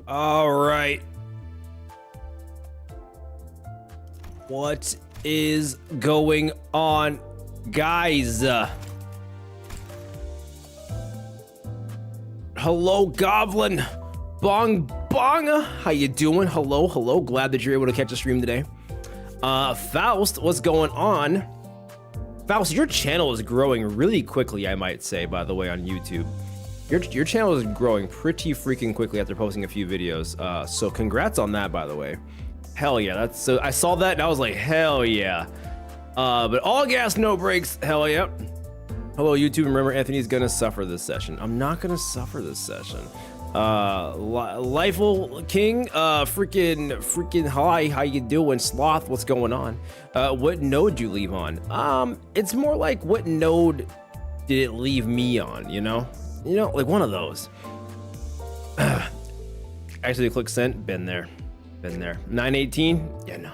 All right. What is going on, guys? Hello, Goblin. Bong Bong. How you doing? Hello, hello. Glad that you're able to catch a stream today. Faust, what's going on? Faust, your channel is growing really quickly, I might say, by the way, on YouTube. Your channel is growing pretty freaking quickly after posting a few videos. So congrats on that, by the way. Hell yeah, that's so I saw that and I was like, hell yeah. But all gas, no brakes, hell yeah. Hello, YouTube. Remember, Anthony's gonna suffer this session. I'm not gonna suffer this session. Lifeful King, freaking hi, how you doing? Sloth, what's going on? What node you leave on? It's more like what node did it leave me on, you know? You know, like one of those. Actually, click sent, been there. 918, yeah, no.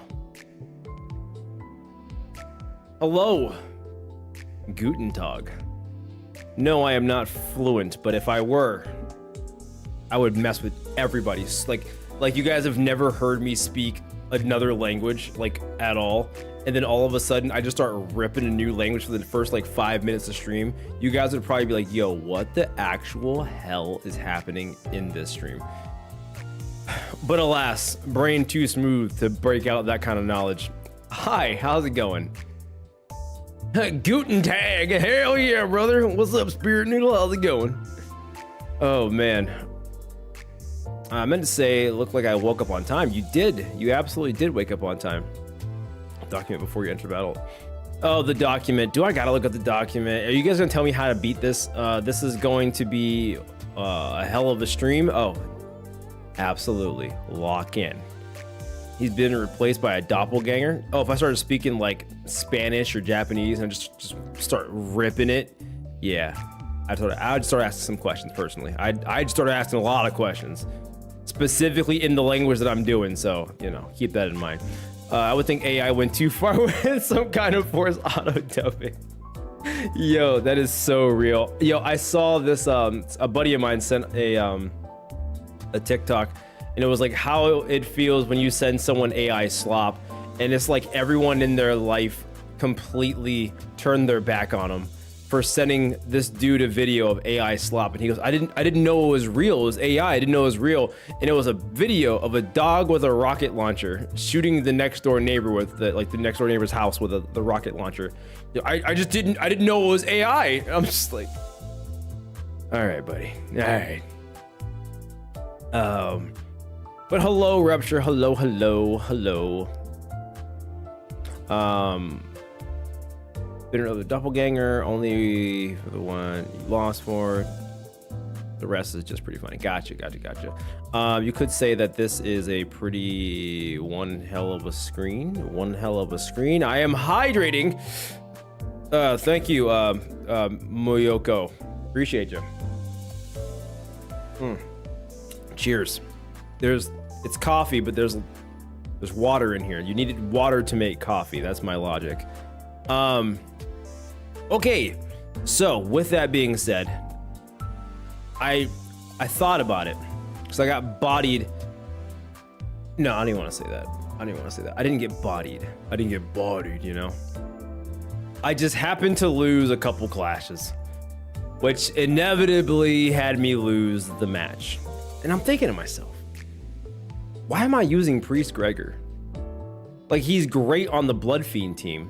Hello, Guten Tag. No, I am not fluent, but if I were, I would mess with everybody. Like you guys have never heard me speak another language, like at all. And then all of a sudden I just start ripping a new language for the first like 5 minutes of stream. You guys would probably be like, yo, what the actual hell is happening in this stream? But alas, brain too smooth to break out that kind of knowledge. Hi, how's it going? Guten Tag, hell yeah, brother. What's up, Spirit Noodle? How's it going? Oh man. I meant to say, it looked like I woke up on time. You did. You absolutely did wake up on time. Document before you enter battle. Oh, the document. Do I gotta look at the document? Are you guys gonna tell me how to beat this? This is going to be a hell of a stream. Oh, absolutely. Lock in. He's been replaced by a doppelganger. Oh, if I started speaking like Spanish or Japanese and just start ripping it, yeah. I'd start asking some questions personally. I'd start asking a lot of questions, specifically in the language that I'm doing. So, you know, keep that in mind. I would think AI went too far with some kind of forced auto dubbing. Yo, that is so real. Yo, I saw this, a buddy of mine sent a TikTok, and it was like how it feels when you send someone AI slop, and it's like everyone in their life completely turned their back on them for sending this dude a video of AI slop. And he goes, I didn't know it was real. It was AI. I didn't know it was real. And it was a video of a dog with a rocket launcher shooting the next door neighbor with the next door neighbor's house with the rocket launcher. I didn't know it was AI. I'm just like, all right, buddy. All right. But hello, Rupture. Hello. Been another doppelganger, only for the one you lost for. The rest is just pretty funny. Gotcha. You could say that this is a pretty one hell of a screen. I am hydrating. Thank you, Moyoko. Appreciate you. Cheers. It's coffee, but there's water in here. You needed water to make coffee. That's my logic. Okay, so with that being said, I thought about it because I got bodied. No, I didn't want to say that. I didn't get bodied. You know. I just happened to lose a couple clashes, which inevitably had me lose the match. And I'm thinking to myself, why am I using Priest Gregor? Like, he's great on the Blood Fiend team,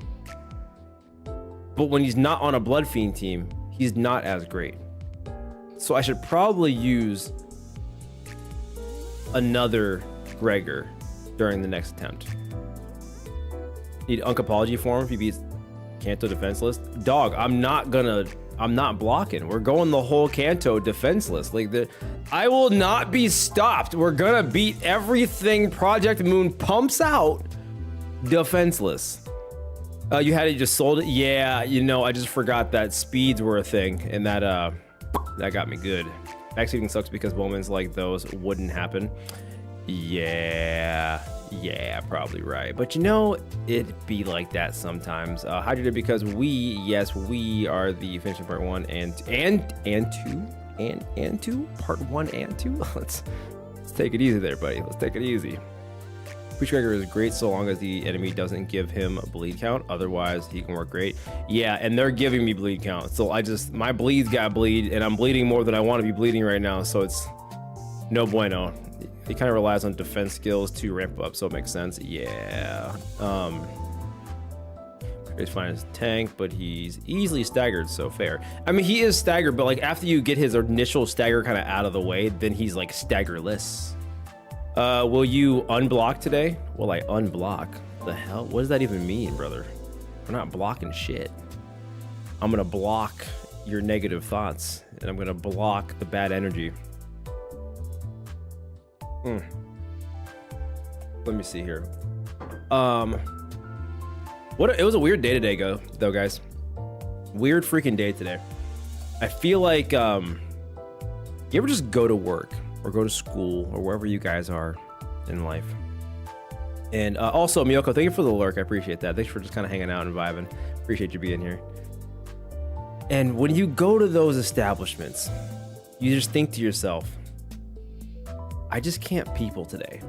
but when he's not on a Blood Fiend team, he's not as great. So I should probably use another Gregor during the next attempt. Need Uncapology for him if he beats Kanto defenseless. Dog, I'm not blocking. We're going the whole Kanto defenseless. I will not be stopped. We're gonna beat everything Project Moon pumps out defenseless. You had it just sold it? Yeah, you know, I just forgot that speeds were a thing, and that got me good. Backseating sucks because moments like those wouldn't happen. Yeah, probably right. But you know, it'd be like that sometimes. Hydrated because we are the finishing part 1 and 2. Part 1 and 2. Let's take it easy there, buddy. Let's take it easy. Push Clanker is great so long as the enemy doesn't give him a bleed count. Otherwise, he can work great. Yeah, and they're giving me bleed count. So my bleeds got bleed, and I'm bleeding more than I want to be bleeding right now. So it's no bueno. He kind of relies on defense skills to ramp up, so it makes sense. Yeah. He's fine as tank, but he's easily staggered, so fair. I mean, he is staggered, but like after you get his initial stagger kind of out of the way, then he's like staggerless. Will you unblock today? Will I unblock? The hell? What does that even mean, brother? We're not blocking shit. I'm gonna block your negative thoughts, and I'm gonna block the bad energy. Let me see here. It was a weird day today, though, guys. Weird freaking day today. I feel like, you ever just go to work or go to school or wherever you guys are in life? And also, Miyoko, thank you for the lurk. I appreciate that. Thanks for just kind of hanging out and vibing. Appreciate you being here. And when you go to those establishments, you just think to yourself, I just can't people today.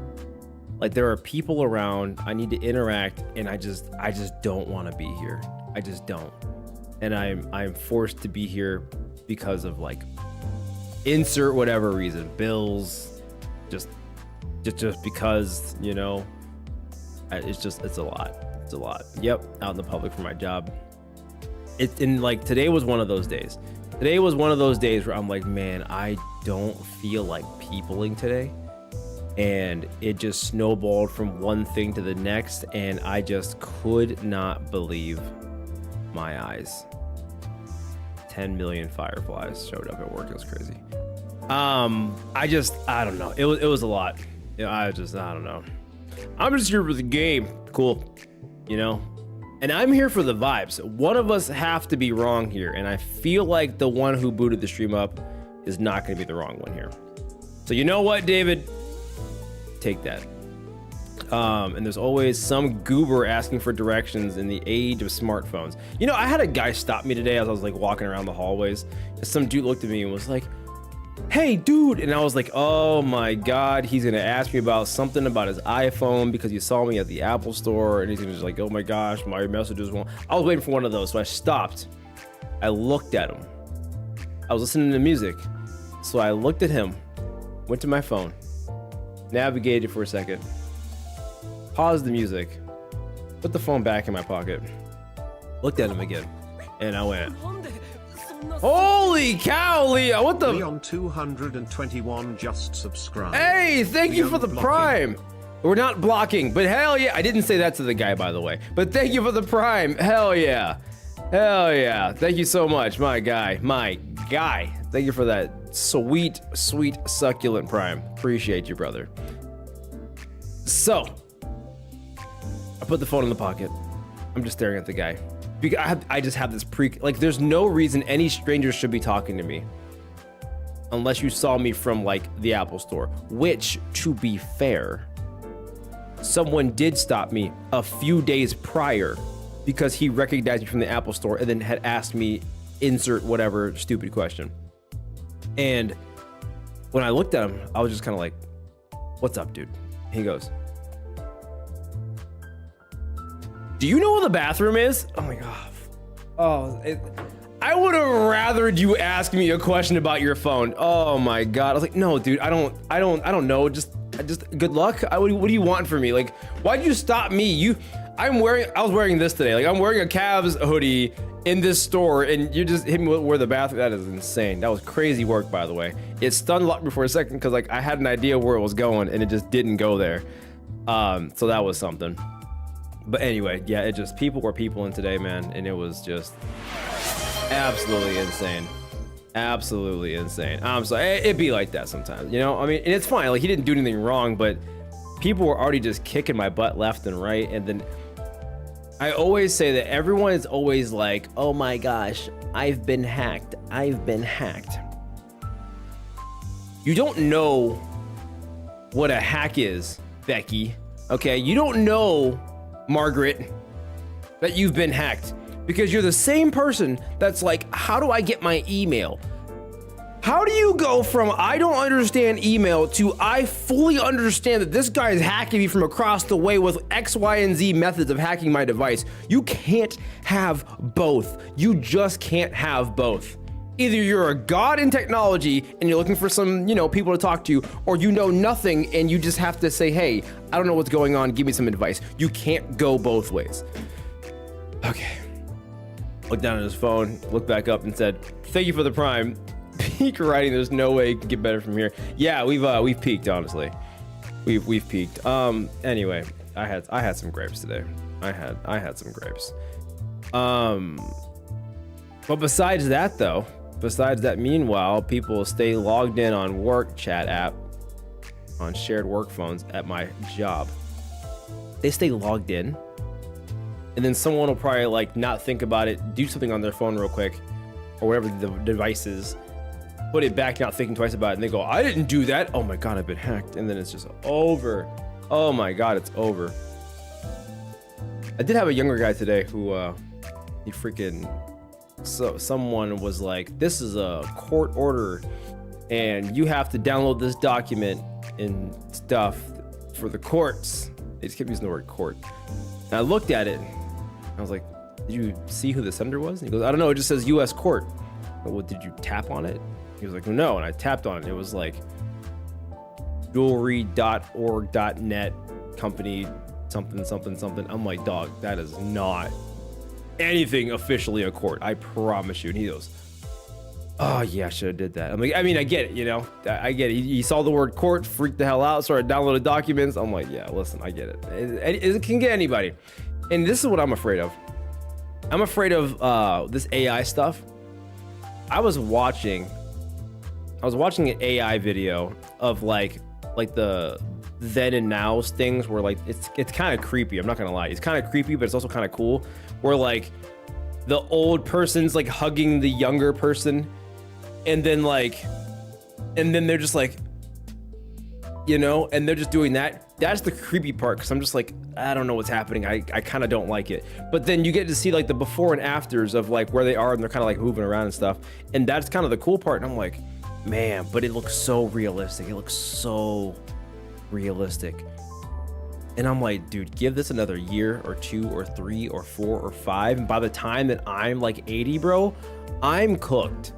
Like, there are people around, I need to interact, and I just don't want to be here. I just don't. And I'm forced to be here because of like insert whatever reason, bills, just because, you know, it's a lot. It's a lot. Yep, out in the public for my job. And like today was one of those days. Today was one of those days where I'm like, man, I don't feel like peopling today. And it just snowballed from one thing to the next, and I just could not believe my eyes. 10 million fireflies showed up at work. It was crazy. I don't know. It was a lot. I don't know. I'm just here for the game. Cool. You know? And I'm here for the vibes. One of us have to be wrong here, and I feel like the one who booted the stream up is not going to be the wrong one here. So you know what, David? Take that. And there's always some goober asking for directions in the age of smartphones. You know, I had a guy stop me today as I was like walking around the hallways. Some dude looked at me and was like, hey dude, and I was like, oh my god, he's gonna ask me about something about his iPhone because he saw me at the Apple store, and he's just like, oh my gosh, my messages won't. I was waiting for one of those, so I stopped. I looked at him. I was listening to music, so I looked at him, went to my phone, navigated for a second, paused the music, put the phone back in my pocket, looked at him again, and I went, holy cow, Leo, what the? Leon 221 just subscribed. Hey, thank you for the prime. We're not blocking, but hell yeah. I didn't say that to the guy, by the way, but thank you for the prime. Hell yeah. Hell yeah. Thank you so much, my guy. Thank you for that sweet, sweet, succulent prime. Appreciate you, brother. So, I put the phone in the pocket. I'm just staring at the guy. Because I just have this like, there's no reason any stranger should be talking to me unless you saw me from like the Apple store, which, to be fair, someone did stop me a few days prior because he recognized me from the Apple store and then had asked me insert whatever stupid question. And when I looked at him, I was just kind of like, what's up, dude? He goes, do you know where the bathroom is? Oh my god. I would have rathered you ask me a question about your phone. Oh my god. I was like, no, dude, I don't know. Just good luck. What do you want from me? Like, why'd you stop me? I was wearing this today. Like, I'm wearing a Cavs hoodie in this store, and you just hit me with where the bathroom. That is insane. That was crazy work, by the way. It stun locked me for a second because like I had an idea where it was going, and it just didn't go there. So that was something. But anyway, yeah, it just, people were people in today, man, and it was just absolutely insane. Absolutely insane. I'm sorry, it'd be like that sometimes, you know? I mean, and it's fine, like, he didn't do anything wrong, but people were already just kicking my butt left and right, and then I always say that everyone is always like, oh my gosh, I've been hacked. I've been hacked. You don't know what a hack is, Becky, okay? You don't know, Margaret, that you've been hacked because you're the same person that's like, how do I get my email? How do you go from I don't understand email to I fully understand that this guy is hacking me from across the way with X, Y, and Z methods of hacking my device? You can't have both. You just can't have both. Either you're a god in technology and you're looking for some, people to talk to, or you know nothing and you just have to say, hey, I don't know what's going on, give me some advice. You can't go both ways. Okay. Looked down at his phone, looked back up and said, thank you for the Prime. Peak writing, there's no way it can get better from here. Yeah, we've peaked, honestly. We've peaked. Anyway, I had some grapes today. I had some grapes. But besides that, meanwhile, people stay logged in on work chat app on shared work phones at my job. They stay logged in, and then someone will probably like not think about it, do something on their phone real quick, or whatever the device is, put it back, not thinking twice about it, and they go, I didn't do that. Oh my God, I've been hacked. And then it's just over. Oh my God, it's over. I did have a younger guy today who, he freaking, so someone was like, this is a court order and you have to download this document and stuff for the courts. They just kept using the word court. And I looked at it. I was like, did you see who the sender was? And he goes, I don't know. It just says U.S. court. Well, did you tap on it? He was like, no. And I tapped on it. It was like jewelry.org.net company, something. I'm like, dog, that is not anything officially a court. I promise you. And he goes, oh yeah, I should have did that. I'm like, I mean, I get it, I get it. He saw the word court, freaked the hell out, started downloading documents. I'm like, yeah, listen, I get it. It can get anybody. And this is what I'm afraid of. I'm afraid of this AI stuff. I was watching an AI video of like the then and now's things where like it's kind of creepy. I'm not gonna lie, it's kind of creepy, but it's also kind of cool. Where like the old person's like hugging the younger person, and then they're just like, and they're just doing that. That's the creepy part, because I'm just like, I don't know what's happening. I kind of don't like it. But then you get to see like the before and afters of like where they are, and they're kind of like moving around and stuff. And that's kind of the cool part. And I'm like, man, but it looks so realistic. It looks so realistic. And I'm like, dude, give this another year or 2 or 3 or 4 or 5. And by the time that I'm like 80, bro, I'm cooked.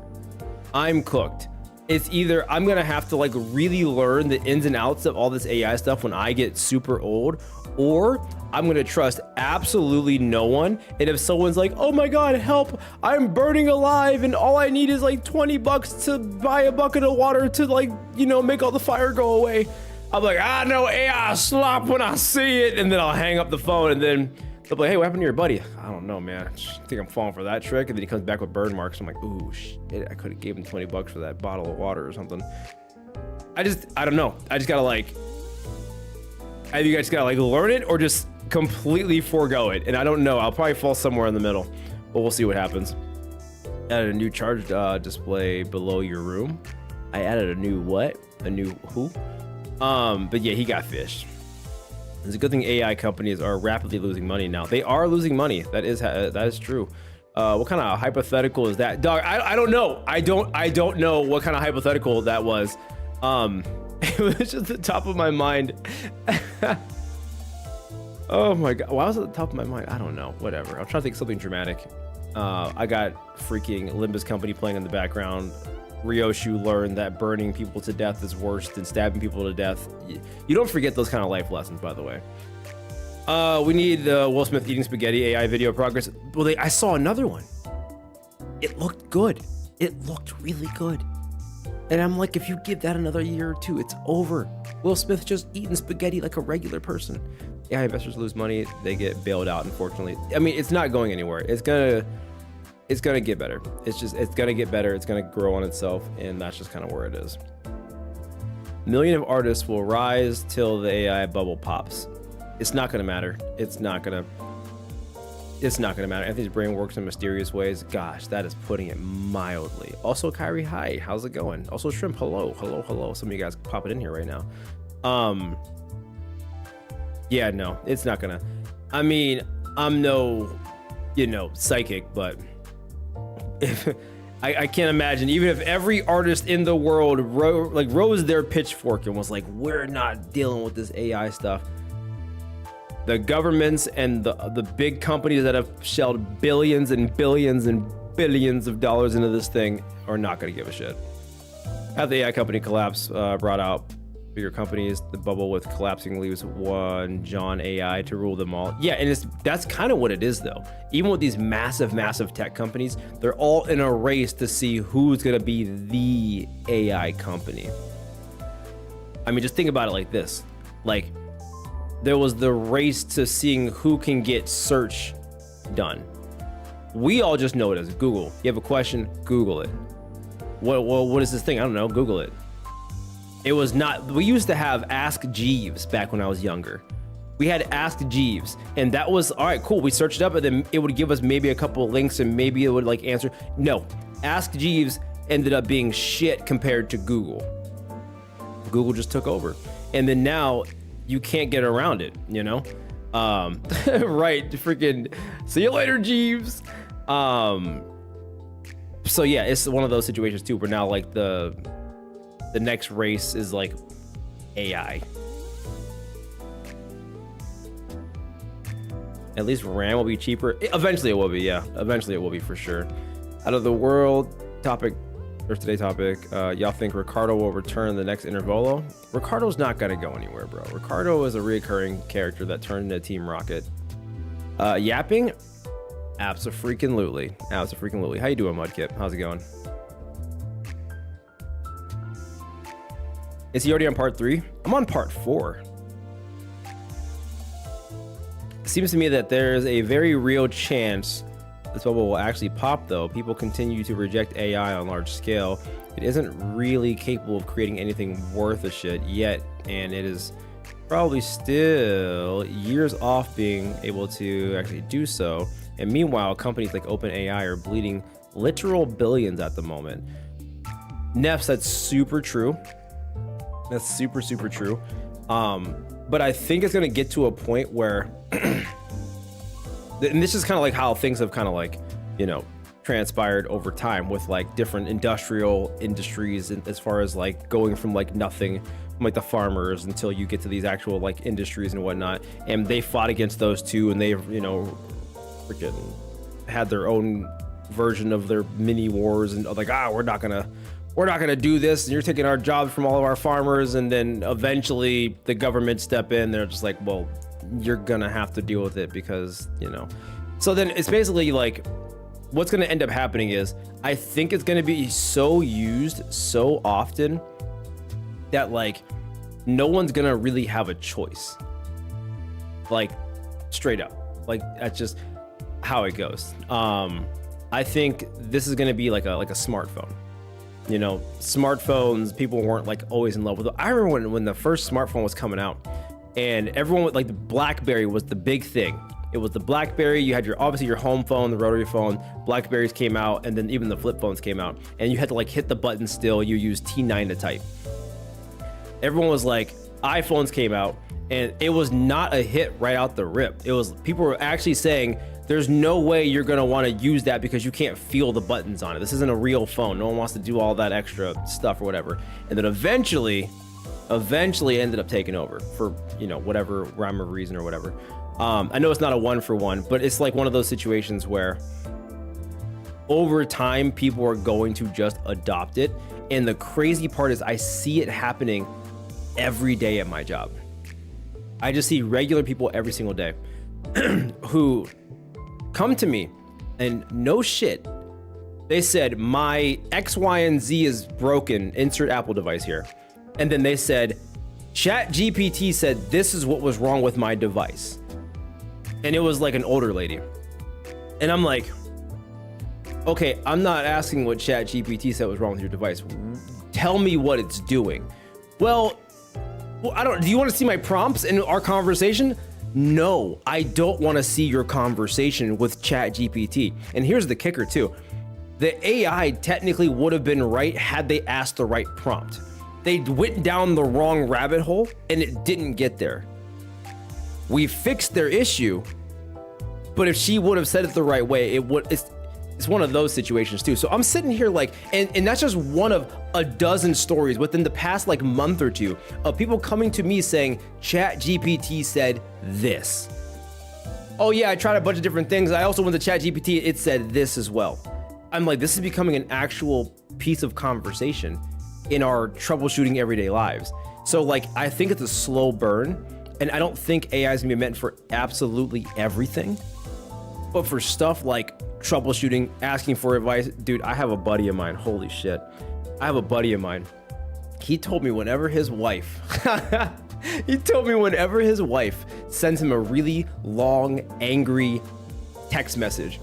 It's either I'm gonna have to like really learn the ins and outs of all this AI stuff when I get super old, or I'm gonna trust absolutely no one. And if someone's like, oh my God, help, I'm burning alive and all I need is like $20 to buy a bucket of water to like, make all the fire go away, I'm like, I know AI slop when I see it. And then I'll hang up the phone, and then they'll be like, hey, what happened to your buddy? I don't know, man. I think I'm falling for that trick. And then he comes back with burn marks. I'm like, ooh, shit, I could have gave him $20 for that bottle of water or something. I don't know. I just gotta like, either you guys gotta like learn it or just completely forego it. And I don't know, I'll probably fall somewhere in the middle, but we'll see what happens. Added a new charge display below your room. I added a new what? A new who? But yeah, he got fished. It's a good thing AI companies are rapidly losing money now. They are losing money. That is true. What kind of hypothetical is that, dog? I don't know. I don't know what kind of hypothetical that was. It was just the top of my mind. Oh my God, why was it at the top of my mind? I don't know. Whatever. I'm trying to think of something dramatic. I got freaking Limbus Company playing in the background. Ryoshu learned that burning people to death is worse than stabbing people to death. You don't forget those kind of life lessons, by the way. We need the Will Smith eating spaghetti AI video progress. Well, I saw another one. It looked good. It looked really good. And I'm like, if you give that another year or 2, it's over. Will Smith just eating spaghetti like a regular person. AI investors lose money. They get bailed out, unfortunately. I mean, it's not going anywhere. It's gonna get better. It's gonna get better. It's gonna grow on itself, and that's just kind of where it is. Million of artists will rise till the AI bubble pops. It's not gonna matter. It's not gonna matter. Anthony's brain works in mysterious ways. Gosh, that is putting it mildly. Also, Kyrie, hi, how's it going? Also, Shrimp, hello. Some of you guys popping in here right now. Yeah, no, it's not gonna. I mean, I'm no, psychic, but I can't imagine, even if every artist in the world rose their pitchfork and was like, we're not dealing with this AI stuff. The governments and the big companies that have shelled billions and billions and billions of dollars into this thing are not going to give a shit. Have the AI company collapse brought out bigger companies, the bubble with collapsing leaves one John AI to rule them all. Yeah, and that's kind of what it is though. Even with these massive tech companies, they're all in a race to see who's gonna be the AI company. I mean, just think about it like this. Like, there was the race to seeing who can get search done. We all just know it as Google. You have a question, Google it. What is this thing? I don't know, Google it. It was not, we used to have Ask Jeeves back when I was younger. We had Ask Jeeves, and that was, all right, cool. We searched it up, and then it would give us maybe a couple of links, and maybe it would like answer. No, Ask Jeeves ended up being shit compared to Google. Google just took over. And then now you can't get around it, you know? Right, freaking, see you later, Jeeves. So yeah, it's one of those situations too, where now like the next race is like AI. At least RAM will be cheaper. Eventually it will be, yeah. Eventually it will be for sure. Out of the world topic, or today's topic, y'all think Ricardo will return the next Intervolo? Ricardo's not gonna go anywhere, bro. Ricardo is a recurring character that turned into Team Rocket. Yapping? Abso-freaking-lutely. Abso-freaking-lutely. How you doing, Mudkip? How's it going? Is he already on part 3? I'm on part 4. It seems to me that there's a very real chance this bubble will actually pop, though. People continue to reject AI on large scale. It isn't really capable of creating anything worth a shit yet, and it is probably still years off being able to actually do so. And meanwhile, companies like OpenAI are bleeding literal billions at the moment. Nefs, that's super true. That's super true. But I think it's gonna get to a point where, and this is kind of like how things have kind of like, you know, transpired over time with like different industrial industries, and as far as like going from like nothing, from like the farmers, until you get to these actual like industries and whatnot. And they fought against those two, and they've, you know, freaking had their own version of their mini wars, and like, we're not gonna do this, and you're taking our jobs from all of our farmers. And then eventually the government step in. They're just like, well, you're gonna have to deal with it, because, you know. So then it's basically like, what's gonna end up happening is, I think it's gonna be so used so often that like no one's gonna really have a choice. Like, straight up, like that's just how it goes. I think this is gonna be like a smartphone. You know, smartphones, people weren't like always in love with it. I remember when the first smartphone was coming out, and everyone would, like, the BlackBerry was the big thing. It was the BlackBerry. You had obviously your home phone, the rotary phone. BlackBerries came out, and then even the flip phones came out, and you had to like hit the button still. You used T9 to type. Everyone was like, iPhones came out, and it was not a hit right out the rip. It was, people were actually saying, there's no way you're gonna wanna use that because you can't feel the buttons on it. This isn't a real phone. No one wants to do all that extra stuff or whatever. And then eventually ended up taking over for, you know, whatever rhyme or reason or whatever. I know it's not a 1-for-1, but it's like one of those situations where over time, people are going to just adopt it. And the crazy part is I see it happening every day at my job. I just see regular people every single day who come to me, and no shit, they said, my X, Y, and Z is broken, insert Apple device here. And then they said, ChatGPT said this is what was wrong with my device. And it was like an older lady. And I'm like, okay, I'm not asking what ChatGPT said was wrong with your device. Tell me what it's doing. Well, I don't, do you want to see my prompts in our conversation? No, I don't want to see your conversation with ChatGPT. And here's the kicker too. The AI technically would have been right had they asked the right prompt. They went down the wrong rabbit hole and it didn't get there. We fixed their issue, but if she would have said it the right way, it's one of those situations too. So I'm sitting here like, and that's just one of a dozen stories within the past like month or two of people coming to me saying, ChatGPT said this. Oh yeah, I tried a bunch of different things. I also went to ChatGPT, it said this as well. I'm like, this is becoming an actual piece of conversation in our troubleshooting everyday lives. So like, I think it's a slow burn, and I don't think AI is gonna be meant for absolutely everything, but for stuff like troubleshooting, asking for advice. Dude, I have a buddy of mine, holy shit. I have a buddy of mine. He told me whenever his wife, sends him a really long, angry text message,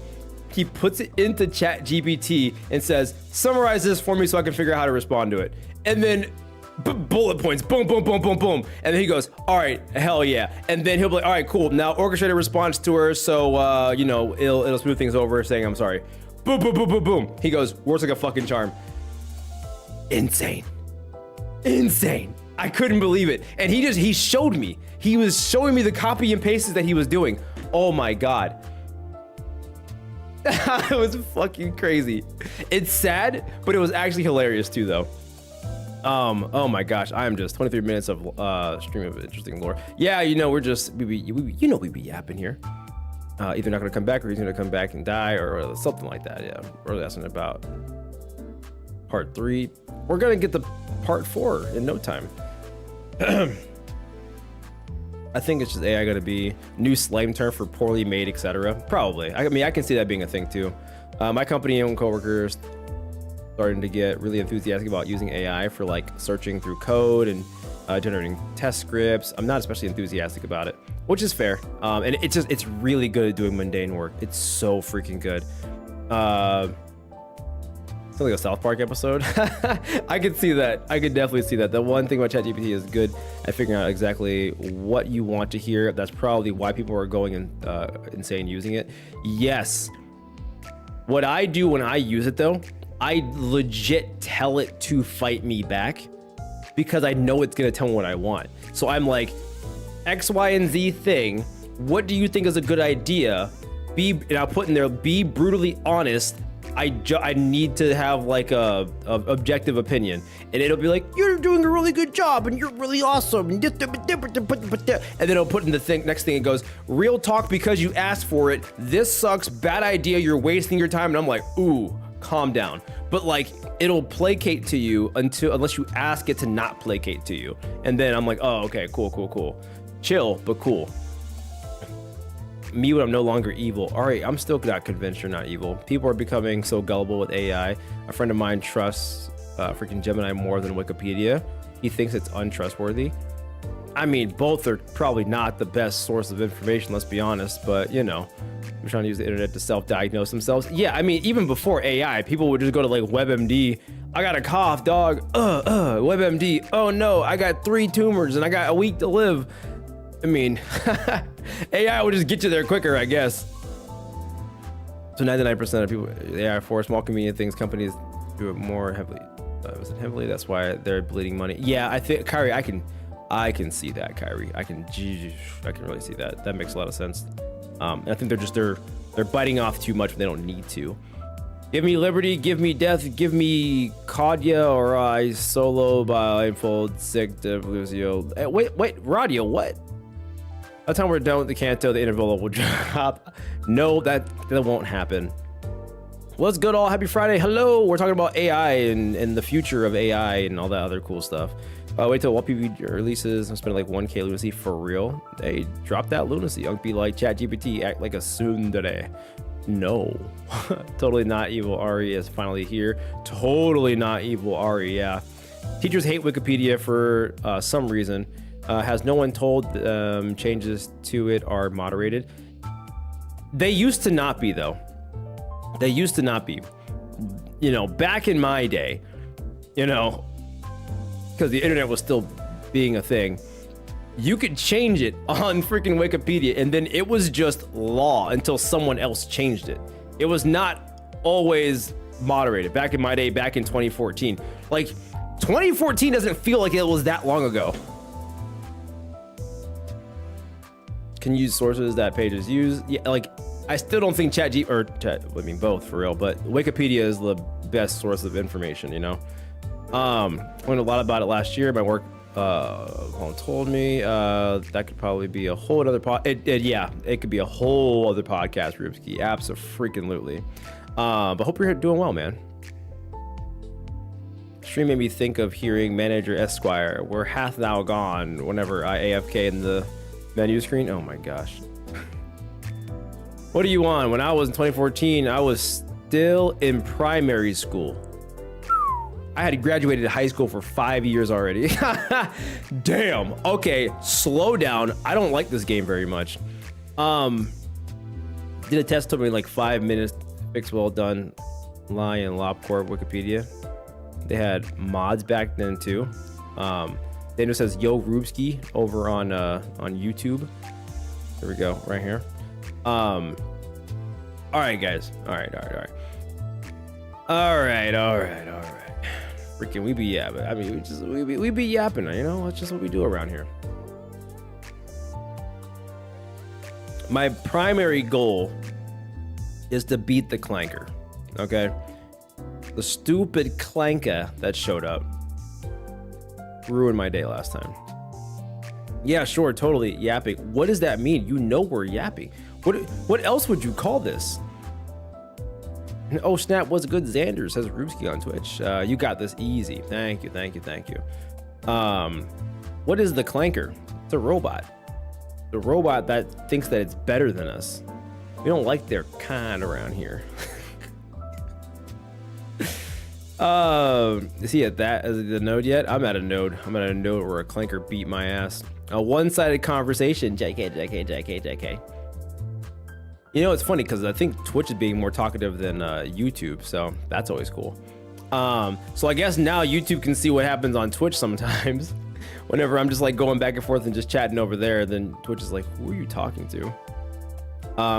he puts it into ChatGPT and says, summarize this for me so I can figure out how to respond to it. And then bullet points, boom, boom, boom, boom, boom. And then he goes, all right, hell yeah. And then he'll be like, all right, cool. Now orchestrate a response to her. So, you know, it'll smooth things over, saying, I'm sorry. Boom, boom, boom, boom, boom. He goes, works like a fucking charm. Insane. Insane. I couldn't believe it. And he showed me. He was showing me the copy and pastes that he was doing. Oh my God. It was fucking crazy. It's sad, but it was actually hilarious too, though. Oh my gosh, I am just 23 minutes of stream of interesting lore. Yeah, you know, we be yapping here. Either not gonna come back or he's gonna come back and die or something like that. Yeah, we're asking about part 3. We're gonna get the part 4 in no time. I think it's just AI gonna be new slang term for poorly made, etc. Probably. I mean, I can see that being a thing too. My company and coworkers starting to get really enthusiastic about using AI for like searching through code and generating test scripts. I'm not especially enthusiastic about it, which is fair. And it's really good at doing mundane work. It's so freaking good. It's like a South Park episode. I could see that. I could definitely see that. The one thing about ChatGPT is good at figuring out exactly what you want to hear. That's probably why people are going insane using it. Yes. What I do when I use it though, I legit tell it to fight me back because I know it's gonna tell me what I want. So I'm like, X, Y, and Z thing. What do you think is a good idea? And I'll put in there, be brutally honest. I need to have like a objective opinion, and it'll be like, you're doing a really good job and you're really awesome, and then it'll put in the thing next thing. It goes, real talk, because you asked for it, this sucks, bad idea, you're wasting your time. And I'm like, ooh, calm down. But like, it'll placate to you unless you ask it to not placate to you. And then I'm like, oh, okay, cool, chill but cool. Me when I'm no longer evil. All right, I'm still not convinced you're not evil. People are becoming so gullible with AI. A friend of mine trusts freaking Gemini more than Wikipedia. He thinks it's untrustworthy. I mean, both are probably not the best source of information, let's be honest, but you know, we're trying to use the internet to self-diagnose themselves. Yeah, I mean, even before AI, people would just go to like WebMD. I got a cough, dog. WebMD. Oh no, I got 3 tumors and I got a week to live. I mean, AI will just get you there quicker, I guess. So 99% of people, AI for small convenient things, companies do it more heavily. Heavily, that's why they're bleeding money. Yeah, I think, Kyrie, I can see that, Kyrie. I can really see that. That makes a lot of sense. I think they're biting off too much when they don't need to. Give me liberty, give me death, give me Kadya, or I solo blindfold sick to Lucio. Wait, Radio, what? By the time we're done with the canto, the interval will drop. No, that won't happen. What's good, all? Happy Friday. Hello. We're talking about AI and the future of AI and all that other cool stuff. Wait till WPV releases. I'm spending like 1K lunacy for real. Hey, drop that lunacy. Don't be like ChatGPT, act like a tsundere. No. Totally not evil. Ari is finally here. Totally not evil. Ari, yeah. Teachers hate Wikipedia for some reason. Has no one told changes to it are moderated? They used to not be, though. They used to not be. You know, back in my day, you know, because the internet was still being a thing, you could change it on freaking Wikipedia, and then it was just law until someone else changed it. It was not always moderated. Back in my day, back in 2014. Like, 2014 doesn't feel like it was that long ago. Can use sources that pages use. Yeah, like I still don't think both for real, but Wikipedia is the best source of information, you know? Learned a lot about it last year. My work told me that could probably be a whole other it could be a whole other podcast, Rubski. Abso-freaking-lutely. But hope you're doing well, man. Stream made me think of hearing Manager Esquire. We're half now gone whenever I AFK in the menu screen. Oh my gosh. What are you on? When I was in 2014, I was still in primary school. I had graduated high school for 5 years already. Damn. Okay, slow down. I don't like this game very much. Did a test, took me like 5 minutes. Fix well done. Lion Lopcorp Wikipedia. They had mods back then too. Daniel says Yo Rubski over on YouTube. There we go, right here. All right, guys. All right. Freaking, we be yapping. I mean, we be yapping. You know, that's just what we do around here. My primary goal is to beat the Clanker. Okay, the stupid Clanker that showed up ruined my day last time. Yeah, sure, totally yapping. What does that mean? You know we're yapping. What else would you call this? Oh snap, was a good Xander, says Rubski on Twitch. You got this easy. Thank you. What is the Clanker? It's a robot. The robot that thinks that it's better than us. We don't like their kind around here. Is he at the node yet? I'm at a node. I'm at a node where a Clanker beat my ass. A one-sided conversation. JK. You know, it's funny because I think Twitch is being more talkative than YouTube, so that's always cool. So I guess now YouTube can see what happens on Twitch sometimes. Whenever I'm just like going back and forth and just chatting over there, then Twitch is like, who are you talking to?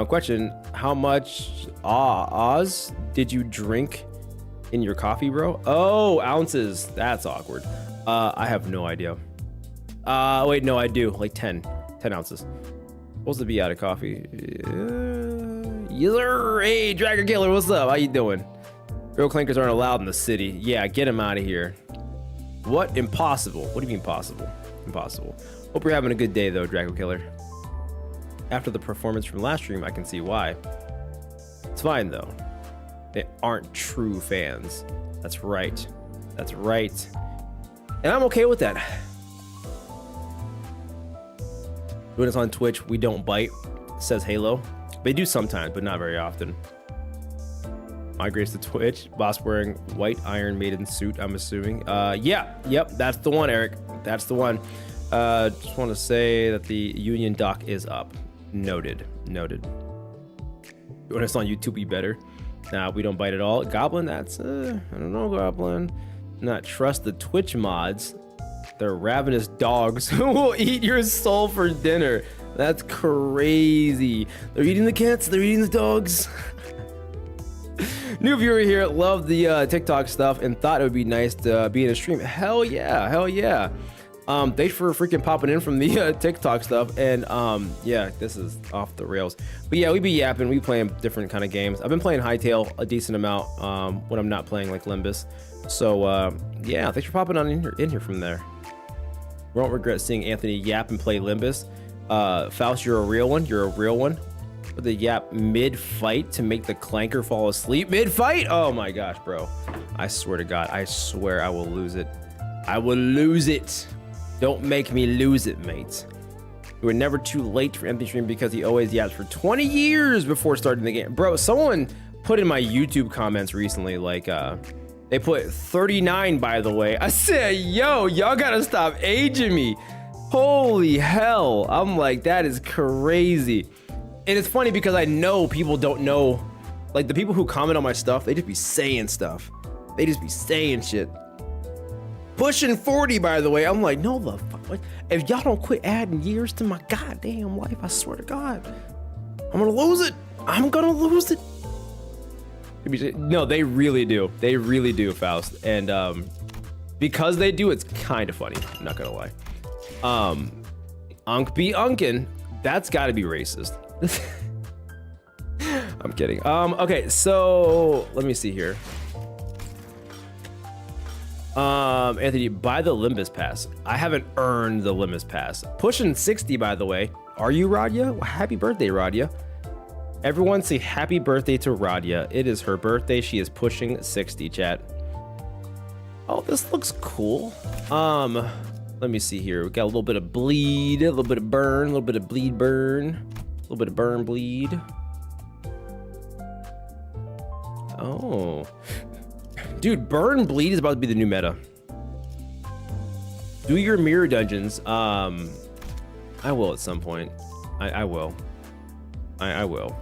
Question, how much Oz did you drink in your coffee, bro? Oh, ounces. That's awkward. I have no idea. Wait, no, I do. Like 10 ounces. Supposed to be out of coffee. Yes, sir. Hey, Dragger Killer, what's up? How you doing? Real clankers aren't allowed in the city. Yeah, get him out of here. What? Impossible. What do you mean possible? Impossible. Hope you're having a good day though, Drago Killer. After the performance from last stream, I can see why. It's fine though. They aren't true fans. That's right. That's right. And I'm okay with that. Doing this on Twitch, we don't bite, says Halo. They do sometimes, but not very often. Migrates to Twitch. Boss wearing white Iron Maiden suit, I'm assuming. Yep, that's the one, Eric. That's the one. Just want to say that the Union doc is up. Noted. When it's on YouTube, be better. Nah, we don't bite at all. Goblin, that's, I don't know, Goblin. Not trust the Twitch mods. They're ravenous dogs who will eat your soul for dinner. That's crazy. They're eating the cats, they're eating the dogs. New viewer here, loved the TikTok stuff and thought it would be nice to be in a stream. Hell yeah. Thanks for freaking popping in from the TikTok stuff. And yeah, this is off the rails. But yeah, we be yapping, we playing different kind of games. I've been playing Hytale a decent amount when I'm not playing like Limbus. So yeah, thanks for popping on in here from there. Won't regret seeing Anthony yap and play Limbus. Faust, you're a real one. With the yap mid-fight to make the Clanker fall asleep mid-fight? Oh my gosh, bro. I swear to God, I swear I will lose it. I will lose it. Don't make me lose it, mates. You were never too late for empty stream because he always yaps for 20 years before starting the game. Bro, someone put in my YouTube comments recently, like, they put 39, by the way. I said, yo, y'all gotta stop aging me. Holy hell. I'm like, that is crazy. And it's funny because I know people don't know, like the people who comment on my stuff, they just be saying stuff. They just be saying shit. Pushing 40, by the way. I'm like, no, the fuck. If y'all don't quit adding years to my goddamn life, I swear to God, I'm gonna lose it. I'm gonna lose it. No, they really do. They really do, Faust. And because they do, it's kind of funny. I'm not gonna lie. Unk be unkin. That's gotta be racist. I'm kidding. Okay, so let me see here. Anthony, buy the Limbus Pass. I haven't earned the Limbus Pass. Pushing 60, by the way. Are you, Radia? Well, happy birthday, Radia. Everyone say happy birthday to Radia. It is her birthday. She is pushing 60, chat. Oh, this looks cool. Let me see here. We got a little bit of bleed, a little bit of burn, a little bit of bleed burn, a little bit of burn bleed. Oh. Dude, burn bleed is about to be the new meta. Do your mirror dungeons. I will at some point. I will. I will.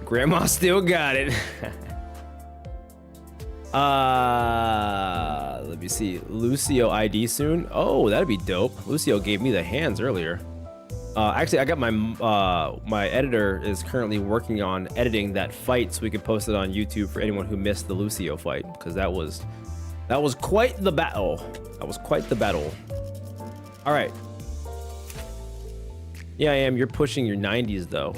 Grandma still got it. Let me see. Lucio ID soon. Oh, that'd be dope. Lucio gave me the hands earlier. Actually, I got my my editor is currently working on editing that fight so we can post it on YouTube for anyone who missed the Lucio fight, because that was quite the battle. That was quite the battle. All right. Yeah, I am. You're pushing your 90s though.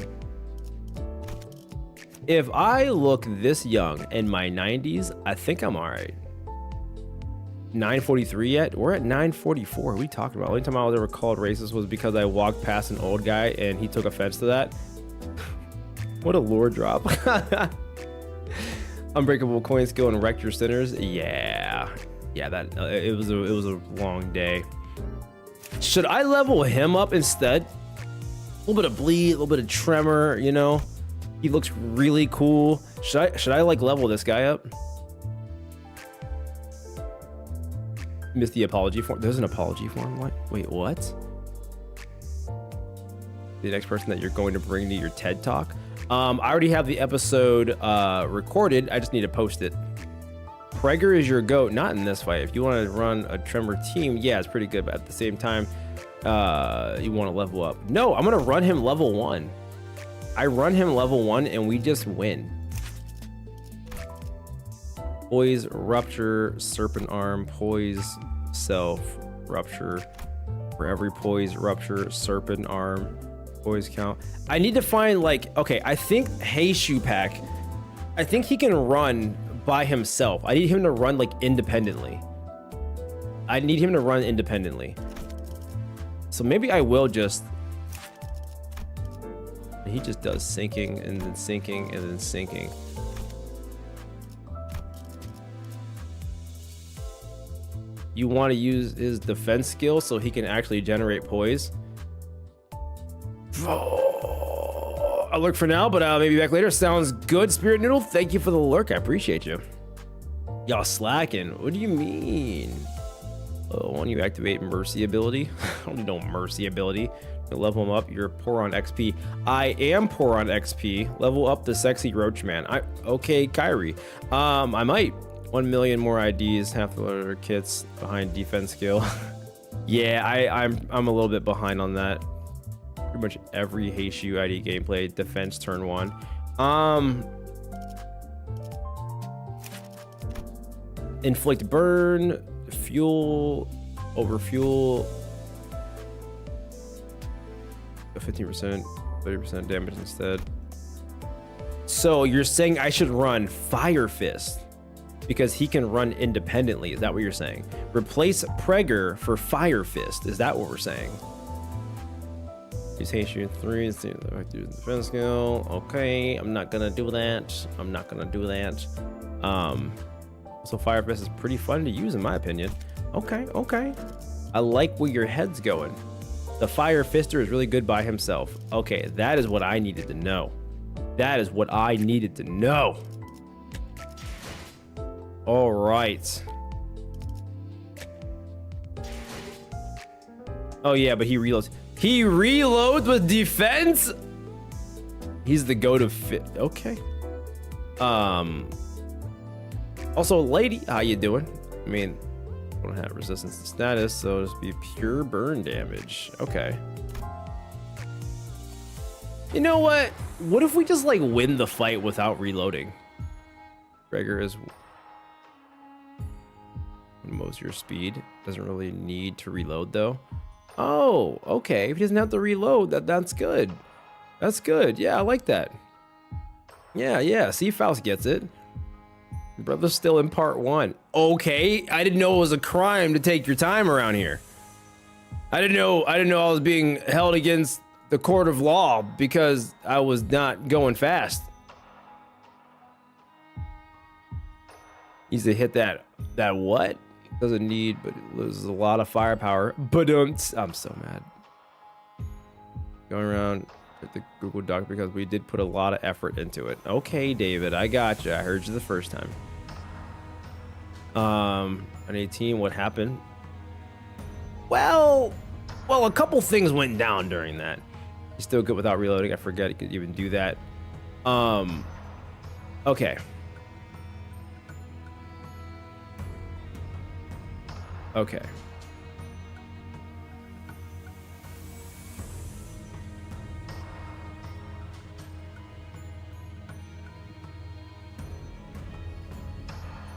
If I look this young in my 90s, I think I'm all right. 943 yet? We're at 944. What are we talking about? The only time I was ever called racist was because I walked past an old guy and he took offense to that. What a lore drop. Unbreakable coin skill and wreck your sinners. Yeah, that it was a long day. Should I level him up instead? A little bit of bleed, a little bit of tremor, you know. He looks really cool. Should I like level this guy up? Missed the apology form. There's an apology form. What? Wait, what? The next person that you're going to bring to your TED Talk. I already have the episode recorded. I just need to post it. Prager is your GOAT. Not in this fight. If you want to run a Tremor team, yeah, it's pretty good. But at the same time, you want to level up. No, I'm gonna run him level 1. I run him level 1 and we just win. Poise, rupture, serpent arm, poise, self, rupture. For every poise, rupture, serpent arm, poise count. I need to find like, okay, I think Hey Shoe Pack, I think he can run by himself. I need him to run like independently. So maybe I will just, he just does sinking and then sinking and then sinking. You want to use his defense skill so he can actually generate poise. Oh, I'll lurk for now, but maybe back later. Sounds good, Spirit Noodle. Thank you for the lurk. I appreciate you. Y'all slacking. What do you mean? Oh, when you activate mercy ability. I don't need no mercy ability. Level him up. You're poor on XP. I am poor on XP. Level up the sexy roach man. Okay, Kyrie. I might. 1 million more IDs, half the other kits behind defense skill. Yeah, I'm a little bit behind on that. Pretty much every Heishu ID gameplay, defense turn 1. Inflict burn, fuel, over fuel. 15%, 30% damage instead. So you're saying I should run Fire Fist because he can run independently. Is that what you're saying? Replace Prager for Fire Fist. Is that what we're saying? Use Heishu 3, defense skill. Okay, I'm not gonna do that. So Fire Fist is pretty fun to use in my opinion. Okay. I like where your head's going. The Fire Fister is really good by himself. Okay, that is what I needed to know. All right. Oh yeah, but he reloads. He reloads with defense? He's the goat of fit. Okay. Also, lady, how you doing? I mean, I don't have resistance to status, so just be pure burn damage. Okay. You know what? What if we just like win the fight without reloading? Gregor is most your speed. Doesn't really need to reload though. Oh, okay. If he doesn't have to reload, that's good. That's good. Yeah, I like that. Yeah. See, Faust gets it. Brother's still in part 1. Okay, I didn't know it was a crime to take your time around here. I didn't know I was being held against the court of law because I was not going fast. Needs to hit that what? Doesn't need, but it loses a lot of firepower. But I'm so mad. Going around with the Google Doc because we did put a lot of effort into it. Okay, David, I gotcha. I heard you the first time. An 18, what happened? Well, a couple things went down during that. He's still good without reloading. I forget he could even do that. Okay. Okay.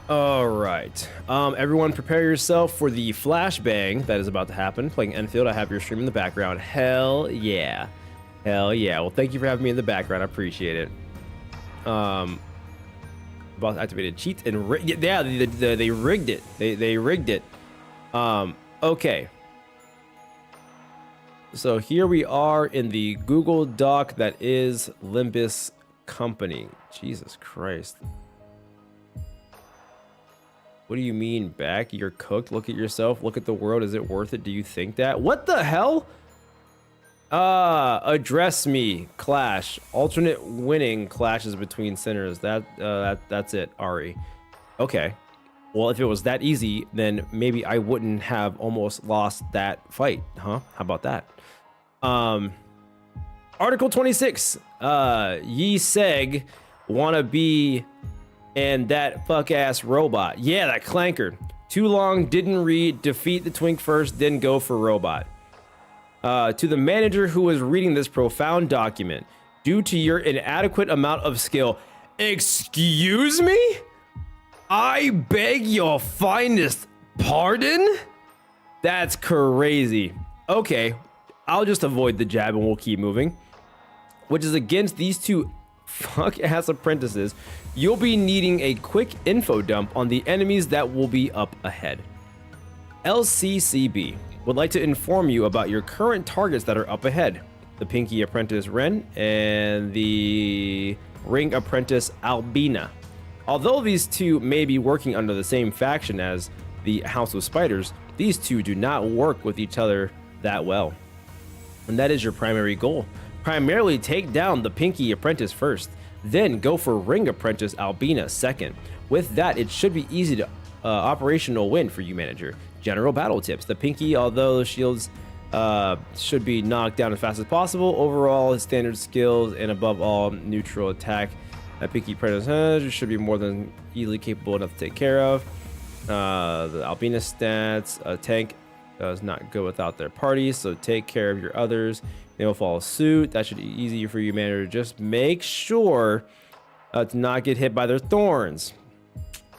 All right. Everyone prepare yourself for the flashbang that is about to happen. Playing Enfield, I have your stream in the background. Hell yeah. Hell yeah. Well, thank you for having me in the background. I appreciate it. Boss activated cheat and yeah, they rigged it. They rigged it. Okay. So here we are in the Google Doc that is Limbus Company. Jesus Christ. What do you mean, back? You're cooked? Look at yourself. Look at the world. Is it worth it? Do you think that? What the hell? Address me. Clash. Alternate winning clashes between sinners. That's it, Ari. Okay. Well, if it was that easy, then maybe I wouldn't have almost lost that fight, huh? How about that? Article 26. Yi Seg wanna be and that fuck-ass robot. Yeah, that Clanker. Too long, didn't read, defeat the twink first, then go for robot. To the manager who was reading this profound document, due to your inadequate amount of skill. Excuse me? I beg your finest pardon? That's crazy. Okay, I'll just avoid the jab and we'll keep moving. Which is against these two fuck-ass apprentices. You'll be needing a quick info dump on the enemies that will be up ahead. LCCB would like to inform you about your current targets that are up ahead. The Pinky Apprentice Ren and the Ring Apprentice Albina. Although these two may be working under the same faction as the House of Spiders, these two do not work with each other that well. And that is your primary goal. Primarily take down the Pinky Apprentice first, then go for Ring Apprentice Albina second. With that, it should be easy to operational win for you, manager. General battle tips. The Pinky, although the shields should be knocked down as fast as possible, overall his standard skills and above all neutral attack, Pinky Apprentice should be more than easily capable enough to take care of. The Albina stats, tank does not go without their party, so take care of your others. They will follow suit. That should be easy for you, manager. Just make sure to not get hit by their thorns.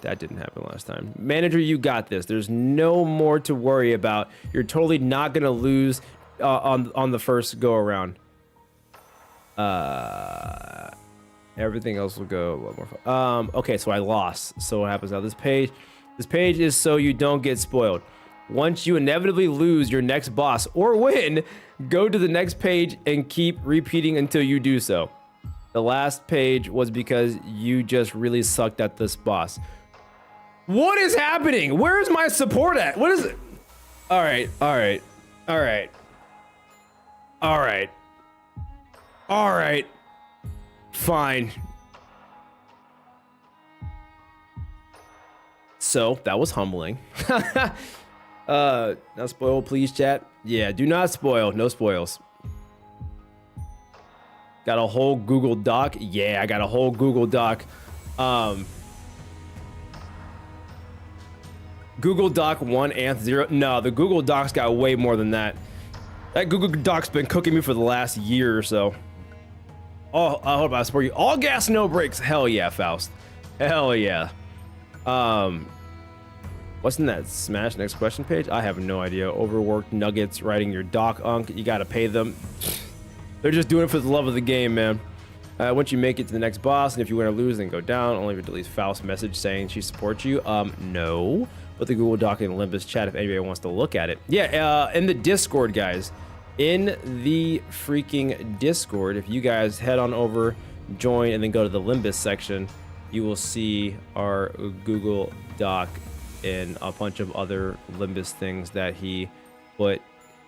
That didn't happen last time. Manager, you got this. There's no more to worry about. You're totally not gonna lose on the first go around. Everything else will go a little more fun. Okay, so I lost. So what happens now? This page is so you don't get spoiled. Once you inevitably lose your next boss or win, go to the next page and keep repeating until you do so. The last page was because you just really sucked at this boss. What is happening? Where is my support at? What is it? All right. Fine. So that was humbling. Not spoil, please, chat. Yeah, do not spoil. No spoils. Got a whole Google Doc. Yeah, I got a whole Google Doc. Google Doc 1 and 0. No, the Google Doc's got way more than that. That Google Doc's been cooking me for the last year or so. Oh, I hope I support you. All gas, no brakes. Hell yeah, Faust. Hell yeah. What's in that Smash next question page? I have no idea. Overworked nuggets, writing your doc unk. You gotta pay them. They're just doing it for the love of the game, man. Once you make it to the next boss, and if you win or lose, then go down. Only if it deletes Faust's message saying she supports you. No. But the Google Doc and Olympus chat if anybody wants to look at it. Yeah, in the Discord, guys. In the freaking Discord, if you guys head on over, join, and then go to the Limbus section, you will see our Google Doc and a bunch of other Limbus things that he put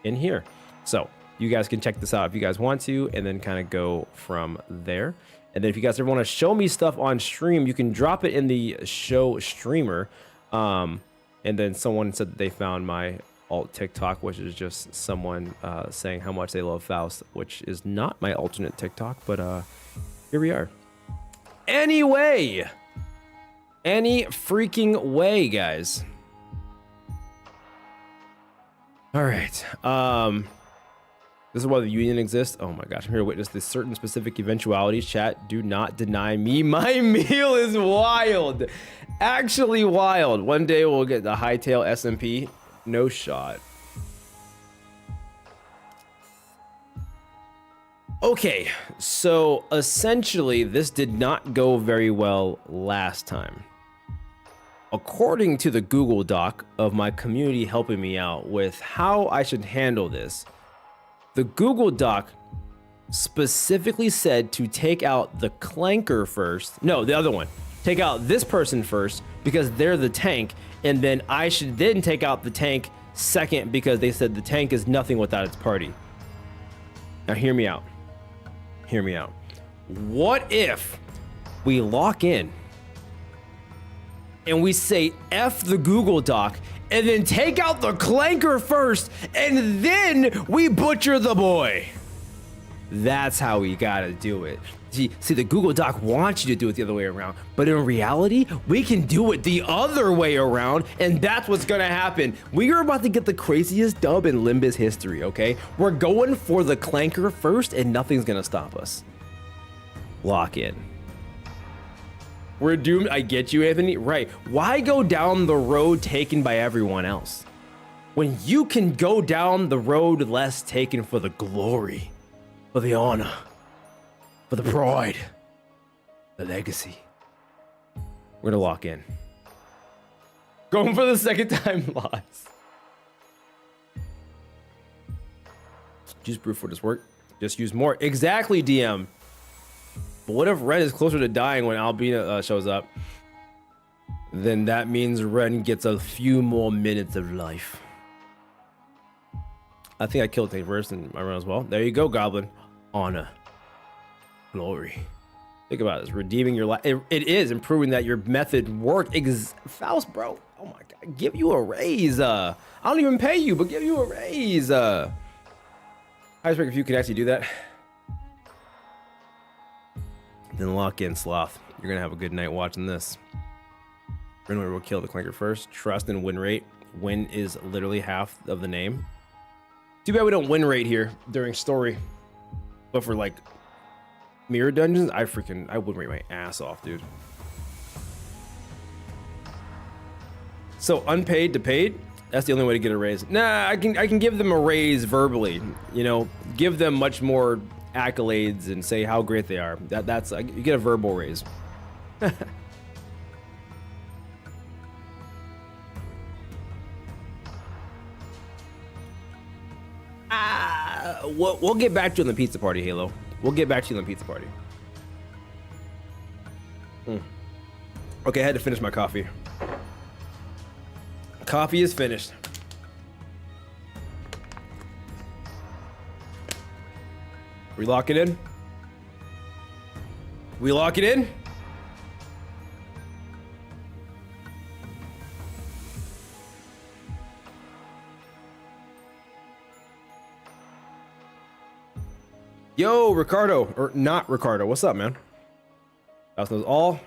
in here. So you guys can check this out if you guys want to, and then kind of go from there. And then if you guys ever want to show me stuff on stream, you can drop it in the show streamer. And then someone said that they found my alt TikTok, which is just someone saying how much they love Faust, which is not my alternate TikTok, but here we are. Anyway, any freaking way, guys. All right. This is why the union exists. Oh my gosh, I'm here to witness this certain specific eventualities. Chat, do not deny me. My meal is wild. Actually wild. One day we'll get the hightail SMP. No shot. Okay, so essentially this did not go very well last time. According to the Google Doc of my community helping me out with how I should handle this, the Google Doc specifically said to take out the Clanker first. No, the other one. Take out this person first because they're the tank, and then I should then take out the tank second because they said the tank is nothing without its party. Now hear me out. Hear me out. What if we lock in and we say F the Google Doc and then take out the Clanker first and then we butcher the boy? That's how we gotta do it. See, the Google Doc wants you to do it the other way around, but in reality, we can do it the other way around, and that's what's gonna happen. We are about to get the craziest dub in Limbus history, okay? We're going for the Clanker first, and nothing's gonna stop us. Lock in. We're doomed. I get you, Anthony. Right. Why go down the road taken by everyone else when you can go down the road less taken for the glory, for the honor, for the pride, the legacy? We're gonna lock in. Going for the second time loss. Juice brew for this work. Just use more. Exactly, DM. But what if Ren is closer to dying when Albina shows up? Then that means Ren gets a few more minutes of life. I think I killed Tank first and I run as well. There you go, Goblin. Honor. Glory. Think about this. Redeeming your life. It is improving that your method worked. Faust, bro. Oh my God. Give you a raise. I don't even pay you, but give you a raise. I just think if you could actually do that. Then lock in, Sloth. You're gonna have a good night watching this. Renway will kill the Clanker first. Trust and win rate. Win is literally half of the name. Too bad we don't win rate here during story. But for like mirror dungeons, I win rate my ass off, dude. So unpaid to paid, that's the only way to get a raise. Nah, I can give them a raise verbally. You know, give them much more accolades and say how great they are. That's you get a verbal raise. We'll get back to you on the pizza party, Halo. We'll get back to you on the pizza party. Okay, I had to finish my coffee. Coffee is finished. We lock it in? We lock it in? Yo, Ricardo, or not Ricardo. What's up, man? That knows all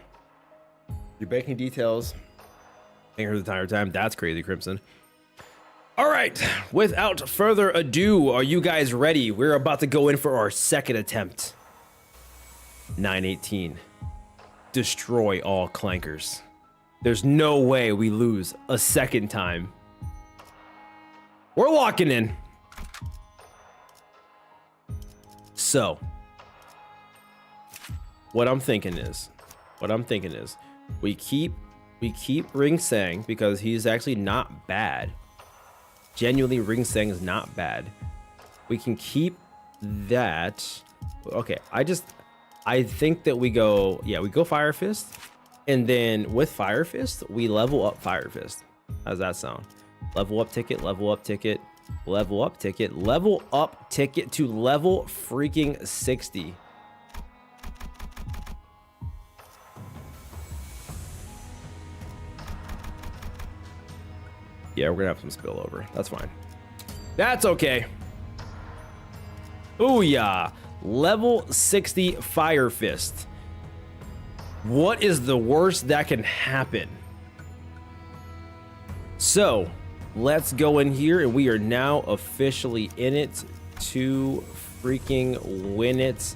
your banking details. Ain't heard the entire time. That's crazy, Crimson. All right, without further ado, are you guys ready? We're about to go in for our second attempt. 918. Destroy all Clankers. There's no way we lose a second time. We're locking in. So, what I'm thinking is we keep Ring Sang because he's actually not bad. Genuinely, Ring Sang is not bad. We can keep that. Okay, I think that we go Fire Fist, and then with Fire Fist we level up Fire Fist. How's that sound? Level up ticket, level up ticket, level up ticket, level up ticket to level freaking 60. Yeah, we're gonna have some spillover. That's fine. That's okay. Ooh yeah. Level 60 Fire Fist. What is the worst that can happen? So, let's go in here, and we are now officially in it to freaking win it.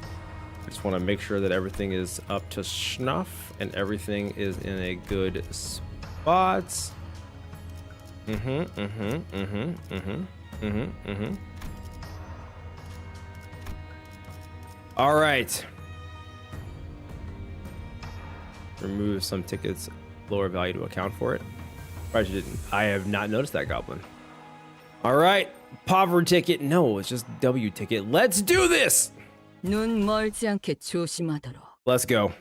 I just want to make sure that everything is up to snuff and everything is in a good spot. All right. Remove some tickets, lower value to account for it. Probably didn't. I have not noticed that, Goblin. All right. Poverty ticket. No, it's just W ticket. Let's do this. 눈 멀지 않게 조심하도록. Let's go.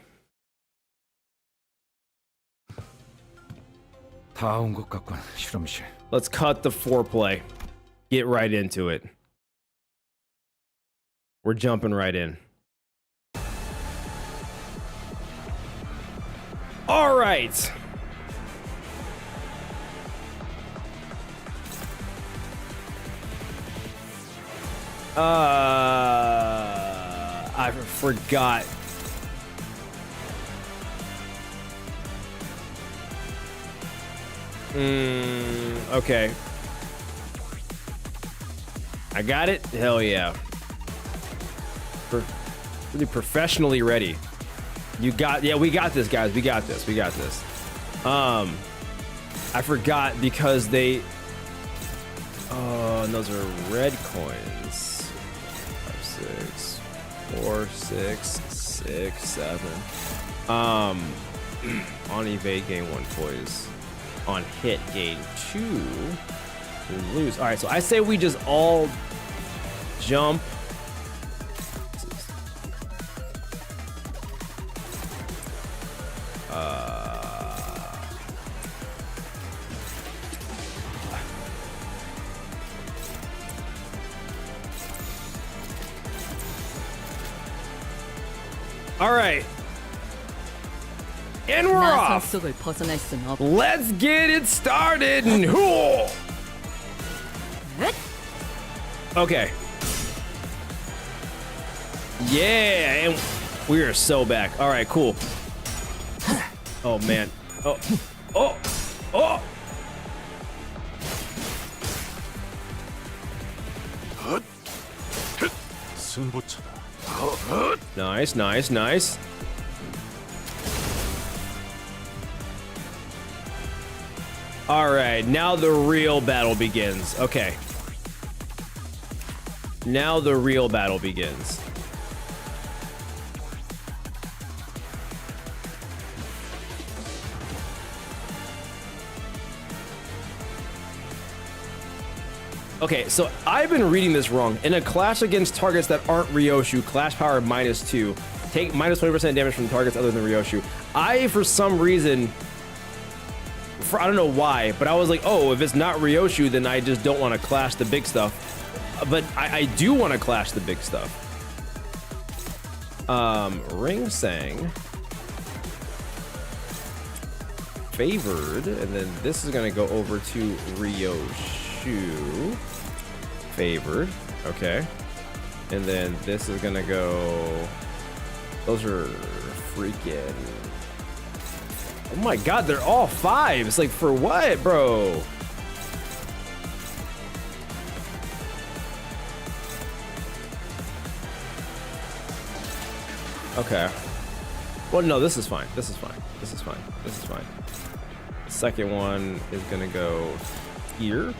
다 온 것 같군, 실험실. Let's cut the foreplay. Get right into it. We're jumping right in. All right. I forgot. Okay. I got it. Hell yeah. Really professionally ready. You got, yeah, we got this, guys. We got this. We got this. I forgot because they, oh, and those are red coins. 5, 6, 4, 6, 6, 7. On evade, gain 1 poise. On hit, gain 2. We lose. All right, so I say we just all jump. All right. And we're 나선 off. 속을 벗어날 순 없. Let's get it started. Okay. Yeah, and we are so back. All right, cool. Oh man. Oh. Oh. Oh. 승부처다. Nice, nice, nice. All right, now the real battle begins. Okay. Now the real battle begins. Okay, so I've been reading this wrong. In a clash against targets that aren't Ryoshu, clash power -2. Take -20% damage from targets other than Ryoshu. I, for some reason, I don't know why, but I was like, oh, if it's not Ryoshu, then I just don't want to clash the big stuff. But I do want to clash the big stuff. Ring Sang. Favored, and then this is going to go over to Ryoshu. Favored, okay. And then this is gonna go, those are freaking, oh my god, they're all 5s. Like, for what, bro? Okay. Well, no, this is fine. This is fine. This is fine. This is fine. The second one is gonna go here.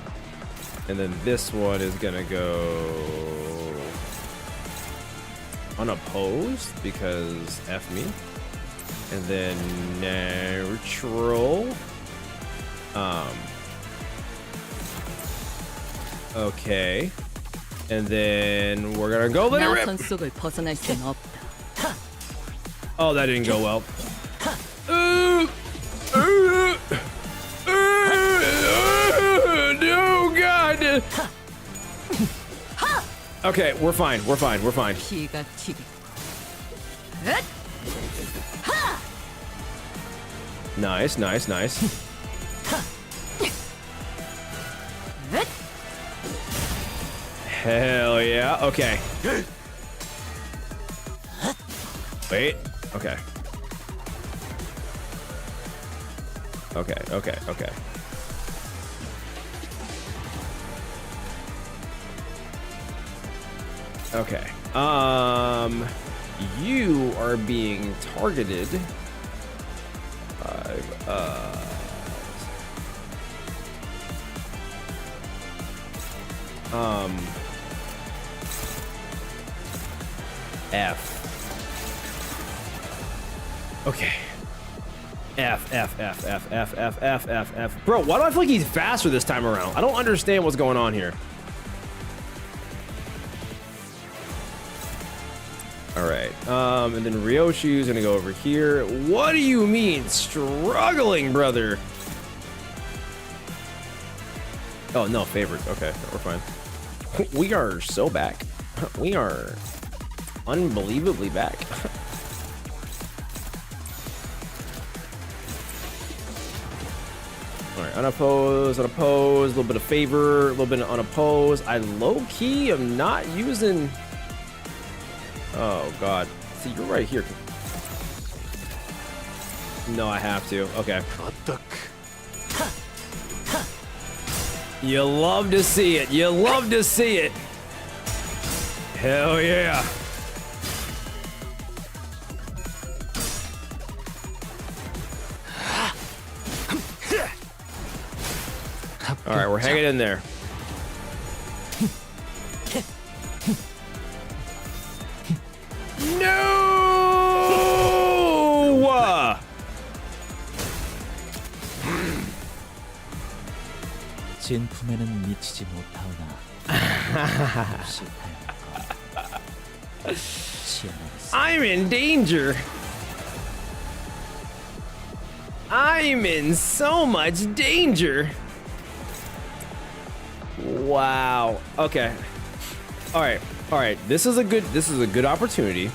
And then this one is gonna go unopposed because F me. And then neutral. Okay. And then we're gonna go let it rip. 나선 속을 벗어날 순 없다. Oh, that didn't go well. No, God. Okay, we're fine. We're fine. We're fine. 피가 튀기. Nice, nice, nice. Hell yeah. Okay. Wait. Okay. Okay, okay, okay. Okay. You are being targeted. F. Okay. F. Bro, why do I feel like he's faster this time around? I don't understand what's going on here. All right. And then Ryoshu's gonna go over here. What do you mean struggling, brother? Oh, no, favorite. Okay, we're fine. We are so back. We are unbelievably back. All right, unopposed, unopposed, a little bit of favor, a little bit of unopposed. I low-key am not using... Oh, God. See, you're right here. No, I have to. Okay. You love to see it. You love to see it. Hell yeah. All right, we're hanging in there. No! 진품에는 미치지 못하오나 I'm in danger. I'm in so much danger. Wow. Okay. All right. All right. This is a good opportunity.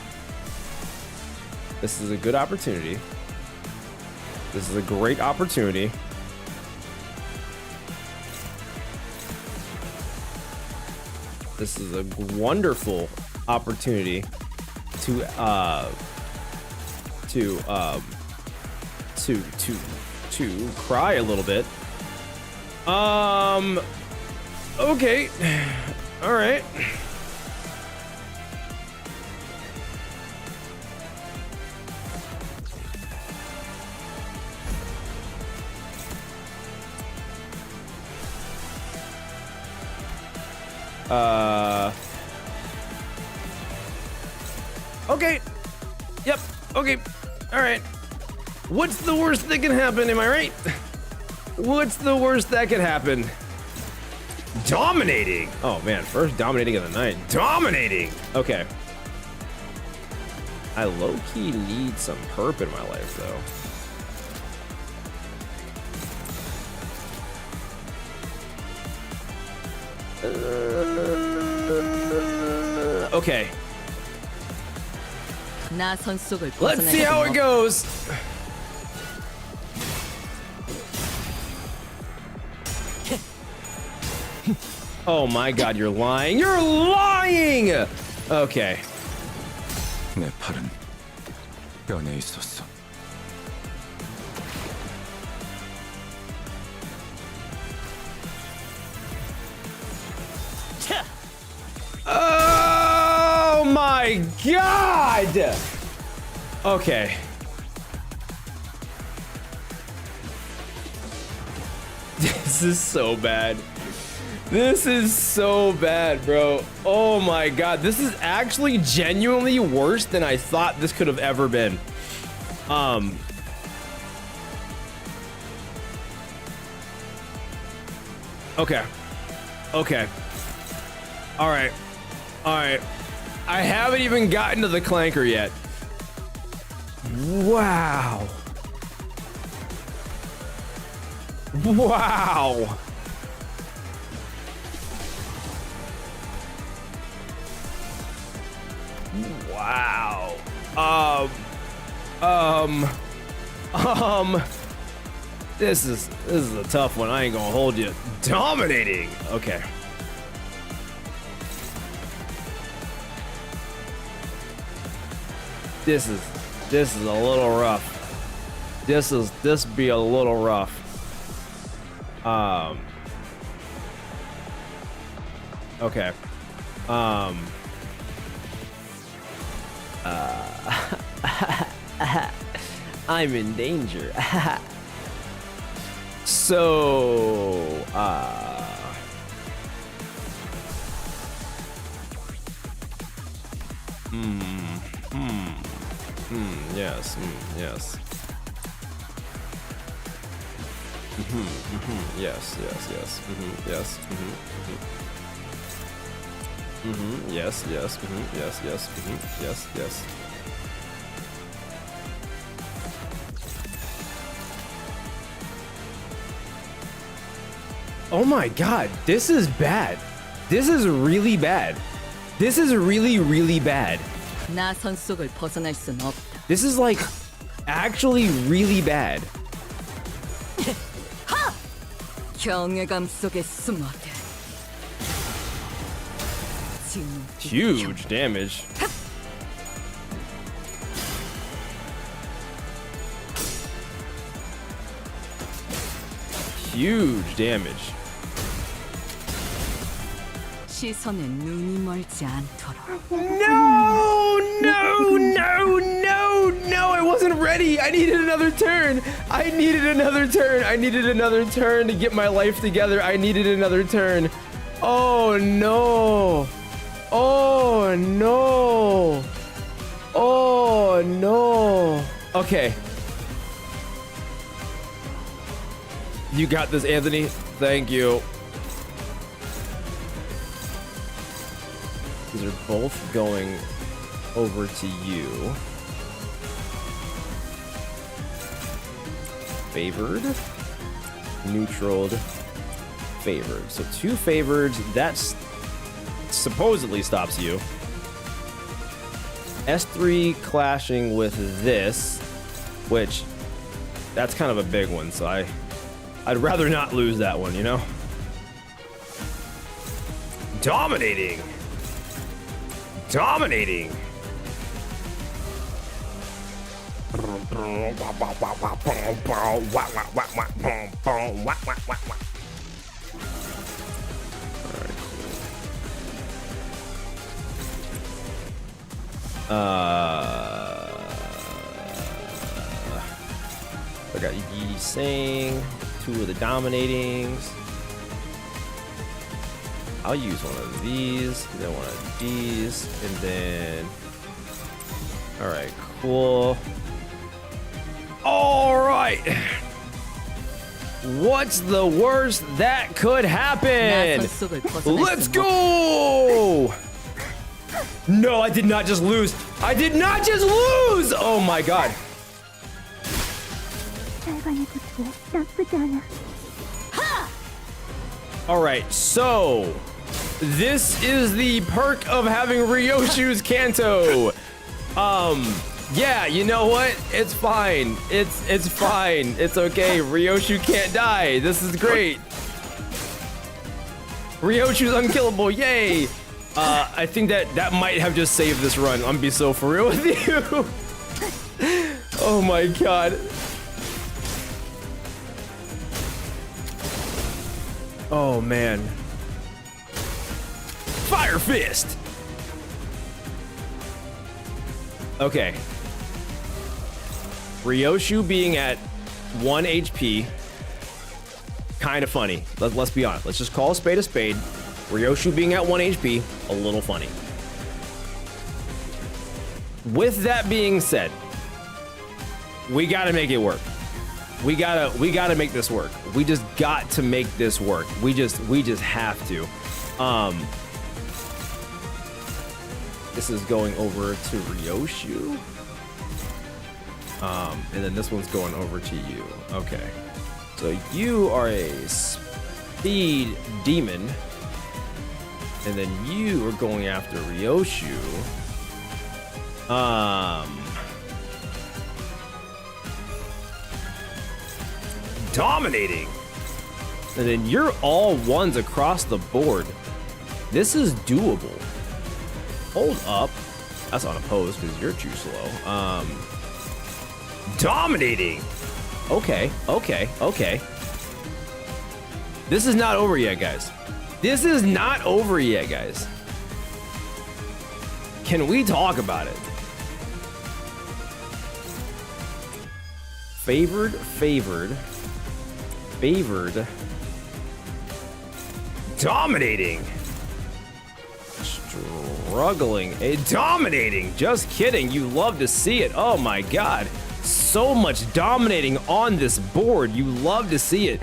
This is a good opportunity. This is a great opportunity. This is a wonderful opportunity to cry a little bit. Okay. All right. Okay. Yep. Okay. All right. What's the worst that can happen? Am I right? What's the worst that can happen? Dominating. Oh man, first dominating of the night. Dominating. Okay. I low-key need some perp in my life though. Okay. 나선 속을 Let's 벗어날 see how 순 it 없다. goes. Oh my God, you're lying. You're lying. Okay. 내 팔은 뼈에 있었어. Oh my God. Okay. This is so bad. This is so bad, bro. Oh my god. This is actually genuinely worse than I thought this could have ever been. Okay. Okay. All right. All right. I haven't even gotten to the Clanker yet. Wow. Wow. Wow. This is a tough one. I ain't gonna hold you. Dominating. Okay. This is a little rough. This be a little rough. Okay. I'm in danger. So, yes, yes. Yes, yes, yes. Yes. Yes, yes. Yes, yes. Yes, yes. Oh my god, this is bad. This is really bad. This is really, really bad. 나선 속을 벗어날 순 없다. This is like actually really bad. 경외감 속에 숨어들. Huge damage. Huge damage. 시선에 눈이 멀지 않도록. No, no, no, no, no, I wasn't ready. I needed another turn. I needed another turn. I needed another turn to get my life together. I needed another turn. Oh no. Oh no. Oh no. Okay. You got this, Anthony. Thank you. These are both going over to you. Favored, neutraled, favored. So 2 favored. That's supposedly stops you. S3 clashing with this, which that's kind of a big one. So I'd rather not lose that one, you know? Dominating. Dominating. I got Yi Sing, 2 of the dominatings. I'll use one of these, and then one of these, and then... Alright, cool. Alright! What's the worst that could happen? 나선 속을 벗어날 Let's 순 go! No, I did not just lose. I did not just lose! Oh my god. Alright, so this is the perk of having Ryoshu's Kanto. Yeah, you know what? It's fine. It's fine. It's okay. Ryoshu can't die. This is great. Ryoshu's unkillable. Yay! I think that might have just saved this run. I'm gonna be so for real with you. Oh my god. Oh man. Fire Fist! Okay. Ryoshu being at 1 HP. kind of funny. Let's be honest. Let's just call a spade a spade. Ryoshu being at 1 HP, a little funny. With that being said, we gotta make it work. We gotta make this work. We just got to make this work. We just have to. This is going over to Ryoshu. And then this one's going over to you. Okay. So you are a speed demon. And then you are going after Ryoshu. Dominating. And then you're all ones across the board. This is doable. Hold up. That's unopposed because you're too slow. Dominating. Okay. This is not over yet, guys. This is not over yet, guys. Can we talk about it? Favored. Dominating. Struggling. Dominating. Just kidding. You love to see it. Oh my God. So much dominating on this board. You love to see it.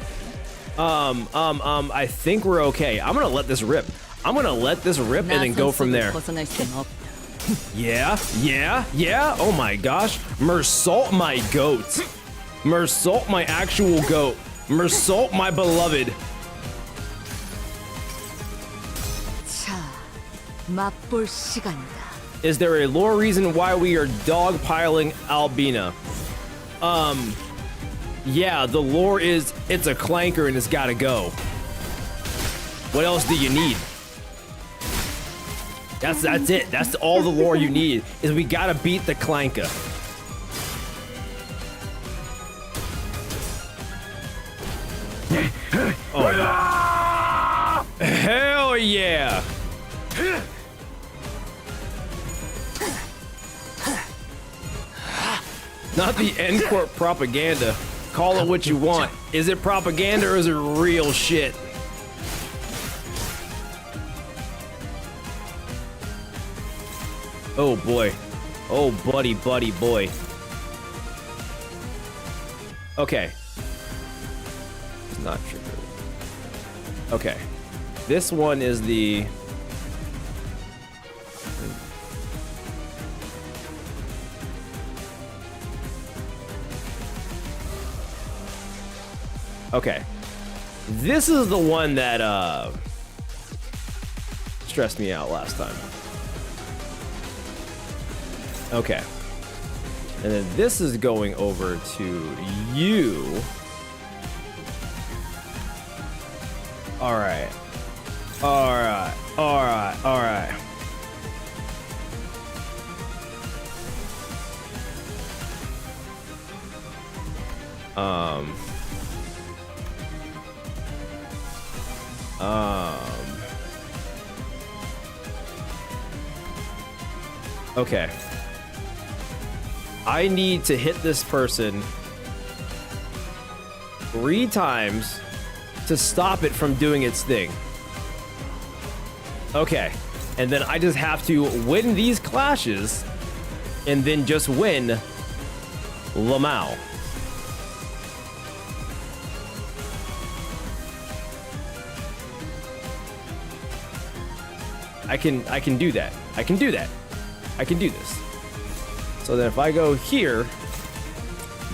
I think we're okay. I'm gonna let this rip. I'm gonna let this rip and then go from there. Yeah. Oh my gosh. Mersault my goat. Mersault my actual goat. Mersault my beloved. 자, 맛볼 시간이다. Is there a lore reason why we are dogpiling Albina? Yeah, the lore is it's a Clanker and it's gotta go. What else do you need? That's it. That's all the lore you need is we gotta beat the Clanker. Oh, hell yeah! Not the end court propaganda. Call it what you want. Is it propaganda or is it real shit? Oh boy. Oh buddy boy. Okay. It's not triggered. Okay. This one is the... Okay. This is the one that stressed me out last time. Okay. And then this is going over to you. All right. Okay. I need to hit this person 3 times to stop it from doing its thing. Okay. And then I just have to win these clashes and then just win Lamau. I can do that. I can do this. So then if I go here,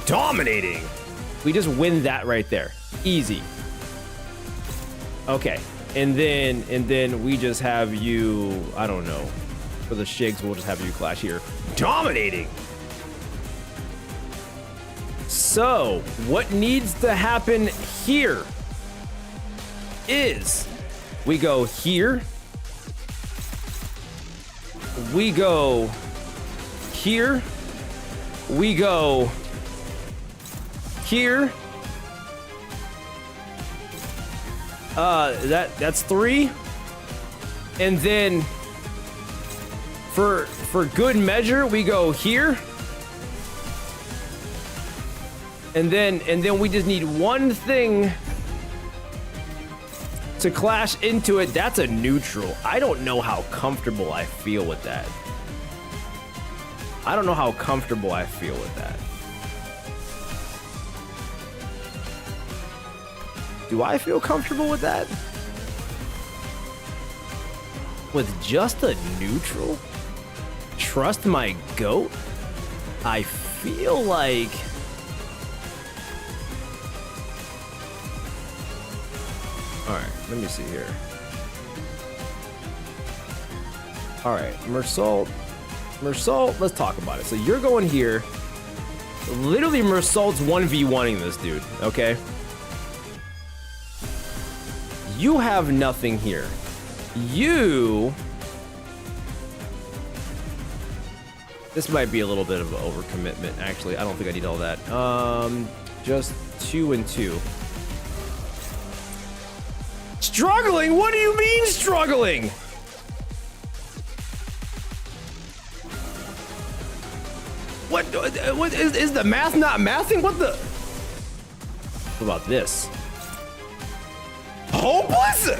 dominating, we just win that right there. Easy. Okay. And then we just have you, I don't know. For the shigs, we'll just have you clash here. Dominating. So, what needs to happen here is we go here. We go here. We go here. That's 3. And then for good measure, we go here. And then we just need one thing to clash into it. That's a neutral. I don't know how comfortable I feel with that. I don't know how comfortable I feel with that. Do I feel comfortable with that? With just a neutral? Trust my goat? I feel like... Alright, let me see here. Alright, Mersault, let's talk about it. So you're going here. Literally, Mersault's 1v1ing this dude, okay? You have nothing here. You... This might be a little bit of an overcommitment, actually. I don't think I need all that. Just 2 and 2. Struggling? What do you mean struggling? What is the math not mathing? What the? What about this? Hopeless?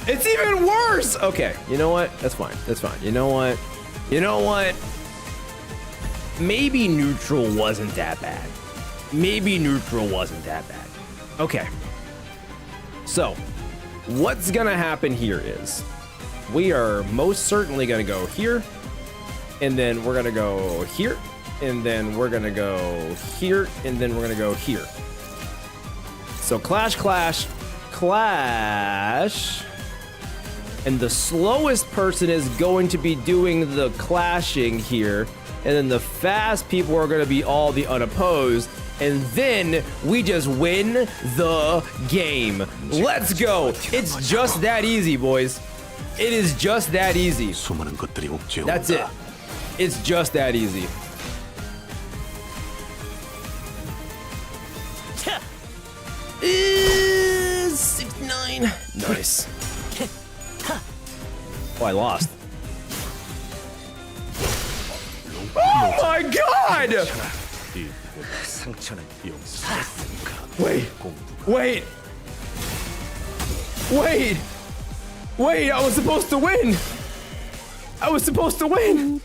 It's even worse. Okay, you know what? That's fine. That's fine. You know what? You know what? Maybe neutral wasn't that bad. Maybe neutral wasn't that bad. Okay. So, what's gonna happen here is we are most certainly gonna go here, and then we're gonna go here, and then we're gonna go here, and then we're gonna go here. So clash, clash, clash. And the slowest person is going to be doing the clashing here. And then the fast people are going to be all the unopposed. And then we just win the game. Let's go. It's just that easy, boys. It is just that easy. That's it. It's just that easy. Is 69. Nice. Oh, I lost. Oh my god! Wait. Wait. Wait. Wait, I was supposed to win. I was supposed to win.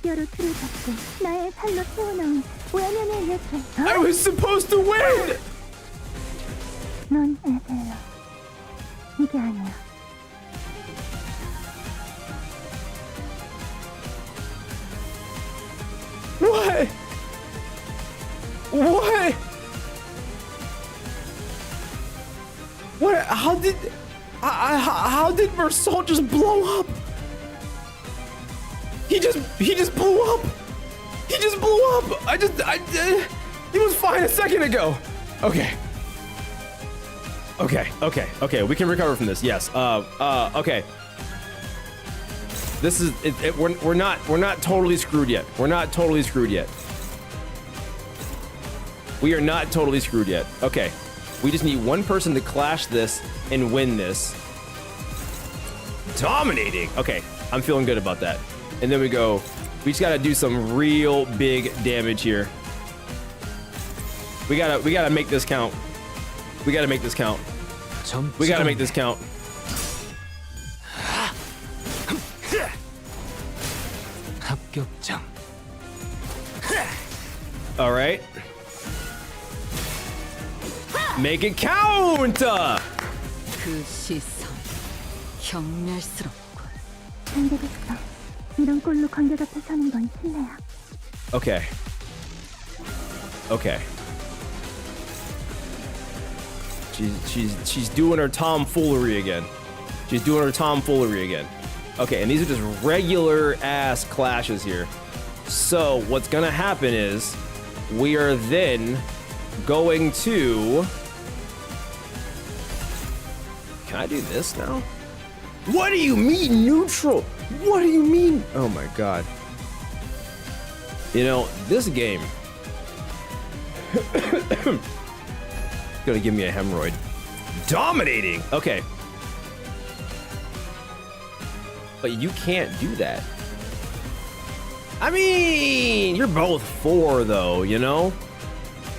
I was supposed to win. 넌 애새야. 이게 아니야. What? What? What? How did Mersault just blow up? He just blew up. He just blew up. He was fine a second ago. Okay. Okay. We can recover from this. Yes. Okay. This is it. We're not totally screwed yet. We're not totally screwed yet. We are not totally screwed yet. Okay. We just need one person to clash this and win this. Dominating. Okay. I'm feeling good about that. And then we just gotta do some real big damage here. We gotta make this count. We gotta make this count. We gotta make this count. 합격점. All right. Make it count. 그 시선 경멸스럽군. 안 되겠어. 이런 꼴로 관계 곁에 서는 건 실례야. Okay. Okay. She's doing her tomfoolery again. She's doing her tomfoolery again. Okay, and these are just regular ass clashes here. So what's gonna happen is we are then going to... Can I do this now? What do you mean neutral? What do you mean? Oh my god. You know, this game gonna give me a hemorrhoid. Dominating. Okay. But you can't do that. I mean, you're both 4 though, you know?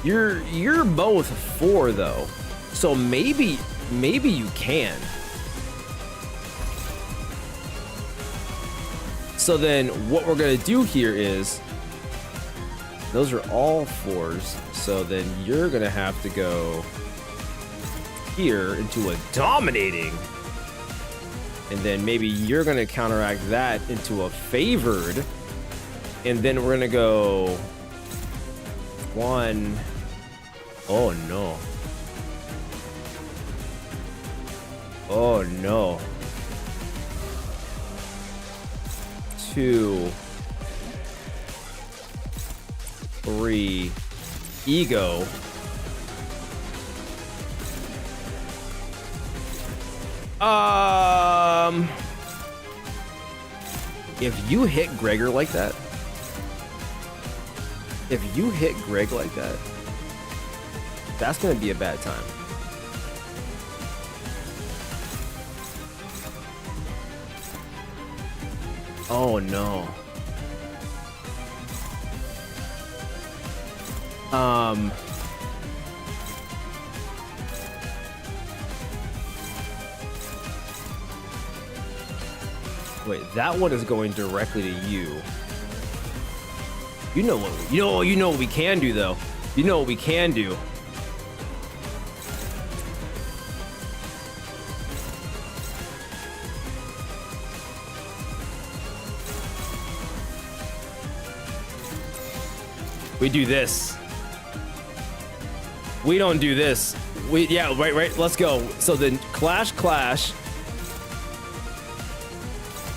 You're both 4 though. So maybe you can. So then what we're gonna do here is, those are all 4s. So then you're gonna have to go here into a dominating. And then maybe you're gonna counteract that into a favored. And then we're gonna go 1. Oh no. Oh no. 2, 3, ego. If you hit Gregor like that, that's gonna be a bad time. Oh no. Wait, that one is going directly to you. You know what we can do though. You know what we can do. We do this. We don't do this. Yeah, right. Let's go. So then clash.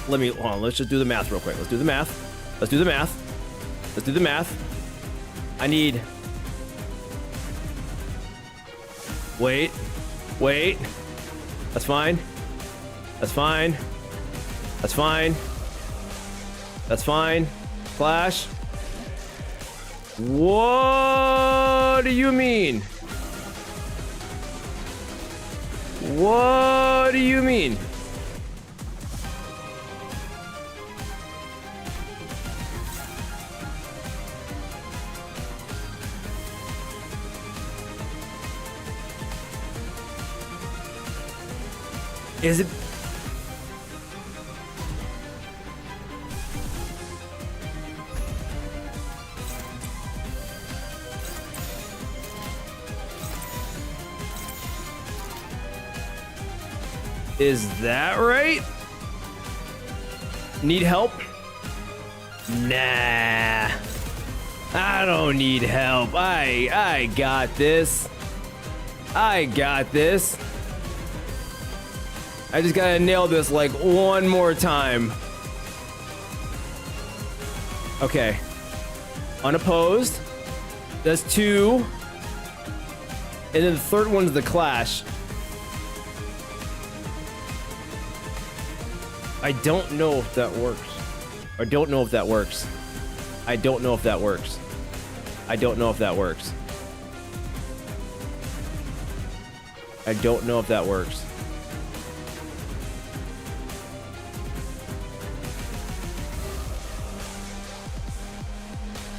Hold on, let's just do the math real quick. Let's do the math. I need. Wait. That's fine. Clash. What do you mean? What do you mean? Is it? Is that right? Need help? Nah. I don't need help. I got this. I just gotta nail this like one more time. Okay. Unopposed. That's 2. And then the third one's the clash. I don't know if that works. I don't know if that works.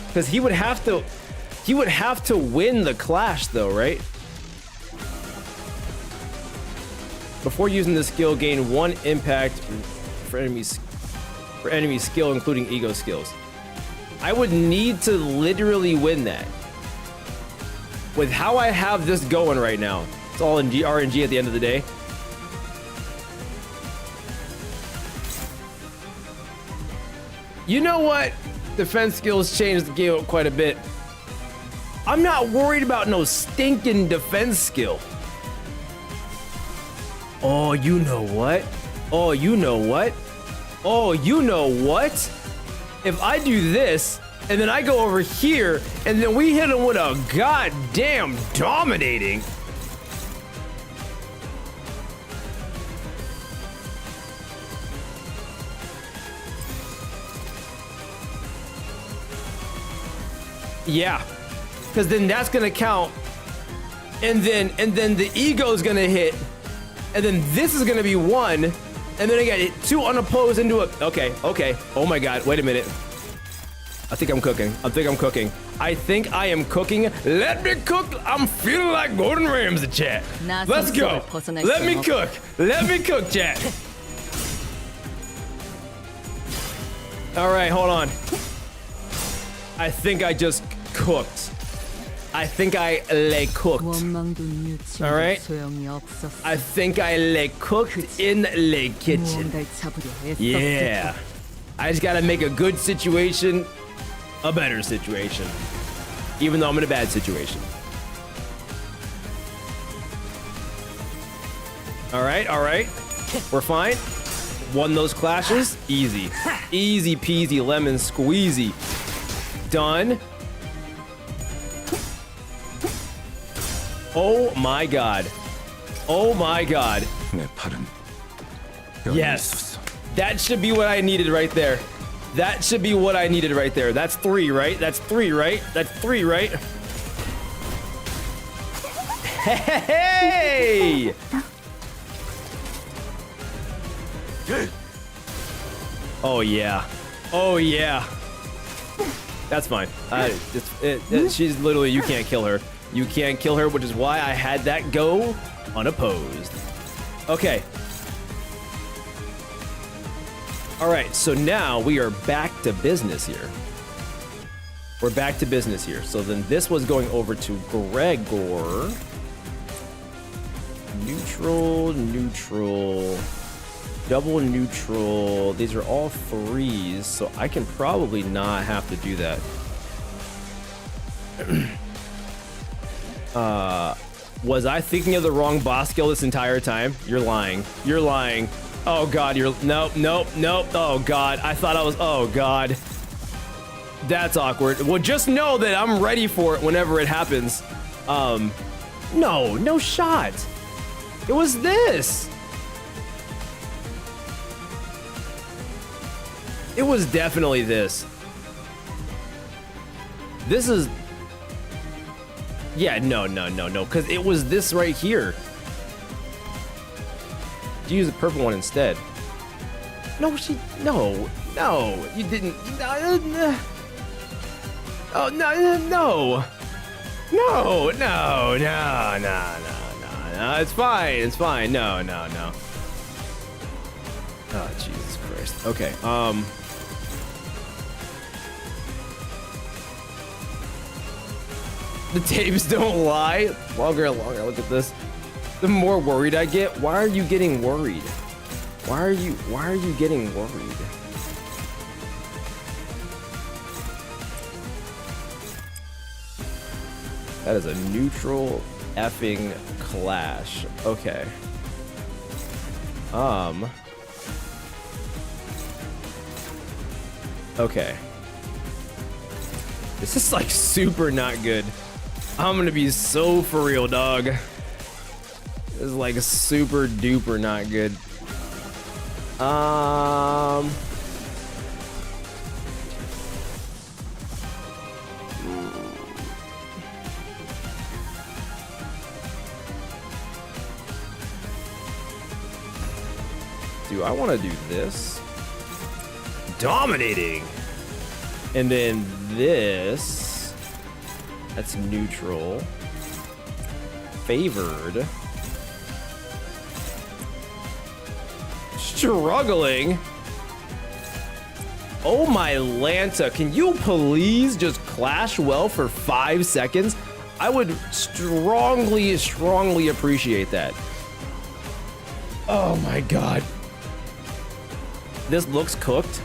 Because he would have to win the clash though, right? Before using the skill, gain 1 impact for enemy skill, including ego skills. I would need to literally win that. With how I have this going right now, it's all in RNG at the end of the day. You know what? Defense skills changed the game up quite a bit. I'm not worried about no stinking defense skill. Oh, you know what? If I do this, and then I go over here, and then we hit him with a goddamn dominating. Yeah, because then that's gonna count, and then the ego's gonna hit, and then this is gonna be 1, and then I got 2 unopposed into a. Okay. Oh my God! Wait a minute. I think I'm cooking. I think I am cooking. Let me cook. I'm feeling like Gordon Ramsay, chat. Let's go. Let me cook, chat. All right, hold on. I think I just cooked. I think I lay cooked. 원망도 뉘우치고 Alright. 소용이 없었어. I think I lay cooked in the kitchen. 무언가를 잡으려 애썼을 Yeah. I just gotta make a good situation a better situation. Even though I'm in a bad situation. All right. We're fine. Won those clashes. Easy. Easy peasy lemon squeezy. Done. Oh my god. Oh my god. 내 팔은 뼈에 Yes. 있었어. That should be what I needed right there. That should be what I needed right there. That's 3, right? That's 3, right? That's 3, right? Hey! Oh yeah. Oh yeah. That's fine. She's literally, you can't kill her. You can't kill her, which is why I had that go unopposed. Okay. All right, so now we are back to business here. We're back to business here. So then this was going over to Gregor. Neutral, neutral, double neutral. These are all 3s, so I can probably not have to do that. Was I thinking of the wrong boss skill this entire time? You're lying. You're lying. Oh god, nope. Oh god, I thought I was, oh god. That's awkward. Well, just know that I'm ready for it whenever it happens. No shot. It was this. It was definitely this. This is, yeah, no, because it was this right here. Use the purple one instead. No, you didn't. Oh, no. No, it's fine. No. Oh, Jesus Christ. Okay, the tapes don't lie. Longer and longer, look at this. The more worried I get. Why are you getting worried? Why are you getting worried? That is a neutral effing clash. Okay. Okay. This is like super not good. I'm gonna be so for real, dog. This is like super duper not good. Do I want to do this? Dominating. And then this. That's neutral. Favored. Struggling. Oh my Lanta, can you please just clash well for 5 seconds? I would strongly appreciate that. Oh my god. This looks cooked.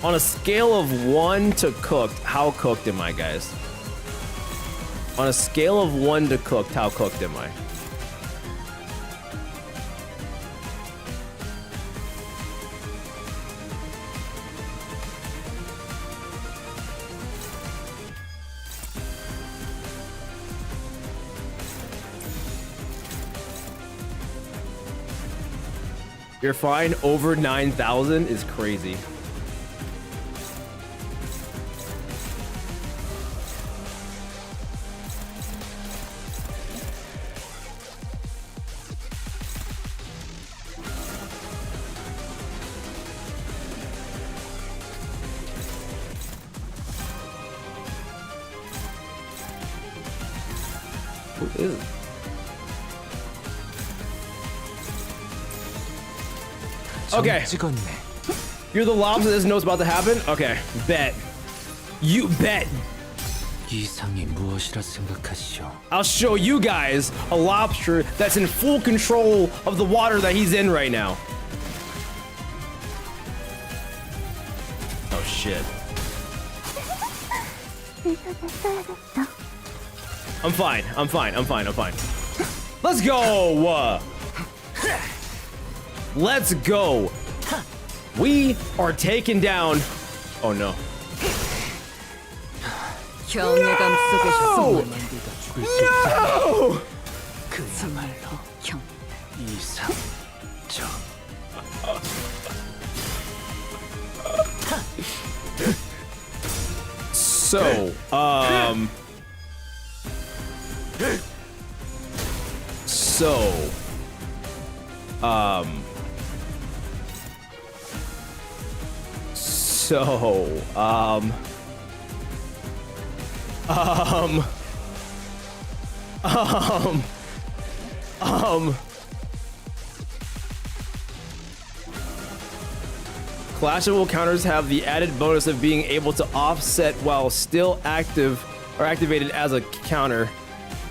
On a scale of 1 to cooked, how cooked am I, guys? On a scale of 1 to cooked, how cooked am I? You're fine. Over 9,000 is crazy. Who is it? Okay. 좀 찍었네. You're the lobster that doesn't know what's about to happen? Okay, bet. You bet. 이상이 무엇이라 생각하시오? I'll show you guys a lobster that's in full control of the water that he's in right now. Oh shit. 의사가 써야겠어. I'm fine. I'm fine. I'm fine. I'm fine. Let's go. Let's go. We are taking down. Oh no. 경외감 속에서 No! 네가 죽을 수 있다. No! 그야말로 형. 이상적. So, clashable counters have the added bonus of being able to offset while still active or activated as a counter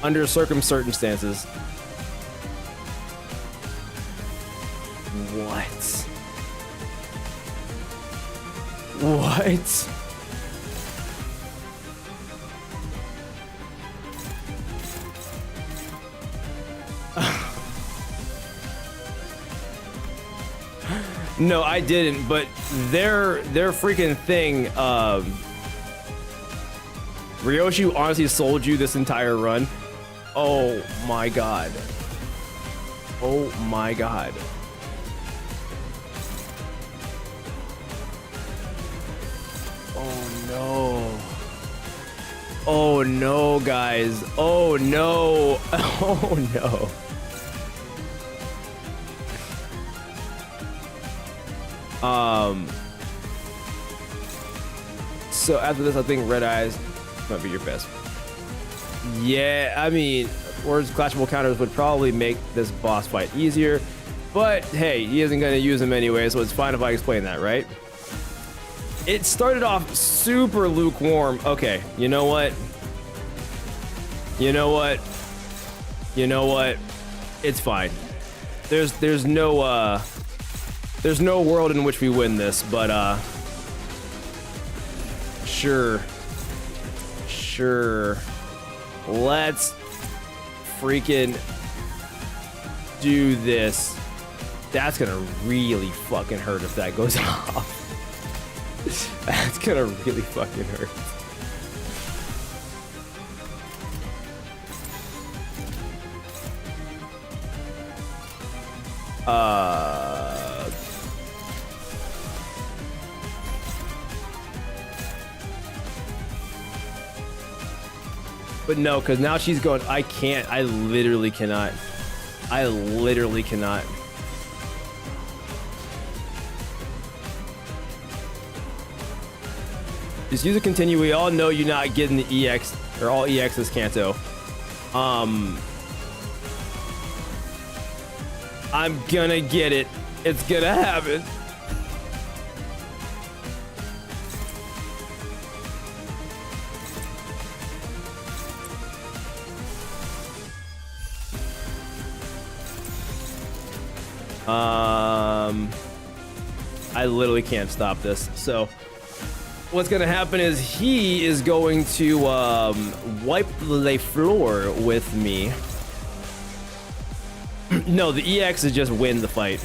under certain circumstances. What? What? No, I didn't, but their freaking thing, Ryoshi honestly sold you this entire run. Oh my god. Oh my god. Oh no. Oh no, guys. Oh no. Oh no. So after this, I think Red Eyes might be your best. Yeah, I mean, words clashable counters would probably make this boss fight easier, but hey, he isn't gonna use them anyway, so it's fine if I explain that, right? It started off super lukewarm. Okay, you know what? You know what? You know what? It's fine. There's no world in which we win this, but sure. Let's freaking do this. That's gonna really fucking hurt if that goes off. That's gonna really fucking hurt. But no, because now she's going, I can't. I literally cannot. I literally cannot. Just use a continue. We all know you're not getting the EX, or all EXs, Kanto. I'm gonna get it. It's gonna happen. I literally can't stop this. So what's gonna happen is he is going to wipe the floor with me. No, the EX is just win the fight.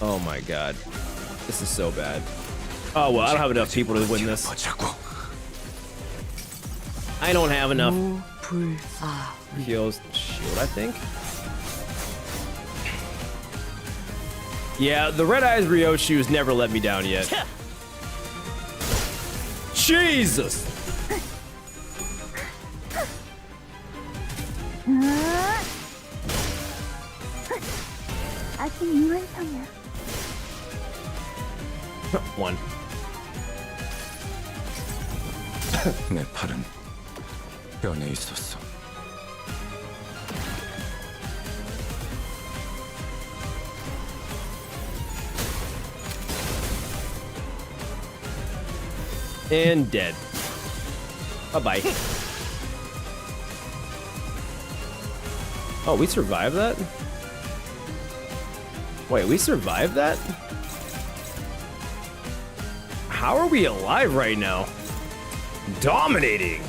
Oh my god. This is so bad. Oh well, I don't have enough people to win this. I don't have enough heals. Shield, I think. Yeah, the Red Eyes Ryoshu's never let me down yet. Jesus! 아직 유한성이야. One. 내 팔은 변해 있었어. And dead. Bye-bye. Oh, we survived that? Wait, we survived that? How are we alive right now? Dominating.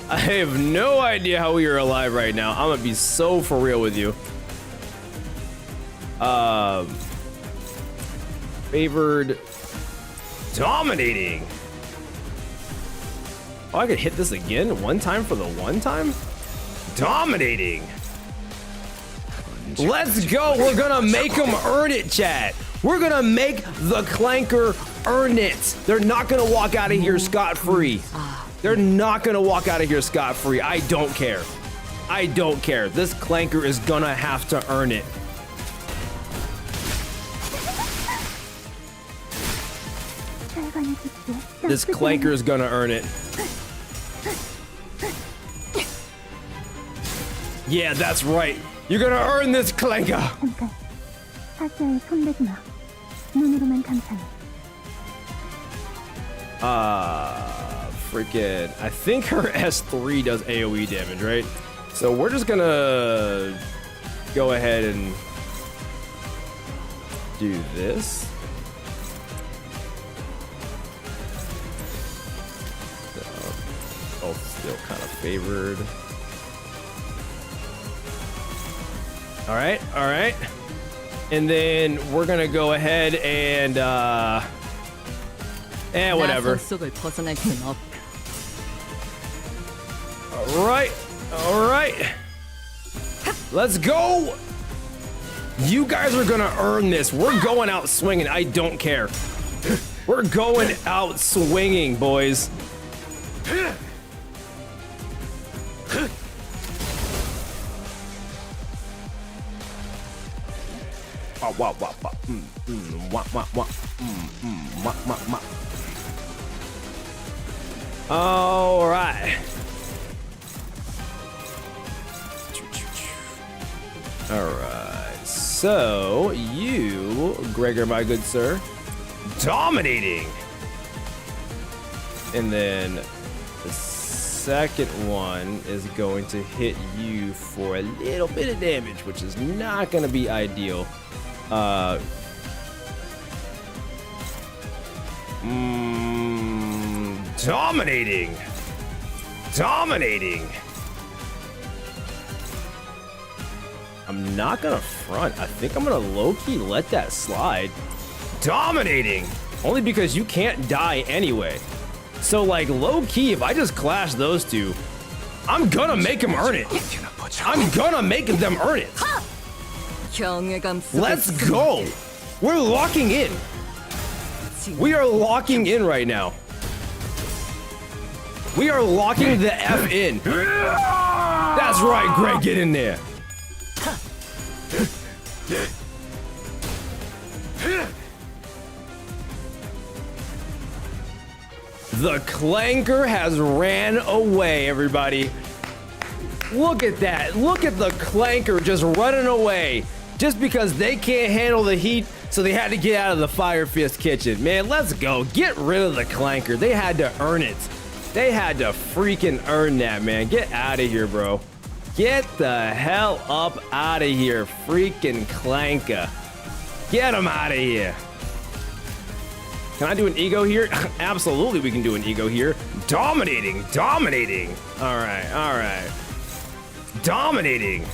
I have no idea how we are alive right now. I'm gonna be so for real with you. Favored. Dominating. Oh, I could hit this again? One time for the one time? Dominating. Let's go. We're gonna make them earn it, chat. We're gonna make the Clanker earn it. They're not gonna walk out of here scot-free. They're not gonna walk out of here scot-free. I don't care. I don't care. This Clanker is gonna have to earn it. This Clanker is gonna earn it. Yeah, that's right. You're gonna earn this Clanker. 잠깐. 사시아에 손대지 마. 눈으로만 감상해. Freaking. I think her S3 does AoE damage, right? So we're just gonna go ahead and do this. Both still kind of favored. All right, all right. And then we're gonna go ahead and whatever. 속을 벗어날 순 없다. All right, all right. Let's go. You guys are gonna earn this. We're going out swinging. I don't care. We're going out swinging, boys. Wah, wah, wah. Wah, wah, wah. Wah, wah, wah. All right. All right. So you, Gregor, my good sir, dominating. And then the second one is going to hit you for a little bit of damage, which is not going to be ideal. Dominating. Dominating. I'm not gonna front. I think I'm gonna low-key let that slide. Dominating. Only because you can't die anyway. So like low-key, if I just clash those two, I'm gonna make them earn it. I'm gonna make them earn it. 경외감 속에 Let's go. We're locking in. We are locking in right now. We are locking the F in. That's right, Greg, get in there. The Clanker has ran away, everybody. Look at that. Look at the Clanker just running away. Just because they can't handle the heat, so they had to get out of the Fire Fist kitchen. Man, let's go. Get rid of the Clanker. They had to earn it. They had to freaking earn that, man. Get out of here, bro. Get the hell up out of here, freaking Clanker. Get him out of here. Can I do an ego here? Absolutely, we can do an ego here. Dominating, dominating. All right, all right. Dominating,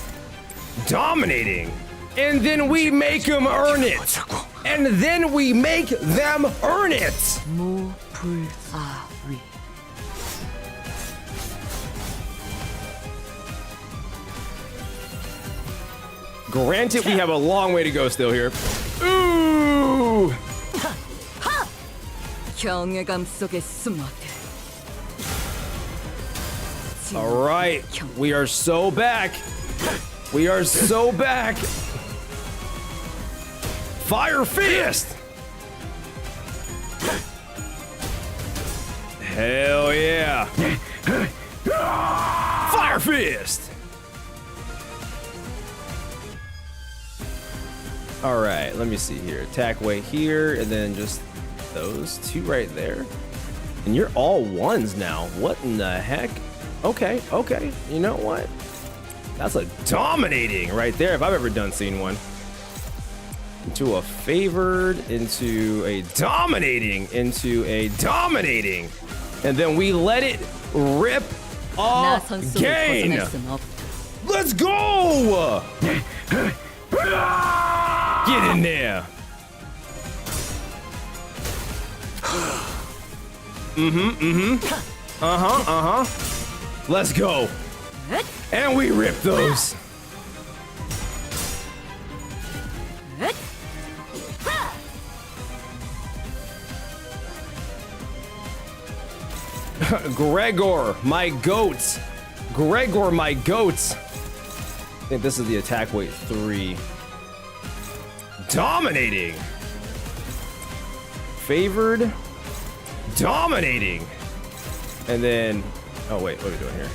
dominating. And then we make them earn it. And then we make them earn it. 무불아위. Granted, we have a long way to go still here. Ooh! 경외감 속에 숨어들. All right, we are so back. We are so back. Fire Fist! Hell yeah. Fire Fist! All right, let me see here. Attack weight here, and then just those two right there. And you're all ones now. What in the heck? Okay, okay. You know what? That's a dominating right there if I've ever done seen one. Into a favored, into a dominating, into a dominating. And then we let it rip 나 선수를 again. 벗어날 순 없다. Let's go! Get in there. Let's go. And we rip those. Gregor, my goats. Gregor, my goats. I think this is the attack weight 3. Dominating. Favored. Dominating. And then, oh wait, what are we doing here?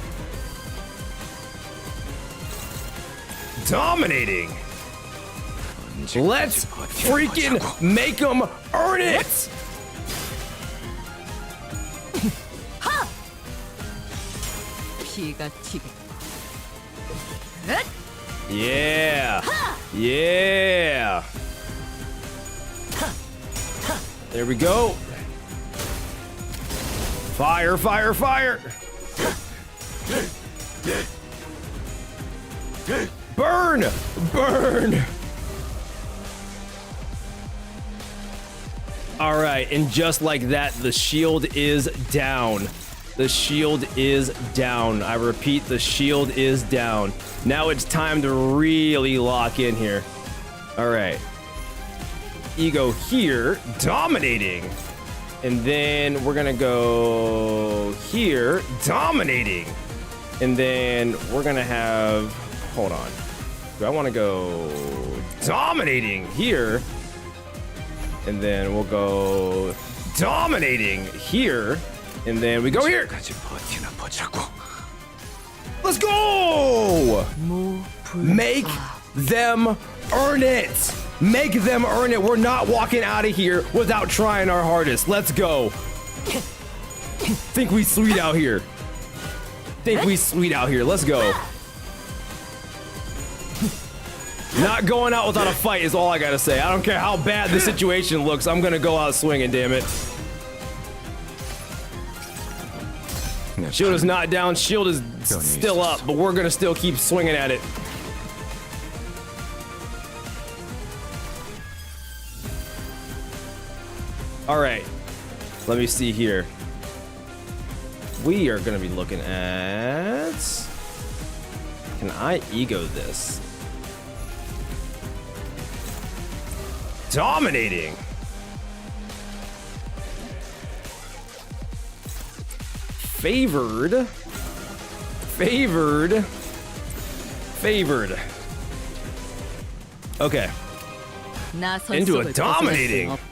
Dominating. Let's freaking make them earn it. 피가 튀겠다. Yeah. Yeah. There we go. Fire, fire, fire. Burn! Burn! All right, and just like that, the shield is down. The shield is down. I repeat, the shield is down. Now it's time to really lock in here. All right. Ego here, dominating. And then we're gonna go here, dominating. And then we're gonna have, hold on. Do I wanna go dominating here? And then we'll go dominating here. And then we go here. Let's go! Make them earn it. Make them earn it. We're not walking out of here without trying our hardest. Let's go. Think we sweet out here. Think we sweet out here. Let's go. Not going out without a fight is all I gotta say. I don't care how bad the situation looks. I'm gonna go out swinging, damn it. Shield is not down. Shield is still up, but we're gonna still keep swinging at it. All right, let me see here. We are gonna be looking at. Can I ego this? Dominating. Favored. Favored. Favored. Okay. 나 Into a 선수를 벗어날 dominating. 순 없다.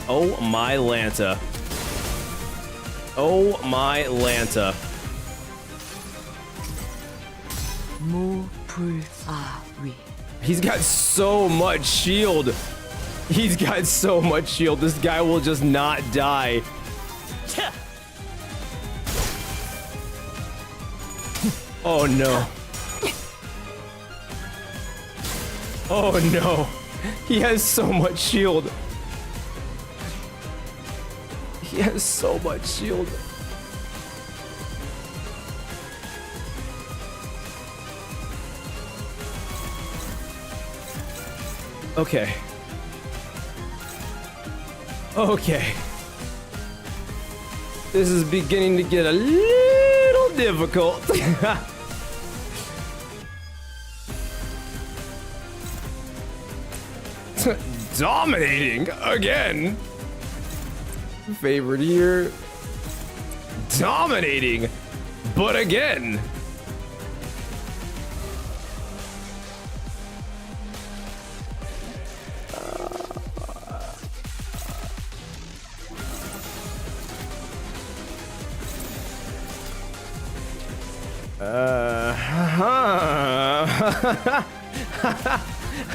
Oh my Lanta. Oh my Lanta. 무불아위. He's got so much shield. He's got so much shield. This guy will just not die. Oh no. Oh no. He has so much shield. He has so much shield. Okay. Okay. This is beginning to get a little difficult. Dominating again. Favorite here. Dominating, but again.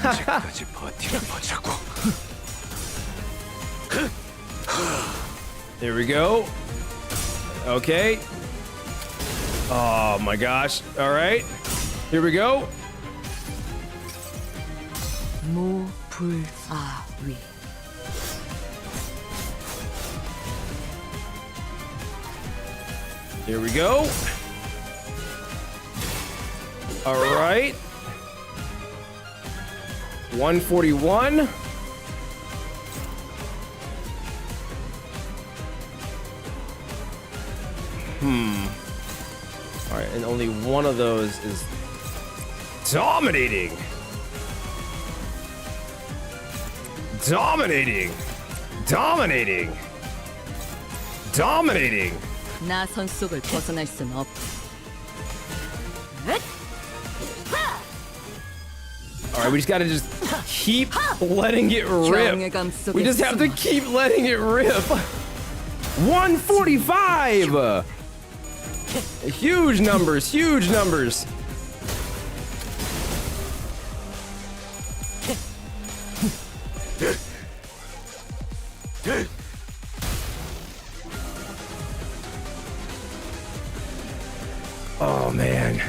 언제까지 버티나 보자고. There we go. Okay. Oh my gosh. All right. Here we go. 모불아위. Here we go. All right. 141. All right, and only one of those is dominating. Dominating. Dominating. Dominating. 나 선속을 벗어날 순 없. All right, we just gotta just keep letting it rip. 경외감 속에 We just have to 숨어. keep letting it rip. 145. Huge numbers, huge numbers. Oh man.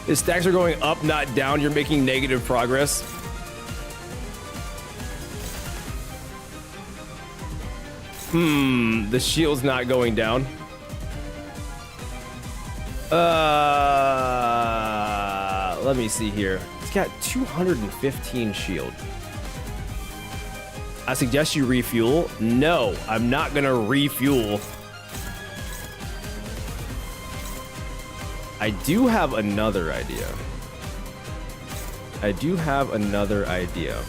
His stacks are going up, not down. You're making negative progress. The shield's not going down. Let me see here. It's got 215 shield. I suggest you refuel. No, I'm not gonna refuel. I do have another idea. I do have another idea.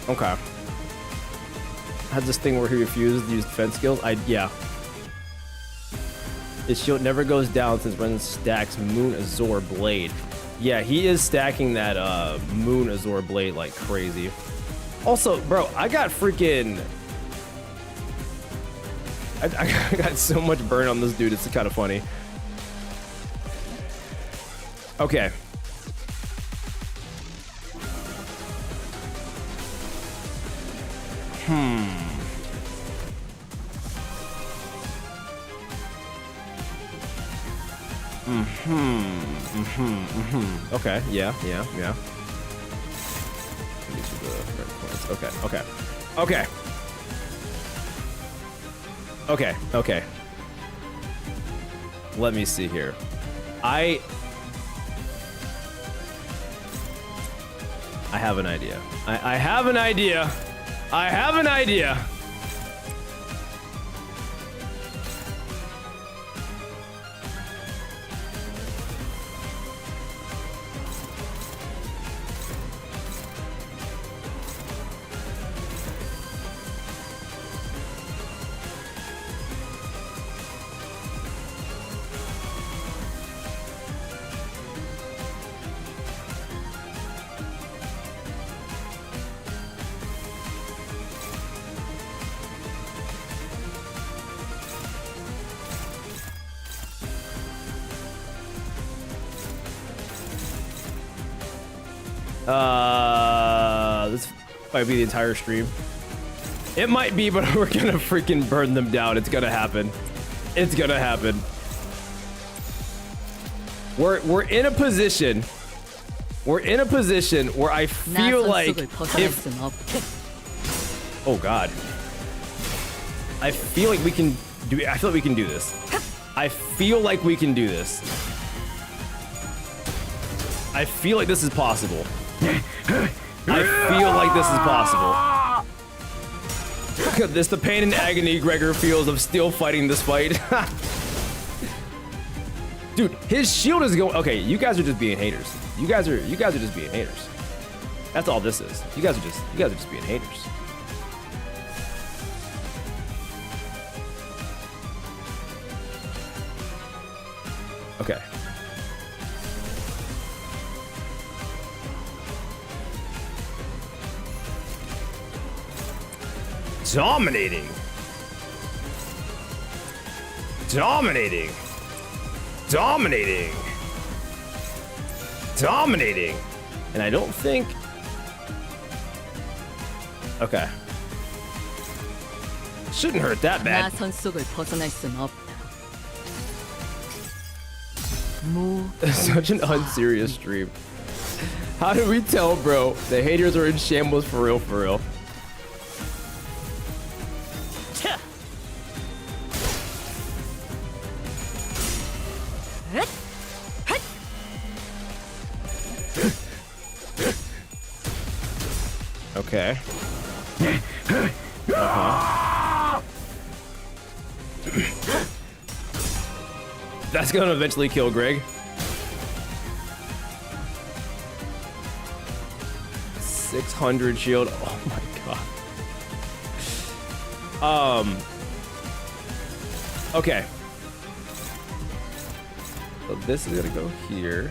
Okay. Has this thing where he refuses to use defense skills? Yeah. His shield never goes down since Ren stacks Moon Azor Blade. Yeah, he is stacking that Moon Azor Blade like crazy. Also, bro, I got freaking... I got so much burn on this dude, it's kind of funny. Okay. Okay, yeah. Okay. Let me see here. I have an idea. I have an idea. I have an idea. This might be the entire stream. It might be, but we're gonna freaking burn them down. It's gonna happen. It's gonna happen. We're in a position. We're in a position where I feel like if... Oh God. I feel like we can do. I feel like we can do this. I feel like we can do this. I feel like this is possible. I feel like this is possible. This the pain and agony Gregor feels of still fighting this fight. Dude, his shield is going. Okay, you guys are just being haters. You guys are just being haters. That's all this is. You guys are just being haters. Okay. Dominating. Dominating. Dominating. Dominating. And I don't think... Okay. Shouldn't hurt that 나 bad. 선 속을 벗어날 순 없다. Such an unserious stream. How did we tell, bro? The haters are in shambles for real, for real. Okay. That's gonna eventually kill Greg. 600 shield. Oh my god. Okay. So this is gonna go here.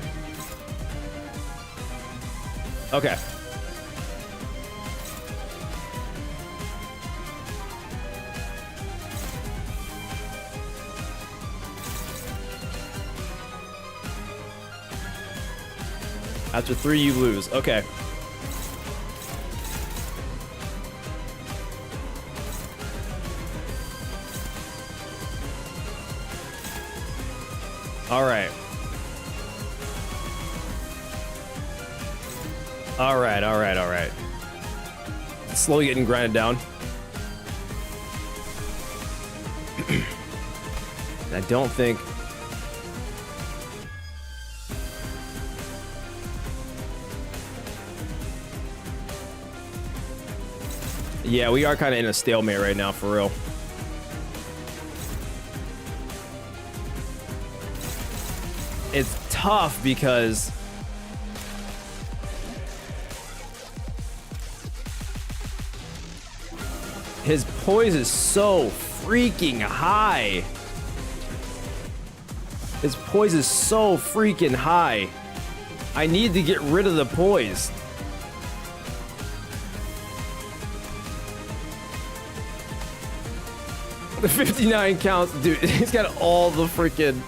Okay. After 3, you lose. Okay. All right. All right, all right, all right. Slowly getting grinded down. I don't think... Yeah, we are kind of in a stalemate right now, for real. It's tough because his poise is so freaking high. His poise is so freaking high. I need to get rid of the poise. The 59 counts, dude. He's got all the freaking...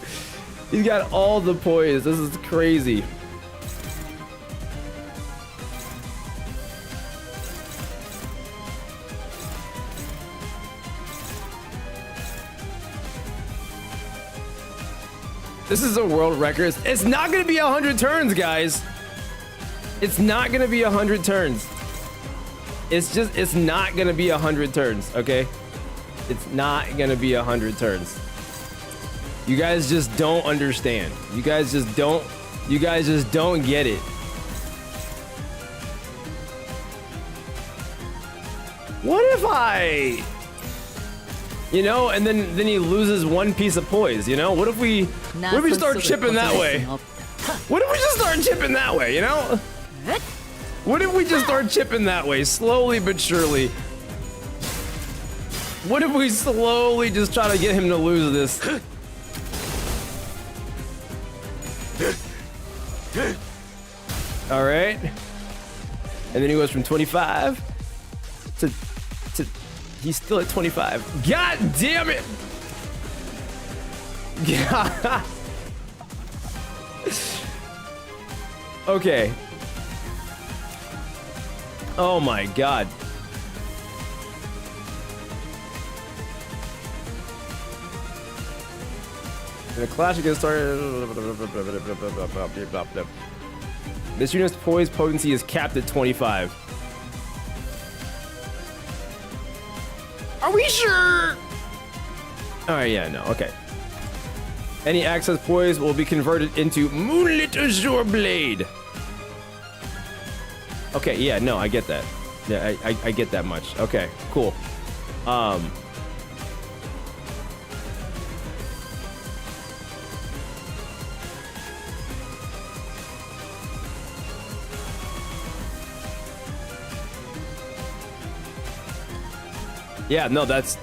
He's got all the poise. This is crazy. This is a world record. It's not gonna be 100 turns, guys. It's not gonna be 100 turns. It's not gonna be 100 turns, okay? It's not gonna be 100 turns. You guys just don't understand. You guys just don't get it. What if I, you know, and then he loses one piece of poise, you know? What if we start chipping that way? What if we just start chipping that way, you know? What if we just start chipping that way, slowly but surely? What if we slowly just try to get him to lose this? All right. And then he goes from 25 to he's still at 25. God damn it. Yeah. Okay. Oh my god. The clash gets started. This unit's poise potency is capped at 25. Are we sure? Alright, yeah, no, okay. Any access poise will be converted into Moonlit Azure Blade. Okay, yeah, no, I get that. Yeah, I get that much. Okay, cool. Yeah, no, that's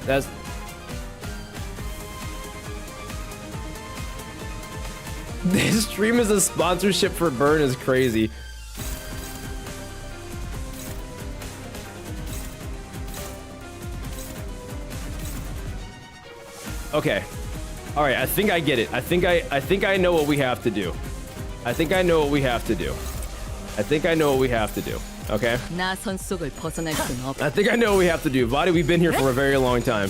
This stream is a sponsorship for Burn is crazy. Okay. All right, I think I get it. I think I know what we have to do. I think I know what we have to do. I think I know what we have to do. Okay? 나 선 속을 벗어날 순 없다. I think I know what we have to do. VOD, we've been here for a very long time.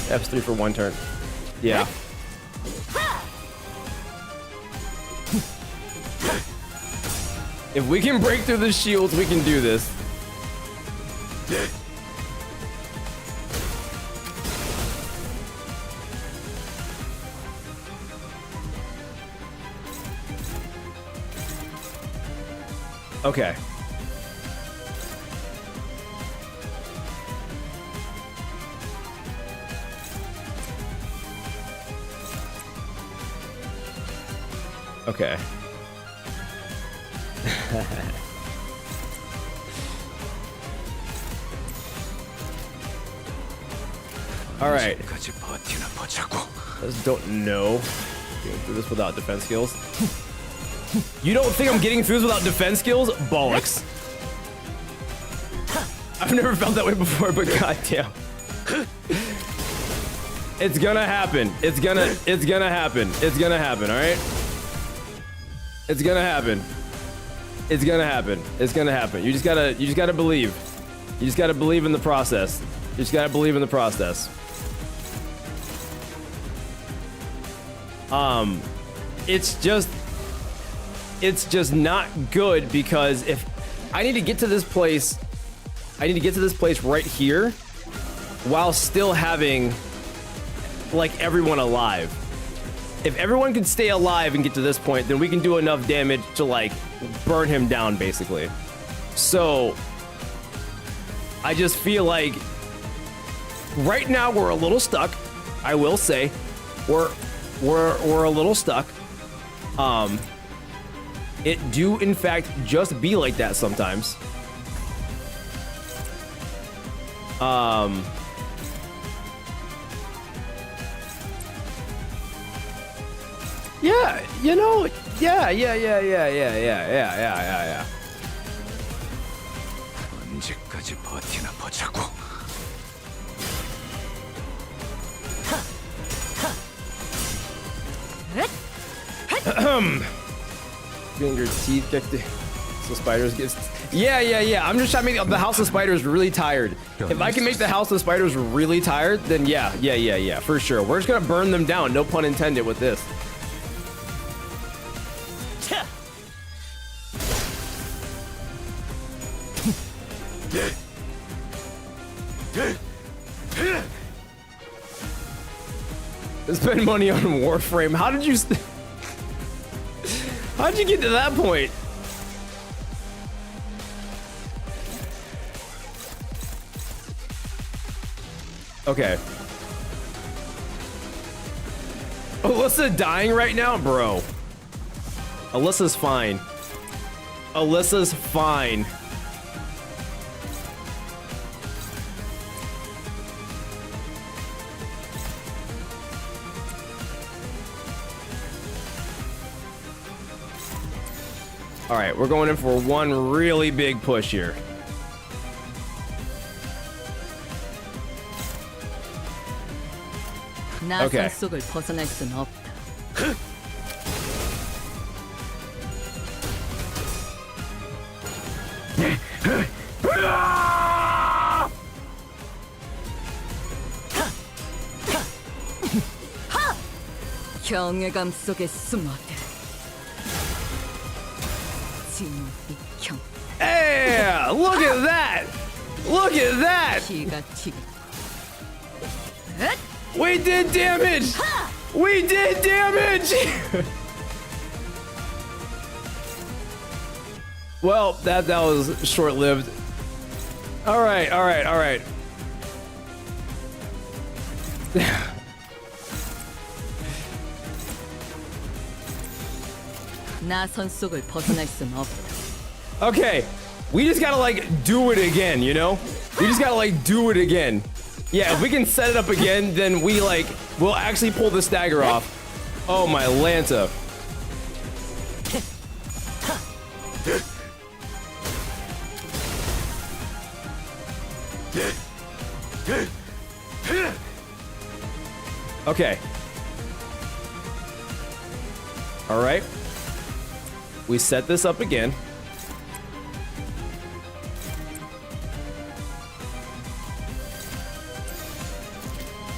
F3 for one turn. Yeah. If we can break through the shields, we can do this. Okay. Okay. All right. 언제까지 버티나 보자고. I just don't know. Getting through this without defense skills. You don't think I'm getting through this without defense skills? Bollocks. I've never felt that way before, but goddamn. It's gonna happen. It's gonna happen. It's gonna happen, alright? It's gonna happen. It's gonna happen. It's gonna happen. You just gotta believe. You just gotta believe in the process. You just gotta believe in the process. It's just not good because if I need to get to this place, right here while still having like everyone alive. If everyone can stay alive and get to this point, then we can do enough damage to like burn him down basically. So I just feel like right now we're a little stuck. I will say we're a little stuck. It do in fact just be like that sometimes. Yeah, you know, yeah. 언제까지 버티나 보자고. Getting your teeth kicked in. So spiders get. Yeah. I'm just trying to make the House of Spiders really tired. If I can make the House of Spiders really tired, then yeah, for sure. We're just gonna burn them down, no pun intended with this. Spend money on Warframe. How did you get to that point? Okay. Alyssa dying right now? Bro. Alyssa's fine. Alyssa's fine. All right, we're going in for one really big push here. 나 Okay. 선 속을 벗어날 순 없다. 경외감 속에 숨어들. 진비경 Yeah, look at that. Look at that. 피가 튀고. We did damage. We did damage. Well, that was short-lived. All right. 나 선 속을 벗어날 순 없다. Okay, we just gotta like do it again, you know? We just gotta like do it again. Yeah, if we can set it up again, then we'll actually pull the stagger off. Oh my Lanta. Okay. All right. We set this up again.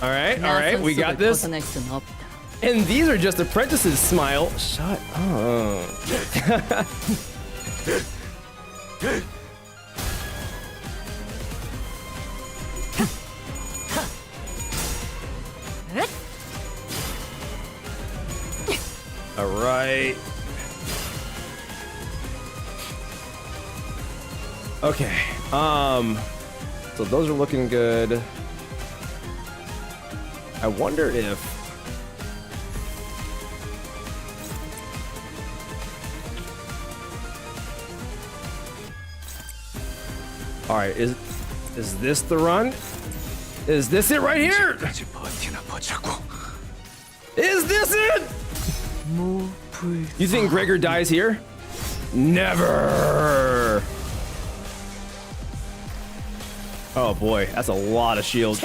All right, we got this. 벗어날 순 없다. And these are just apprentices, Smile. Shut up. All right. Okay. So those are looking good. I wonder if all right, is this the run? Is this it right here? 언제까지 버티나 보자고. Is this it? You think Gregor dies here? Never. Oh boy, that's a lot of shield.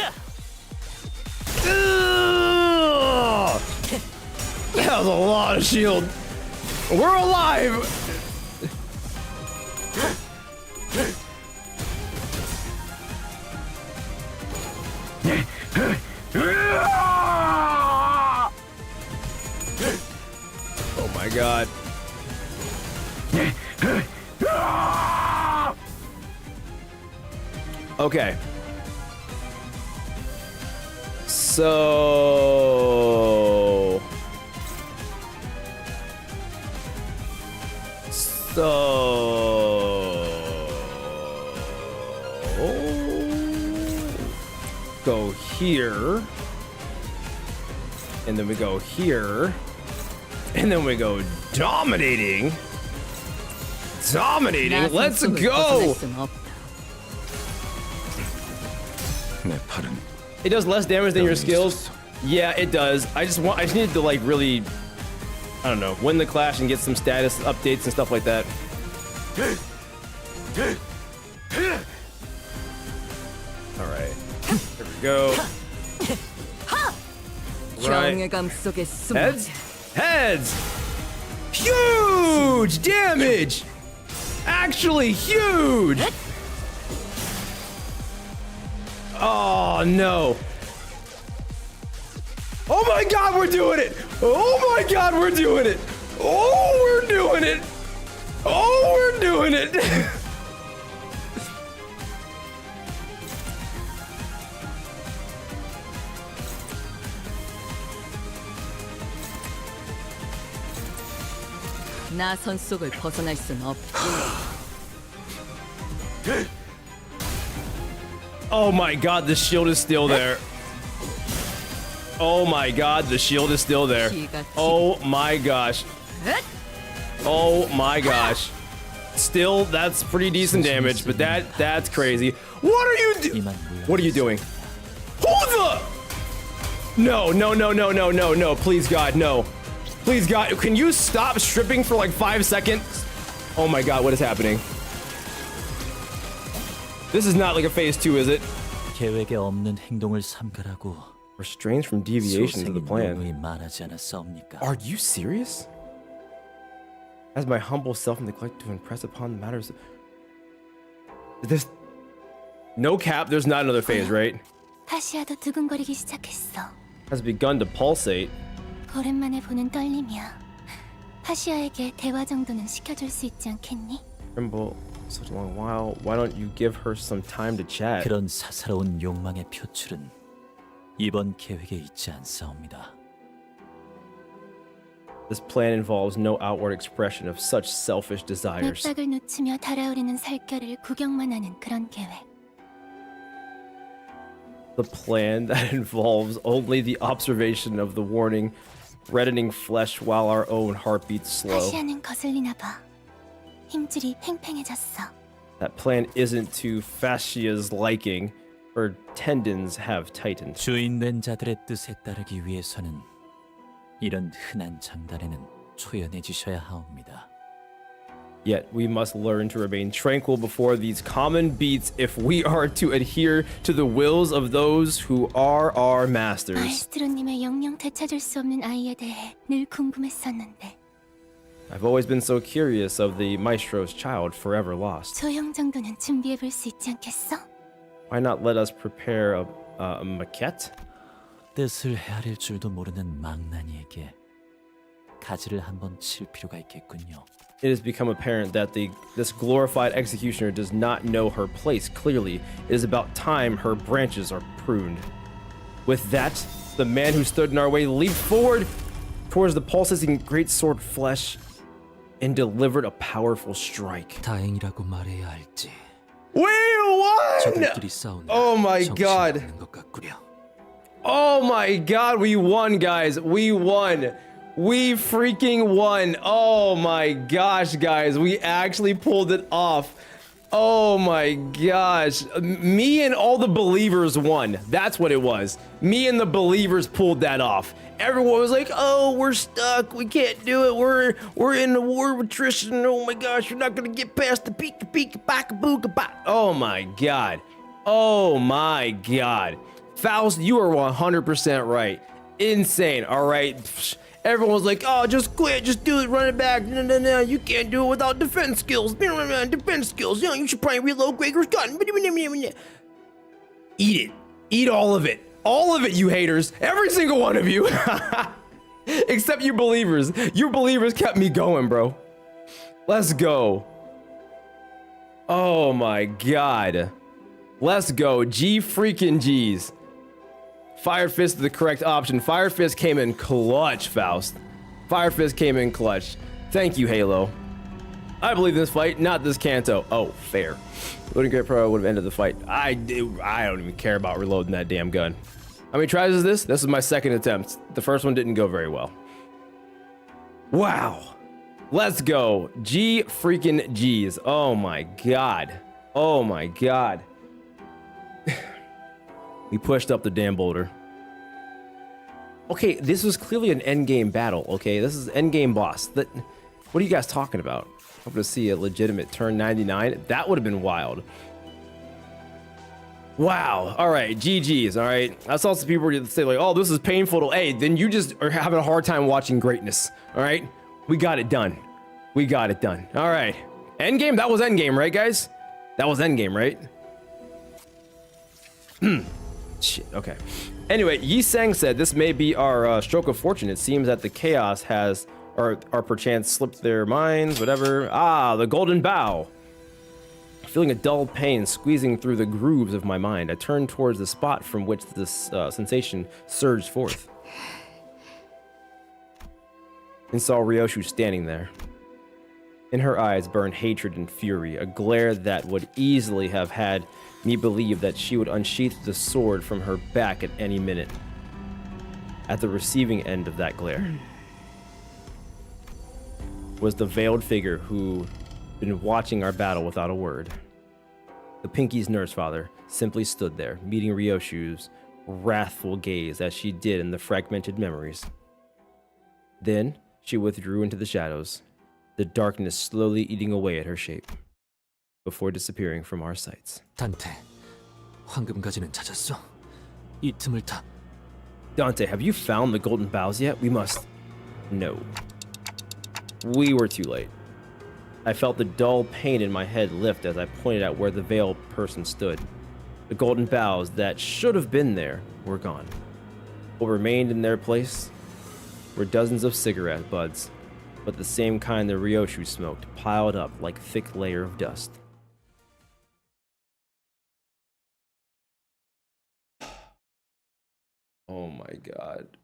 Ugh! That was a lot of shield. We're alive. Oh my god. Okay. So go here, and then we go here, and then we go dominating. Let's 나선 속을 go. 벗어날 순 없다. 내 팔은 It does less damage than your skills. Yeah, it does. I just needed to like really, I don't know, win the clash and get some status updates and stuff like that. All right, here we go. Right, 경외감 속에 숨어. heads, huge damage. Actually huge. Oh no. Oh my god, we're doing it. Oh my god, we're doing it. Oh, we're doing it. Oh, we're doing it. 나선 속을 벗어날 순 없다. Oh my god, the shield is still there. Oh my god, the shield is still there. Oh my gosh. Oh my gosh. Still, that's pretty decent damage, but that's crazy. What are you doing? What are you doing? Who the? No, no, no, no, no, no, no. Please God, no. Please God, can you stop stripping for like 5 seconds? Oh my god, what is happening? This is not like a phase 2, is it? 계획에 없는 행동을 삼가라고 Restraints from deviations of the 소생인 plan. 놈이 말하지 않았사옵니까? Are you serious? As my humble self-neglect to impress upon the matters. This. No cap, there's not another phase, right? 파시아도 두근거리기 시작했어. Has begun to pulsate. 오랜만에 보는 떨림이야. 파시아에게 대화 정도는 시켜줄 수 있지 않겠니? Tremble such a long while. Why don't you give her some time to chat? 그런 사사로운 욕망의 표출은 이번 계획에 있지 않사옵니다. This plan involves no outward expression of such selfish desires. 맥박을 놓치며 달아오르는 살결을 구경만 하는 그런 계획. The plan that involves only the observation of the warning, reddening flesh while our own heartbeats slow. 파시아는 거슬리나 봐. 힘줄이 팽팽해졌어. That plan isn't to Fascia's liking. Her tendons have tightened. 주인된 자들의 뜻에 따르기 위해서는 이런 흔한 장단에는 초연해지셔야 하옵니다. Yet we must learn to remain tranquil before these common beats if we are to adhere to the wills of those who are our masters. 마에스트로님의 영영 되찾을 수 없는 아이에 대해 늘 궁금했었는데 I've always been so curious of the maestro's child forever lost. 조형 정도는 준비해볼 수 있지 않겠어? Why not let us prepare a maquette? 뜻을 헤아릴 줄도 모르는 망나니에게 가지를 한번 칠 필요가 있겠군요. It has become apparent that this glorified executioner does not know her place clearly. It is about time her branches are pruned. With that, the man who stood in our way leaped forward towards the pulsating great sword flesh and delivered a powerful strike. 다행이라고 말해야 할지. We won! 저들끼리 싸우는 Oh my 정신이 God. 없는 것 같구려. Oh my god, we won, guys. We won. We freaking won. Oh my gosh, guys. We actually pulled it off. Oh my gosh. Me and all the believers won. That's what it was. Me and the believers pulled that off. Everyone was like, "Oh, we're stuck. We can't do it. We're in a war with Tristan. Oh my gosh, you're not gonna get past the pika pika baka booka ba." Oh my god. Oh my god. Faust, you are 100% right. Insane. All right. Everyone was like, "Oh, just quit. Just do it. Run it back. No. You can't do it without defense skills. Defense skills. You know, you should probably reload Gregor's gun." Eat it. Eat all of it. All of it, you haters. Every single one of you. Except you believers. You believers kept me going, bro. Let's go. Oh my god. Let's go. G freaking G's. Fire Fist is the correct option. Fire Fist came in clutch, Faust. Fire Fist came in clutch. Thank you, Halo. I believe in this fight, not this Kanto. Oh, fair. Loading Great Pro would have ended the fight. I don't even care about reloading that damn gun. How many tries is this? This is my second attempt. The first one didn't go very well. Wow. Let's go. G freaking G's. Oh my god. Oh my god. We pushed up the damn boulder. Okay, this was clearly an endgame battle, okay? This is endgame boss. What are you guys talking about? Hope to see a legitimate turn 99. That would have been wild. Wow. All right, GG's, all right? I saw some people say like, "Oh, this is painful to..." Hey, then you just are having a hard time watching greatness, all right? We got it done. We got it done. All right. Endgame? That was endgame, right, guys? That was endgame, right? Shit, okay. Anyway, Yi Sang said this may be our stroke of fortune. It seems that the chaos has, or perchance slipped their minds, whatever. Ah, the golden bow. Feeling a dull pain squeezing through the grooves of my mind, I turned towards the spot from which this sensation surged forth. And saw Ryoshu standing there. In her eyes burned hatred and fury, a glare that would easily have had me believe that she would unsheath the sword from her back at any minute. At the receiving end of that glare was the veiled figure who'd been watching our battle without a word. The Pinky's nurse father simply stood there, meeting Ryoshu's wrathful gaze as she did in the fragmented memories. Then she withdrew into the shadows, the darkness slowly eating away at her shape, before disappearing from our sights. 단테, 황금가지는 찾았어? 이 틈을 타. Dante, have you found the golden bows yet? We must... No. We were too late. I felt the dull pain in my head lift as I pointed at where the veiled person stood. The golden bows that should have been there were gone. What remained in their place were dozens of cigarette butts, but the same kind that Ryoshu smoked, piled up like thick layer of dust. Oh my god.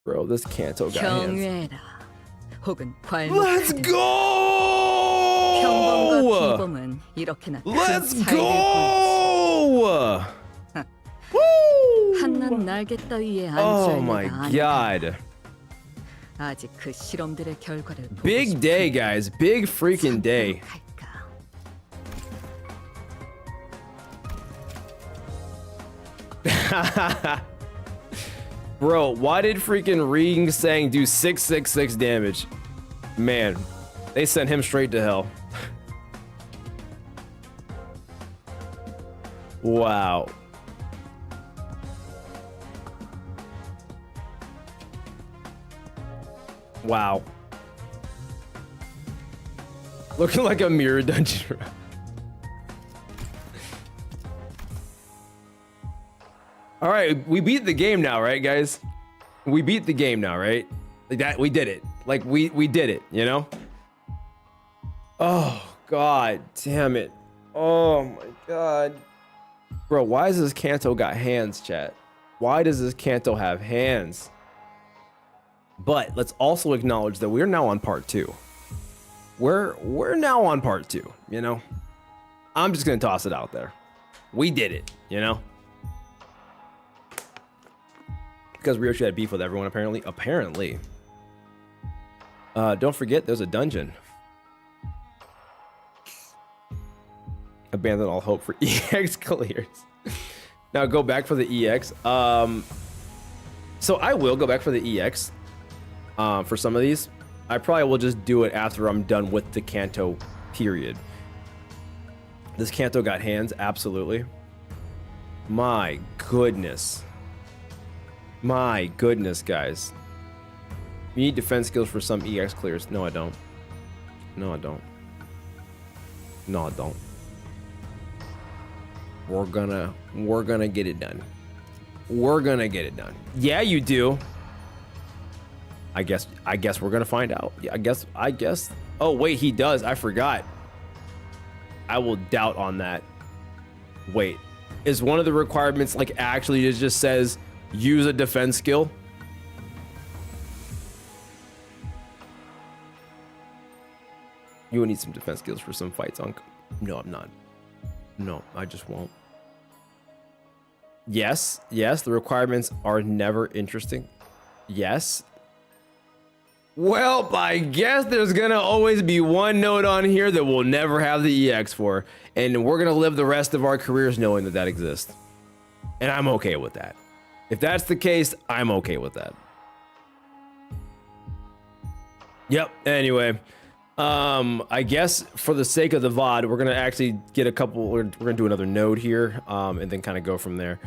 Bro, this Kanto got hands. 경외라 혹은 괄목. Let's 평범과 go! 비범은 이렇게나 큰 Let's 차이를 go! 보이지. 한낱 날개 따위에 Oh 앉아있는 my 나 god. 아직 그 실험들의 결과를 보고 Big day, guys. Big freaking day. 갈까? Bro, why did freaking Ring Sang do 666 damage? Man, they sent him straight to hell. Wow. Wow. Looking like a mirror dungeon. All right, we beat the game now, right, guys? We beat the game now, right? Like that, we did it. Like we did it, you know? Oh god, damn it. Oh my god. Bro, why does this Kanto got hands, chat? Why does this Kanto have hands? But let's also acknowledge that we're now on part 2. We're now on part 2, you know? I'm just gonna toss it out there. We did it, you know? Because Ryoshi had beef with everyone, apparently. Don't forget, there's a dungeon. Abandon all hope for EX clears. Now go back for the EX. So I will go back for the EX for some of these. I probably will just do it after I'm done with the Kanto period. This Kanto got hands, absolutely. My goodness. My goodness, guys. You need defense skills for some EX clears. No, I don't. No, I don't. No, I don't. We're gonna get it done. We're gonna get it done. Yeah, you do. I guess we're gonna find out. Yeah, I guess. Oh wait, he does. I forgot. I will doubt on that. Wait, is one of the requirements like actually it just says use a defense skill? You will need some defense skills for some fights, Unc. No, I'm not. No, I just won't. Yes, the requirements are never interesting. Yes. Well, I guess there's gonna always be one node on here that we'll never have the EX for, and we're gonna live the rest of our careers knowing that that exists. And I'm okay with that. If that's the case, I'm okay with that. Yep, anyway. I guess for the sake of the VOD, we're gonna actually get a couple, we're gonna do another node here, and then kind of go from there.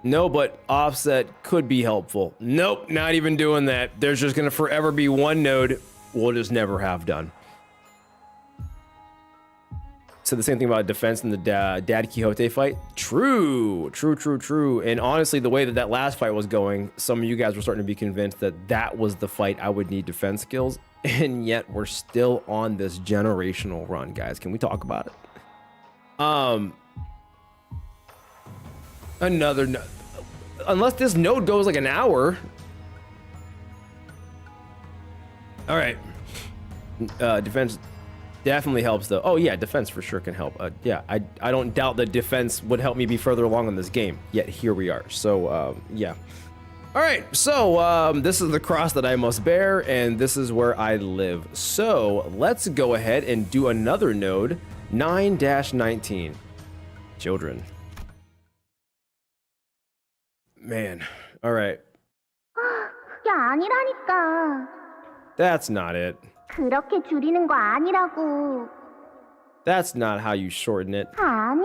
No, but offset could be helpful. Nope, not even doing that. There's just gonna forever be one node we'll just never have done. So the same thing about defense in the Dad Quixote fight. True. And honestly, the way that that last fight was going, some of you guys were starting to be convinced that that was the fight I would need defense skills. And yet we're still on this generational run, guys. Can we talk about it? Another node. Unless this node goes like an hour. All right. Defense definitely helps though. Oh yeah, defense for sure can help. Yeah, I don't doubt that defense would help me be further along in this game. Yet here we are. So yeah. All right, so this is the cross that I must bear, and this is where I live. So let's go ahead and do another node, 9-19. Children. Man, all right. 그게 아니라니까. That's not it. 그렇게 줄이는 거 아니라고. That's not how you shorten it. 아니.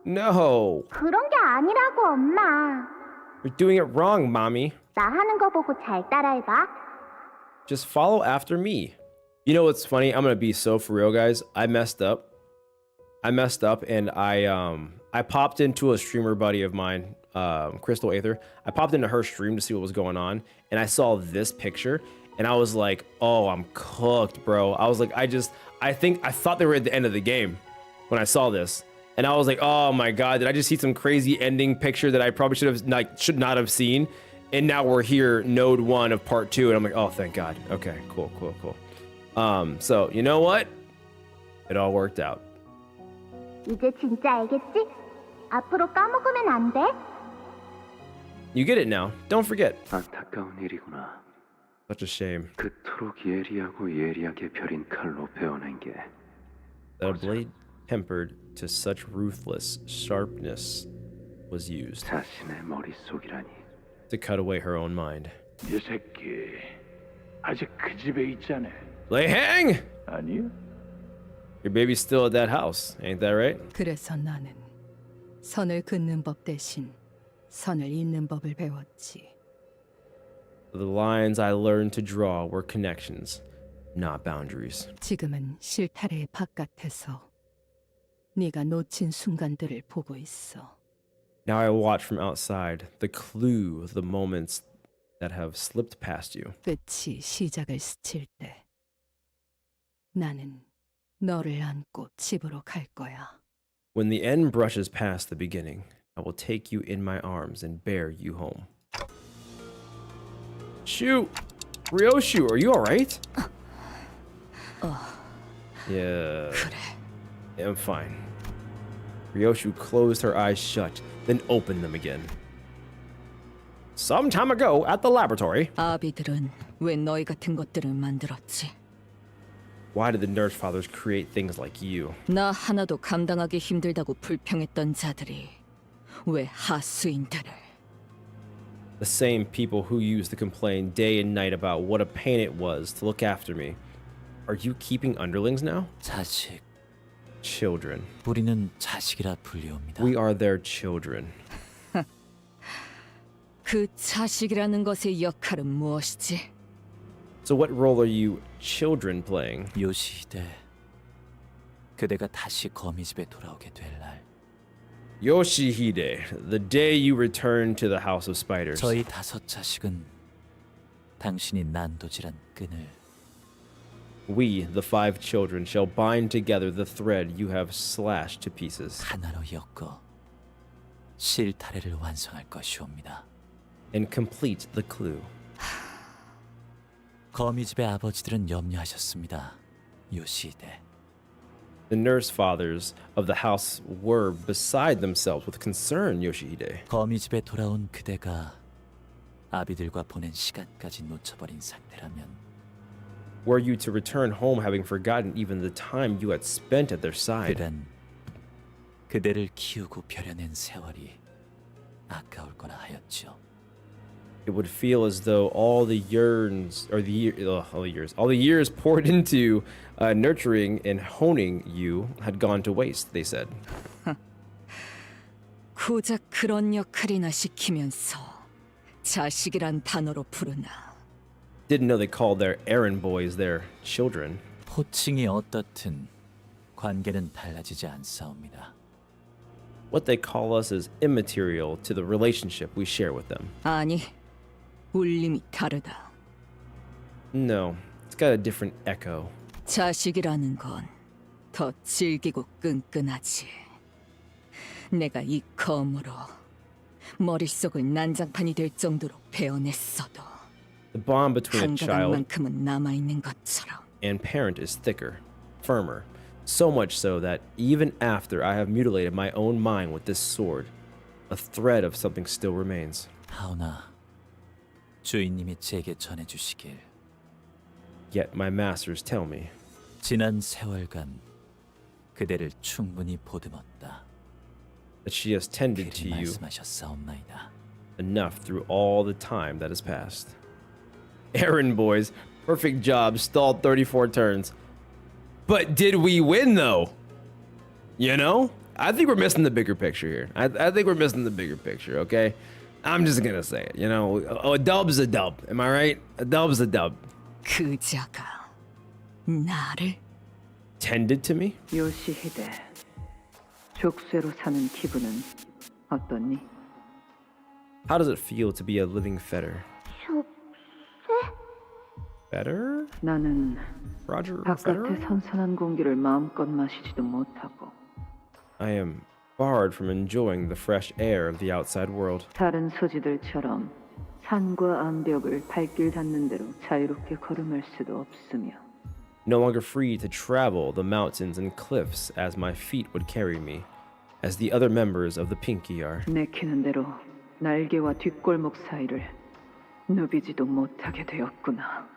No. 그런 게 아니라고, 엄마. You're doing it wrong, mommy. 나 하는 거 보고 잘 따라해봐. Just follow after me. You know what's funny? I'm gonna be so for real, guys. I messed up, and I popped into a streamer buddy of mine, Crystal Aether. I popped into her stream to see what was going on, and I saw this picture, and I was like, oh, I'm cooked, bro. I was like, I thought they were at the end of the game when I saw this. And I was like, oh my God, did I just see some crazy ending picture that I probably should not have seen? And now we're here, node 1 of part 2, and I'm like, oh, thank God. Okay, cool. So, you know what? It all worked out. 이제 진짜 알겠지? 앞으로 까먹으면 안 돼? You get it now. Don't forget. 안타까운 일이구나. Such a shame. 그토록 예리하고 예리하게 벼린 칼로 베어낸 게 That a blade? tempered to such ruthless sharpness was used 자신의 머릿속이라니. to cut away her own mind. 이 새끼 아직 그 집에 있잖아. Lay hang! 아니요? Your baby's still at that house, ain't that right? 그래서 나는 선을 긋는 법 대신 선을 잇는 법을 배웠지. The lines I learned to draw were connections, not boundaries. 지금은 실타래의 바깥에서 네가 놓친 순간들을 보고 있어. Now I watch from outside, the clue, the moments that have slipped past you. 끝이 시작을 스칠 때 나는 너를 안고 집으로 갈 거야. When the end brushes past the beginning, I will take you in my arms and bear you home. Shoot! Ryoshu, are you alright? Yeah. Yeah, I'm fine. Ryoshu closed her eyes shut, then opened them again. Some time ago at the laboratory. 아비들은 왜 너희 같은 것들을 만들었지? Why did the nurse fathers create things like you? 나 하나도 감당하기 힘들다고 불평했던 자들이 왜 하수인들을? The same people who used to complain day and night about what a pain it was to look after me. Are you keeping underlings now? 자식, Children. 우리는 자식이라 불리옵니다. We are their children. 그 자식이라는 것의 역할은 무엇이지? So what role are you children playing? 요시히데, 그대가 다시 거미집에 돌아오게 될 날, Yoshihide, the day you return to the House of Spiders. 저희 5 자식은 당신이 난도질한 끈을 We, the 5 children, shall bind together the thread you have slashed to pieces 하나로 엮어 실타래를 완성할 것이옵니다. and complete the clue. 거미집의 아버지들은 염려하셨습니다. 요시히데. The nurse fathers of the house were beside themselves with concern, Yoshihide. 거미집에 돌아온 그대가 아비들과 보낸 시간까지 놓쳐버린 상태라면 Were you to return home having forgotten even the time you had spent at their side, 그댄 그대를 키우고 벼려낸 세월이 아까울 거라 하였죠. it would feel as though all the years poured into nurturing and honing you had gone to waste, they said. 고작 그런 역할이나 시키면서 자식이란 단어로 부르나? Didn't know they called their errand boys their children. 호칭이 어떻든 관계는 달라지지 않사옵니다. What they call us is immaterial to the relationship we share with them. 아니, 울림이 다르다. No, it's got a different echo. 자식이라는 건 더 질기고 끈끈하지. 내가 이 검으로 머릿속을 난장판이 될 정도로 베어냈어도 The bond between a child 한가닥만큼은 남아있는 것처럼. and parent is thicker, firmer, so much so that even after I have mutilated my own mind with this sword, a thread of something still remains. 하오나 주인님이 제게 전해주시길 Yet my masters tell me 지난 세월간 그대를 충분히 보듬었다. that she has tended to 그리 you 말씀하셨사옵나이다. enough through all the time that has passed. Errand boys, perfect job, stalled 34 turns. But did we win though? You know? I think we're missing the bigger picture here. I think we're missing the bigger picture, okay? I'm just gonna say it, you know? A dub's a dub, am I right? A dub's a dub. 그자가 나를? Tended to me? 요시히데, 족쇄로 사는 기분은 어떻니? How does it feel to be a living fetter? Fetter? 나는 Roger 바깥의 Fetter? 선선한 공기를 마음껏 마시지도 못하고 I am barred from enjoying the fresh air of the outside world. 다른 소지들처럼 산과 암벽을 발길 닿는 대로 자유롭게 걸음할 수도 없으며 No longer free to travel the mountains and cliffs as my feet would carry me, as the other members of the Pinky are. 내키는 대로 날개와 뒷골목 사이를 누비지도 못하게 되었구나.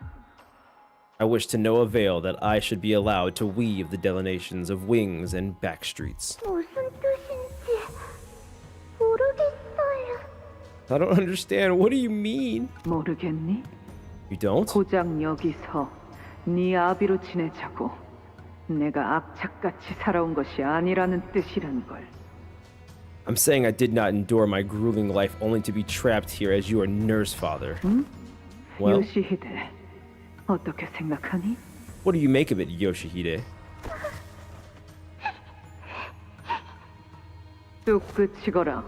I wish to no avail that I should be allowed to weave the delineations of wings and backstreets. 무슨 뜻인지 모르겠어요. I don't understand. What do you mean? 모르겠니? You don't? 고작 여기서 네 아비로 지내자고 내가 악착같이 살아온 것이 아니라는 뜻이란 걸. I'm saying I did not endure my grueling life only to be trapped here as your nurse father. Well, 요시히데, 어떻게 생각하니? what do you make of it, Yoshihide? 뚝 그치거라.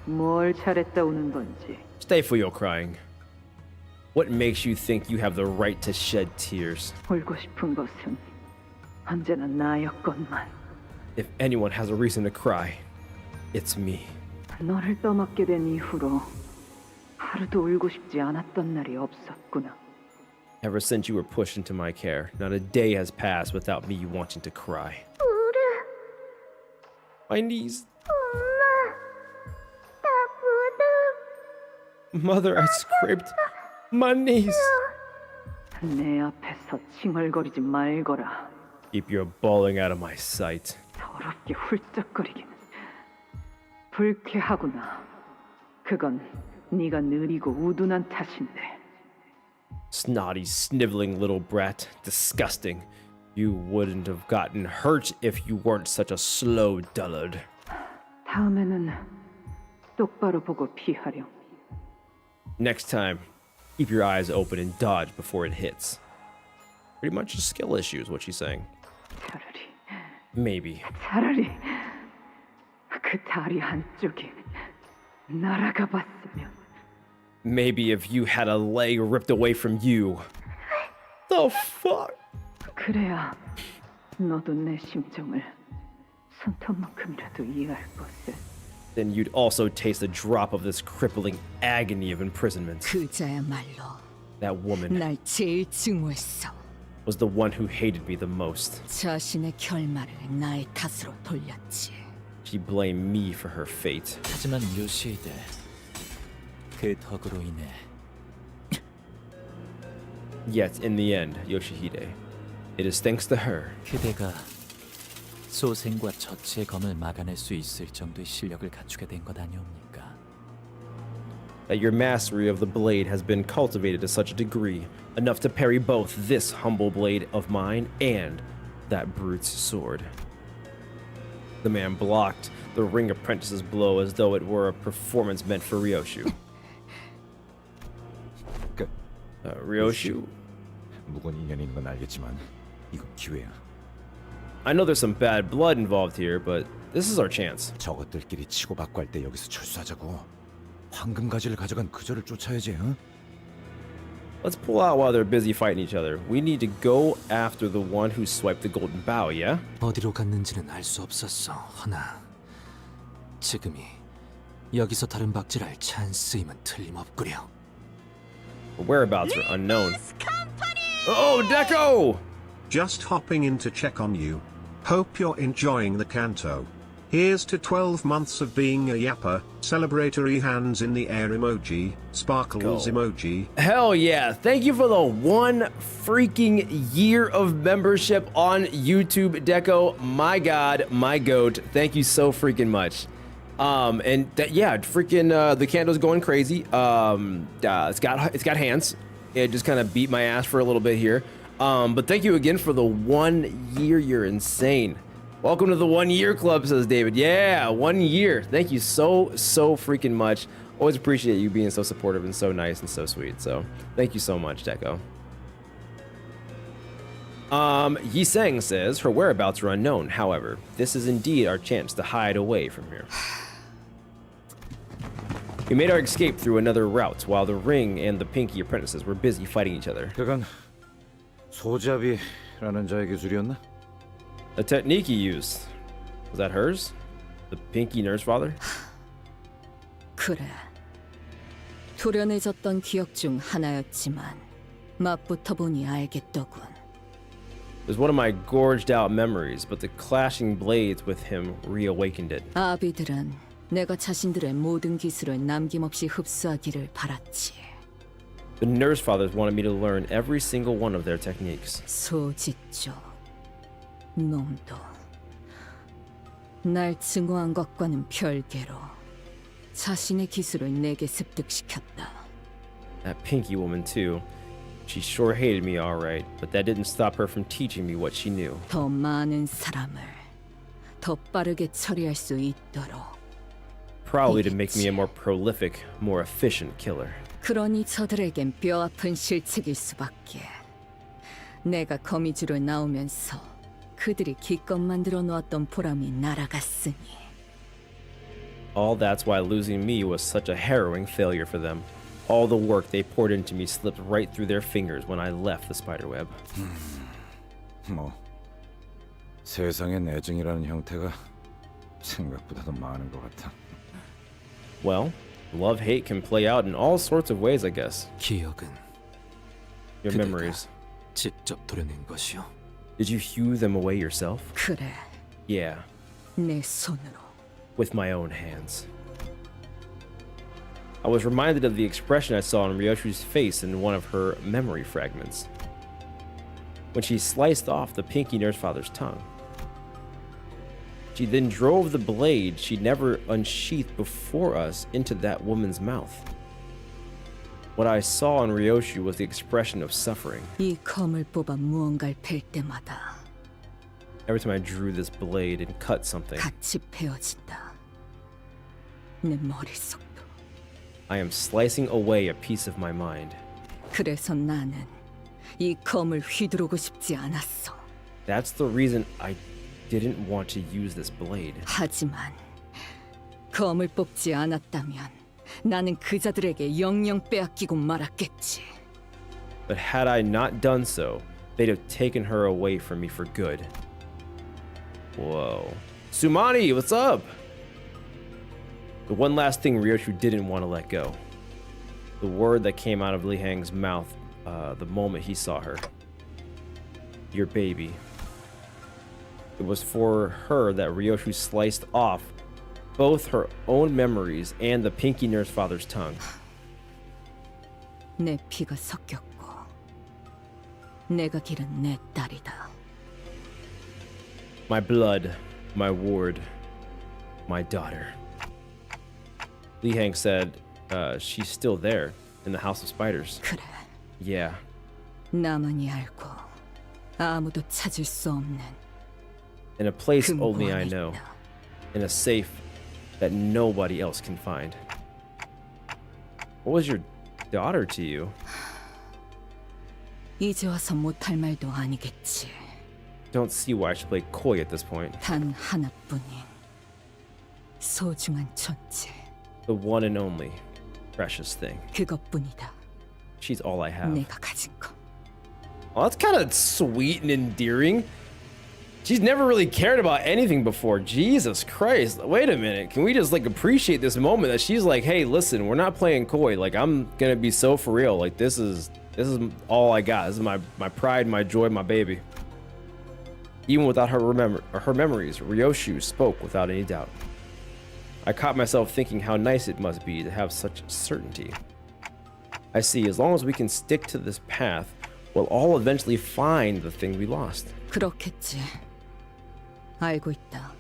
뭘 잘했다 우는 건지. Stay for your crying. What makes you think you have the right to shed tears? 울고 싶은 것은 언제나 나였건만. If anyone has a reason to cry, it's me. 너를 떠맡게 된 이후로 하루도 울고 싶지 않았던 날이 없었구나. Ever since you were pushed into my care, not a day has passed without me wanting to cry. 우르, My knees. 엄마, 나 부둥. Mother, I scraped my knees. 내 앞에서 칭얼거리지 말거라. Keep your bawling out of my sight. 더럽게 훌쩍거리기는 불쾌하구나. 그건 네가 느리고 우둔한 탓인데. Snotty, sniveling little brat. Disgusting. You wouldn't have gotten hurt if you weren't such a slow dullard. 다음에는 똑바로 보고 피하렴. Next time, keep your eyes open and dodge before it hits. Pretty much a skill issue is what she's saying. Maybe. 차라리 그 다리 한쪽이 날아가 봤으면. Maybe if you had a leg ripped away from you. The fuck? 그래야 너도 내 심정을 손톱만큼이라도 이해할 것을. Then you'd also taste a drop of this crippling agony of imprisonment. 그자야말로 That woman 날 제일 증오했어. was the one who hated me the most. 자신의 결말을 나의 탓으로 돌렸지. She blamed me for her fate. 하지만 요시히데, 그 덕으로 인해 Yet, in the end, Yoshihide, it is thanks to her 그대가 소생과 저치의 검을 막아낼 수 있을 정도의 실력을 갖추게 된 것 아니옵니까? that your mastery of the blade has been cultivated to such a degree, enough to parry both this humble blade of mine and that brute's sword. The man blocked the ring apprentice's blow as though it were a performance meant for Ryoshu. Ryoshu? 묵은 인연이 있는 건 알겠지만 이건 기회야. I know there's some bad blood involved here, but this is our chance. 저것들끼리 치고받고 할 때 여기서 철수하자고. 황금 가지를 가져간 그저를 쫓아야지. 응? Let's pull out while they're busy fighting each other. We need to go after the one who swiped the golden bow, yeah? 어디로 갔는지는 알 수 없었어. 허나 지금이 여기서 다른 박질할 찬스임은 틀림없구려. The whereabouts are unknown. Oh, Deco! Just hopping in to check on you. Hope you're enjoying the canto. Here's to 12 months of being a yapper, celebratory hands in the air emoji, sparkles Go. emoji. Hell yeah. Thank you for the 1 freaking year of membership on YouTube, Deco. My god, my goat. Thank you so freaking much. And yeah, freaking the candle's going crazy. It's got hands. It just kind of beat my ass for a little bit here. But thank you again for the 1 year. You're insane. Welcome to the 1 year club, says David. Yeah, 1 year. Thank you so freaking much. Always appreciate you being so supportive and so nice and so sweet. So thank you so much, Deco. Yiseng says her whereabouts are unknown. However, this is indeed our chance to hide away from here. We made our escape through another route while the Ring and the Pinky apprentices were busy fighting each other. 그건 소잡이라는 자의 기술이었나? The technique he used, was that hers? The Pinky nurse father? 그래. 도련해졌던 기억 중 하나였지만 맞붙어 보니 알겠더군. It was one of my gorged out memories, but the clashing blades with him reawakened it. 아비들은 내가 자신들의 모든 기술을 남김없이 흡수하기를 바랐지. The nurse fathers wanted me to learn every single one of their techniques. 소짓조 놈도 날 증오한 것과는 별개로 자신의 기술을 내게 습득시켰다. That pinky woman too. She sure hated me alright, but that didn't stop her from teaching me what she knew. 더 많은 사람을 더 빠르게 처리할 수 있도록. Probably to make me a more prolific, more efficient killer. 그러니 저들에겐 뼈아픈 실책일 수밖에. 내가 거미줄을 나오면서 그들이 기껏 만들어 놓았던 보람이 날아갔으니. All that's why losing me was such a harrowing failure for them. All the work they poured into me slipped right through their fingers when I left the spiderweb. 뭐 세상의 내증이라는 형태가 생각보다 더 많은 것 같아. Well, love-hate can play out in all sorts of ways, I guess. 기억은 Your 그대가 memories. 직접 도려낸 것이요. Did you hew them away yourself? 그래, Yeah, 내 손으로. with my own hands. I was reminded of the expression I saw on Ryoshu's face in one of her memory fragments, when she sliced off the pinky nurse father's tongue. She then drove the blade she'd never unsheathed before us into that woman's mouth. What I saw in Ryoshu was the expression of suffering. 이 검을 뽑아 무언가를 팰 때마다 Every time I drew this blade and cut something, 같이 베어진다. 내 머릿속도. I am slicing away a piece of my mind. 그래서 나는 이 검을 휘두르고 싶지 않았어. That's the reason I didn't want to use this blade. 하지만 검을 뽑지 않았다면 나는 그자들에게 영영 빼앗기고 말았겠지. But had I not done so, they'd have taken her away from me for good. Whoa. Sumani, what's up? The one last thing Ryoshu didn't want to let go. The word that came out of Li Hang's mouth the moment he saw her. Your baby. It was for her that Ryoshu sliced off both her own memories and the pinky nurse father's tongue. 내 피가 섞였고 내가 기른 내 딸이다. My blood, my ward, my daughter. Li Hang said she's still there in the House of Spiders. 그래, Yeah. 나만이 알고 아무도 찾을 수 없는 In a place 그 only I 무한이 know. 있다. In a safe that nobody else can find. What was your daughter to you? 이제 와서 못할 말도 아니겠지. Don't see why I should play coy at this point. 단 하나뿐인 소중한 존재. The one and only precious thing. 그것뿐이다. She's all I have. 내가 가진 거. Well, that's kind of sweet and endearing. She's never really cared about anything before. Jesus Christ. Wait a minute. Can we just like appreciate this moment that she's like, hey, listen, we're not playing coy. Like, I'm gonna be so for real. Like, this is all I got. This is my pride, my joy, my baby. Even without her memories, Ryoshu spoke without any doubt. I caught myself thinking how nice it must be to have such certainty. I see, as long as we can stick to this path, we'll all eventually find the thing we lost. 그렇겠지. 알고 있다.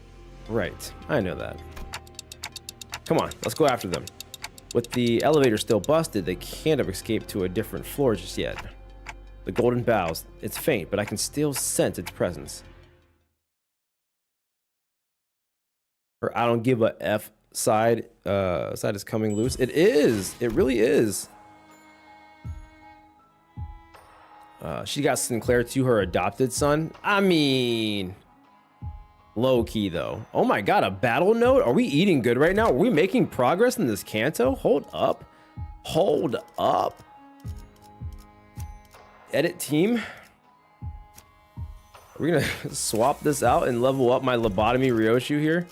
Right, I know that. Come on, let's go after them. With the elevator still busted, they can't have escaped to a different floor just yet. The golden boughs, it's faint, but I can still sense its presence. Her I don't give a F side is coming loose. It is, it really is. She got Sinclair to her adopted son. I mean, low key though. Oh my god, a battle note? Are we eating good right now? Are we making progress in this canto? Hold up. Hold up. Edit team. Are we gonna swap this out and level up my lobotomy Ryoshu here?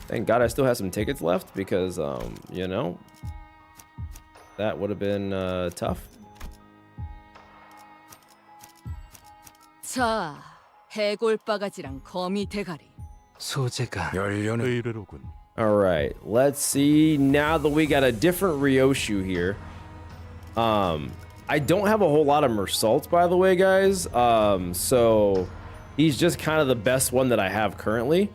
Thank god I still have some tickets left because, you know, that would have been tough. 자, 해골 바가지랑 거미 대가리. 소재가 열려는 의뢰로군. All right, let's see. Now that we got a different Ryoshu here. I don't have a whole lot of Mersaults, by the way, guys. So he's just kind of the best one that I have currently.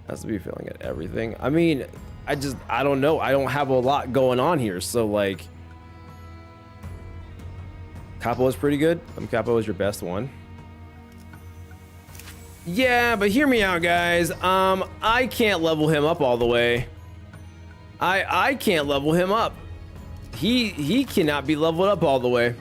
Has to be failing at everything. I mean, I don't know. I don't have a lot going on here. So like, Capo is pretty good. Capo is your best one. Yeah, but hear me out, guys. I can't level him up all the way. I can't level him up. He cannot be leveled up all the way.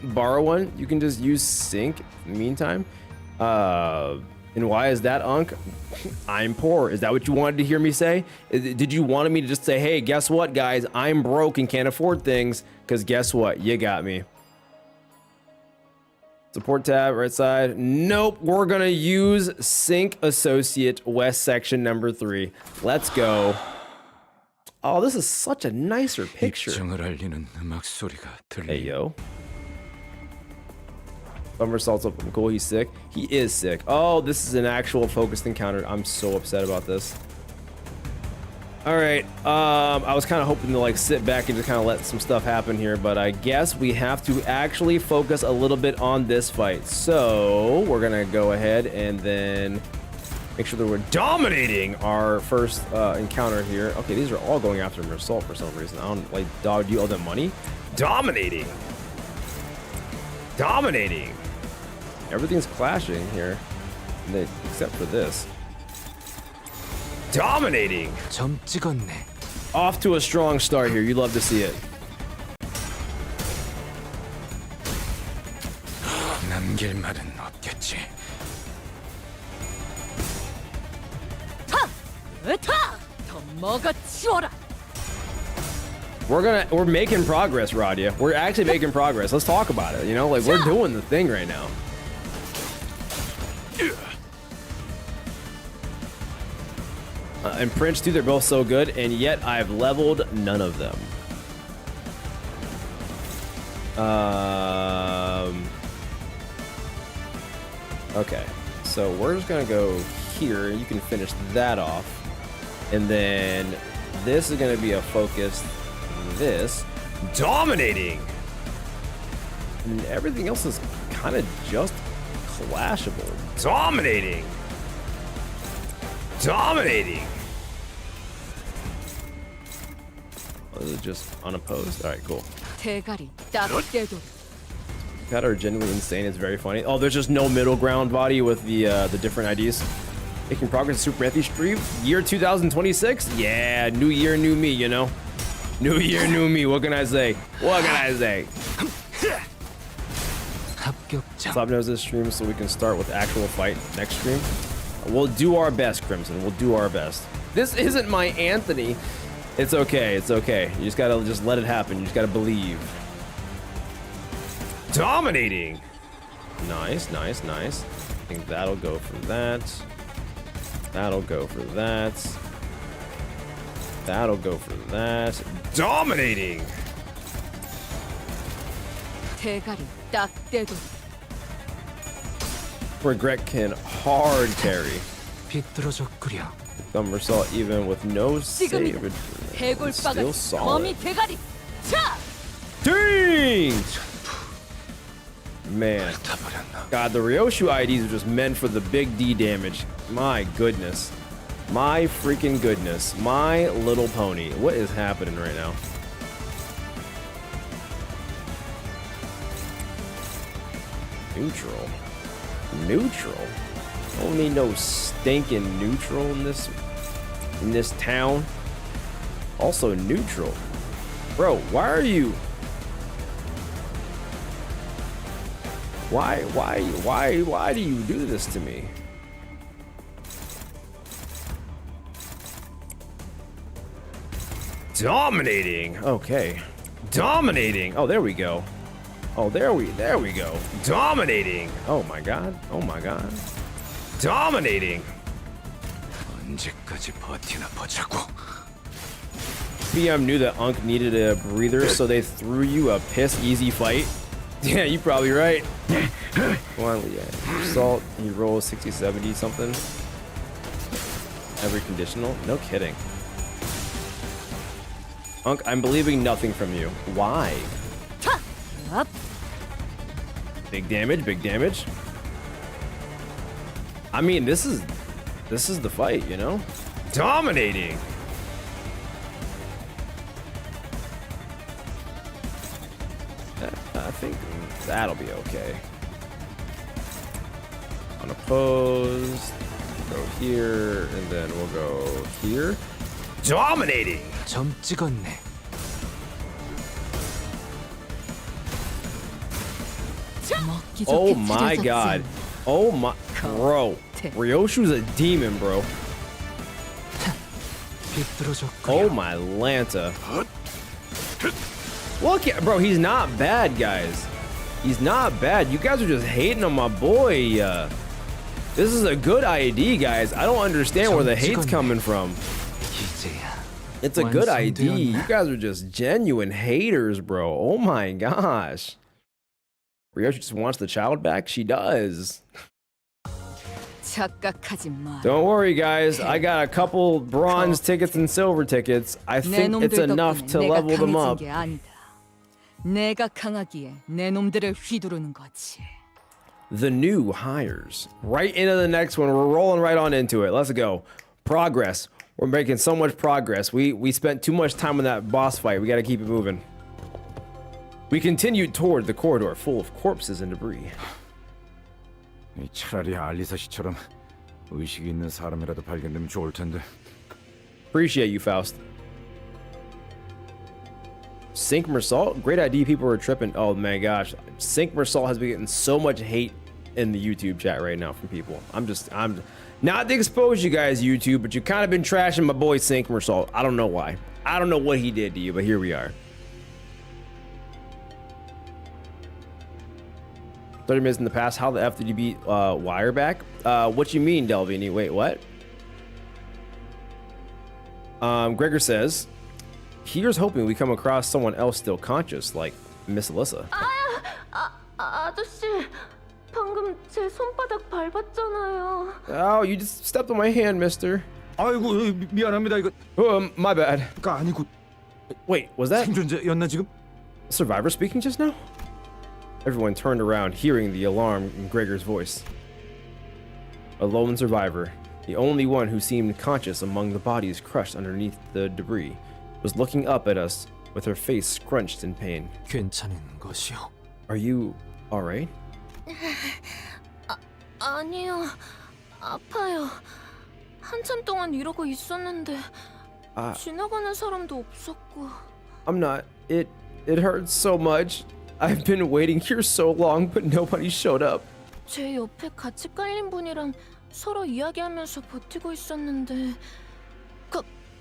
Borrow one. You can just use sync in the meantime. And why is that, Unk? I'm poor. Is that what you wanted to hear me say? Did you want me to just say, hey, guess what, guys? I'm broke and can't afford things. Because guess what? You got me. Support tab, right side. Nope. We're going to use Sync Associate West Section number 3. Let's go. Oh, this is such a nicer picture. Hey, yo. Somersaults up. Cool, he's sick. He is sick. Oh, this is an actual focused encounter. I'm so upset about this. All right. I was kind of hoping to like sit back and just kind of let some stuff happen here, but I guess we have to actually focus a little bit on this fight. So we're gonna go ahead and then make sure that we're dominating our first encounter here. Okay, these are all going after Mersault for some reason. I don't like, dog, do you owe them money? Dominating. Dominating. Everything's clashing here, except for this. Dominating. 점 찍었네. Off to a strong start here. You'd love to see it. 남길 말은 없겠지. We're making progress, Radia. We're actually making progress. Let's talk about it. You know, like we're doing the thing right now. And Prince too, they're both so good, and yet I've leveled none of them. Okay, so we're just gonna go here. You can finish that off, and then this is gonna be a focused. This dominating, and everything else is kind of just clashable. Dominating. Dominating. Oh, is it just unopposed? All right, cool. That are genuinely insane. It's very funny. Oh, there's just no middle ground body with the different IDs. Making progress in Super Anthi stream. Year 2026. Yeah, new year, new me. You know, new year, new me. What can I say? What can I say? Stop knows this stream so we can start with actual fight next stream. We'll do our best, Crimson. We'll do our best. This isn't my Anthony. It's okay. It's okay. You just gotta just let it happen. You just gotta believe. Dominating. Nice, nice, nice. I think that'll go for that. That'll go for that. That'll go for that. Dominating. Regret can hard carry. Somersault even with no save. It's still solid. Dang! Man. God, the Ryoshu IDs are just meant for the big D damage. My goodness. My freaking goodness. My Little Pony. What is happening right now? Neutral. Neutral? Don't need no stinking neutral in this town. Also neutral. Bro, why are you... Why do you do this to me? Dominating. Okay. Dominating. Oh, there we go. Oh, there we go. Dominating. Oh my god. Oh my god. Dominating. BM knew that Unk needed a breather, so they threw you a piss easy fight. Yeah, you probably right. Well, yeah. Salt, you roll 60, 70 something. Every conditional? No kidding. Unc, I'm believing nothing from you. Why? Up. Big damage, big damage. I mean, this is the fight, you know? Dominating. I think that'll be okay. Unopposed. Go here, and then we'll go here. Dominating. 점 찍었네. 먹기 Oh 좋게 my 찢어졌지. god. Oh my, bro. Ryoshu's a demon, bro. 비뚤어졌고요. Oh my Lanta. Look at, bro, he's not bad, guys. He's not bad. You guys are just hating on my boy. This is a good ID, guys. I don't understand where the hate's coming from. 이제야. It's a good ID. You guys are just genuine haters, bro. Oh my gosh. Ryoshu just wants the child back? She does. 착각하지 마. Don't worry, guys. I got a couple bronze tickets and silver tickets. I 내 think it's 놈들 enough 덕분에 to 내가 level them 강해진 up. 게 아니다. 내가 강하기에 내 놈들을 휘두르는 거지. The new hires. Right into the next one. We're rolling right on into it. Let's go. Progress. We're making so much progress. We spent too much time on that boss fight. We got to keep it moving. We continued toward the corridor full of corpses and debris. 차라리 알리사 씨처럼 의식이 있는 사람이라도 발견되면 좋을 텐데. Appreciate you, Faust. Sink Mersault? Great idea. People are tripping. Oh my gosh. Sink Mersault has been getting so much hate in the YouTube chat right now from people. I'm not to expose you guys, YouTube, but you kind of been trashing my boy Sink Mersault. I don't know why. I don't know what he did to you, but here we are. 30 minutes in the past. How the F did you beat Wire back? What you mean, Delvini? Wait, what? Gregor says, here's hoping we come across someone else still conscious, like Miss Alyssa. 아저씨, 방금 제 손바닥 밟았잖아요. Oh, you just stepped on my hand, mister. 아이고 미안합니다. 이거 My bad. 아니고 Wait, was that 생존자였나 지금? Survivor speaking just now? Everyone turned around, hearing the alarm in Gregor's voice. A lone survivor, the only one who seemed conscious among the bodies crushed underneath the debris, was looking up at us with her face scrunched in pain. 괜찮은 것이요. Are you alright? 아니요, 아파요. 한참 동안 이러고 있었는데 지나가는 사람도 없었고. I'm not. It hurts so much. I've been waiting here so long, but nobody showed up. 제 옆에 같이 깔린 분이랑 서로 이야기하면서 버티고 있었는데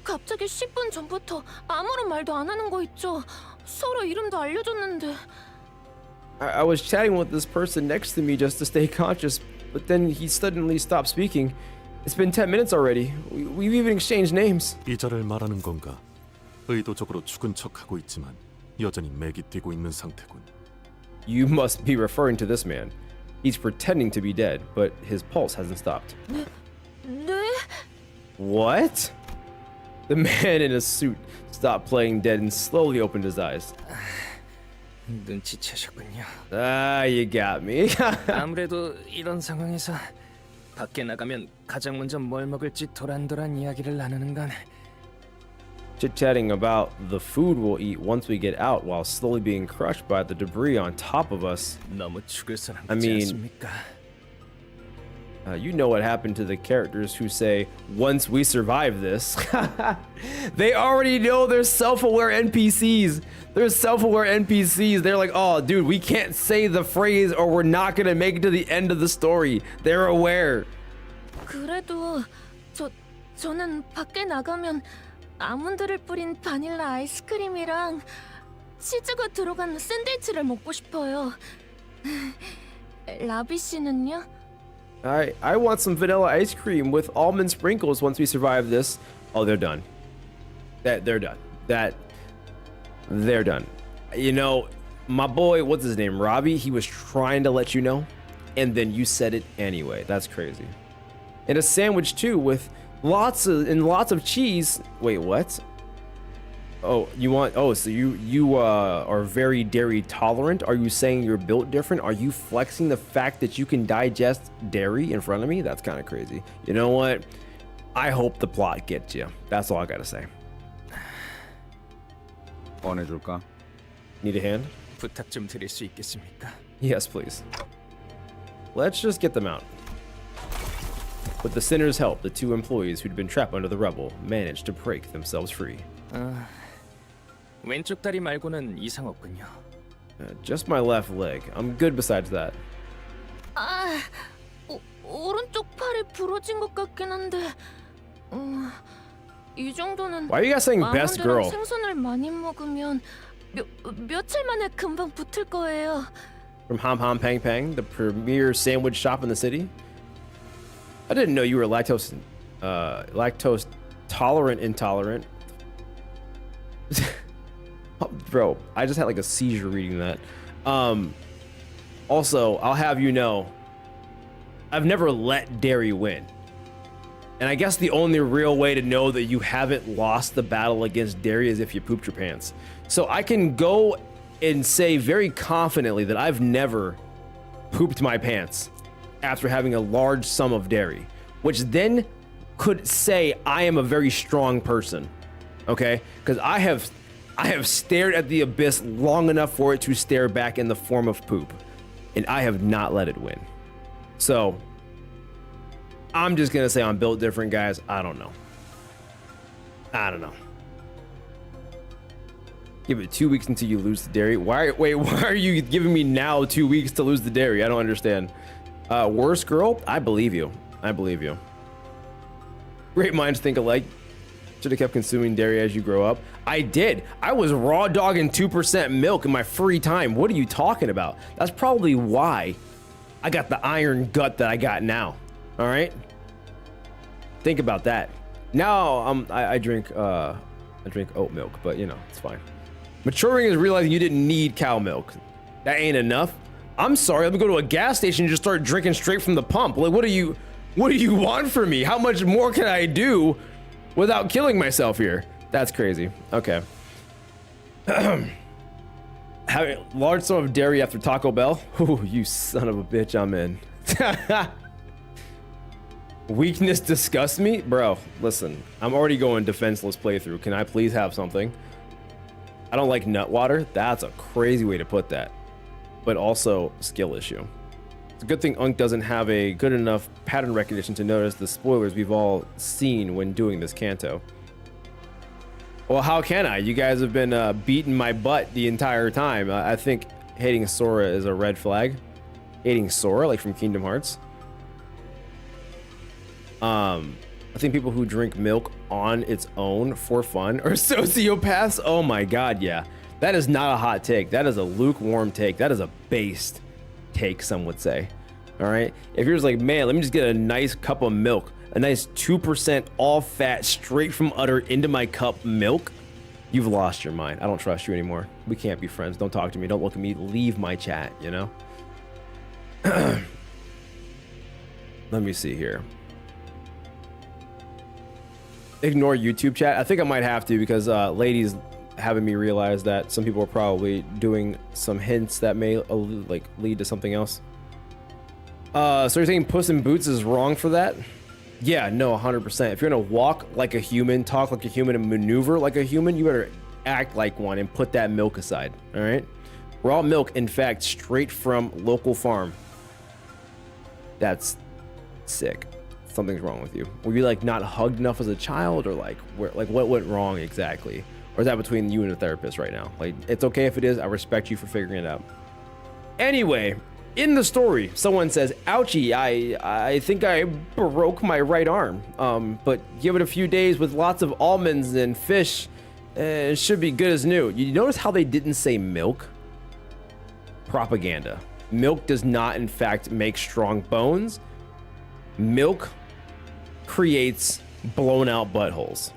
갑자기 10분 전부터 아무런 말도 안 하는 거 있죠? 서로 이름도 알려줬는데. I was chatting with this person next to me just to stay conscious, but then he suddenly stopped speaking. It's been 10 minutes already. We've even exchanged names. 이자를 말하는 건가? 의도적으로 죽은 척하고 있지만 여전히 맥이 뛰고 있는 상태군. You must be referring to this man. He's pretending to be dead, but his pulse hasn't stopped. 네? What? The man in a suit stopped playing dead and slowly opened his eyes. 눈치채셨군요. Ah, you got me. 아무래도 이런 상황에서 밖에 나가면 가장 먼저 뭘 먹을지 도란도란 이야기를 나누는 건 Chit-chatting about the food we'll eat once we get out while slowly being crushed by the debris on top of us. 너무 죽을 사람 I 같지 mean- 않습니까? You know what happened to the characters who say, once we survive this. They already know they're self-aware NPCs. They're self-aware NPCs. They're like, oh, dude, we can't say the phrase or we're not gonna make it to the end of the story. They're aware. 그래도 저는 밖에 나가면 아몬드를 뿌린 바닐라 아이스크림이랑 치즈가 들어간 샌드위치를 먹고 싶어요. 라비 씨는요? I want some vanilla ice cream with almond sprinkles once we survive this. Oh, they're done. They're done. They're done. You know, my boy, what's his name, Robbie, he was trying to let you know, and then you said it anyway. That's crazy. And a sandwich too with lots of cheese. Wait, what? Oh, you want? Oh, so you are very dairy tolerant? Are you saying you're built different? Are you flexing the fact that you can digest dairy in front of me? That's kind of crazy. You know what? I hope the plot gets you. That's all I gotta say. 꺼내줄까? Need a hand? 부탁 좀 드릴 수 있겠습니까? Yes, please. Let's just get them out. With the sinner's help, the two employees who'd been trapped under the rubble managed to break themselves free. 왼쪽 다리 말고는 이상 없군요. Just my left leg. I'm good besides that. 아, 오른쪽 팔이 부러진 것 같긴 한데, 이 정도는. Why are you guys saying best girl? 생선을 많이 먹으면 며칠 만에 금방 붙을 거예요. From Ham Ham Pang Pang, the premier sandwich shop in the city. I didn't know you were lactose tolerant intolerant. Bro, I just had like a seizure reading that. Also, I'll have you know, I've never let dairy win. And I guess the only real way to know that you haven't lost the battle against dairy is if you pooped your pants. So I can go and say very confidently that I've never pooped my pants after having a large sum of dairy, which then could say I am a very strong person, okay? Because I have stared at the abyss long enough for it to stare back in the form of poop, and I have not let it win. So I'm just gonna say I'm built different, guys. I don't know. Give it 2 weeks until you lose the dairy. Why are you giving me now 2 weeks to lose the dairy? I don't understand. Worst girl? I believe you. Great minds think alike. Should have kept consuming dairy as you grow up. I did. I was raw dogging 2% milk in my free time. What are you talking about? That's probably why I got the iron gut that I got now. All right? Think about that. Now I drink oat milk, but you know, it's fine. Maturing is realizing you didn't need cow milk. That ain't enough. I'm sorry, let me go to a gas station and just start drinking straight from the pump. Like, what do you want from me? How much more can I do without killing myself here? That's crazy. Okay. Having a large sum of dairy after Taco Bell? Ooh, you son of a bitch, I'm in. Weakness disgusts me? Bro, listen, I'm already going defenseless playthrough. Can I please have something? I don't like nut water. That's a crazy way to put that. But also skill issue. It's a good thing Unk doesn't have a good enough pattern recognition to notice the spoilers we've all seen when doing this canto. Well, how can I? You guys have been beating my butt the entire time. I think hating Sora is a red flag. Hating Sora, like from Kingdom Hearts. I think people who drink milk on its own for fun are sociopaths. Oh my god, yeah. That is not a hot take. That is a lukewarm take. That is a based take, some would say. All right? If you're just like, man, let me just get a nice cup of milk, a nice 2% all fat straight from udder into my cup milk, you've lost your mind. I don't trust you anymore. We can't be friends. Don't talk to me. Don't look at me. Leave my chat, you know? Let me see here. Ignore YouTube chat. I think I might have to because ladies having me realize that some people are probably doing some hints that may like lead to something else. So you're saying Puss in Boots is wrong for that? Yeah, no, 100%. If you're gonna walk like a human, talk like a human, and maneuver like a human, you better act like one and put that milk aside. All right? Raw milk, in fact, straight from local farm. That's sick. Something's wrong with you. Were you like not hugged enough as a child, or like what went wrong exactly? Or is that between you and a therapist right now? Like, it's okay if it is. I respect you for figuring it out. Anyway, in the story, someone says, ouchie, I think I broke my right arm. But give it a few days with lots of almonds and fish, it should be good as new. You notice how they didn't say milk? Propaganda. Milk does not, in fact, make strong bones. Milk creates blown out buttholes.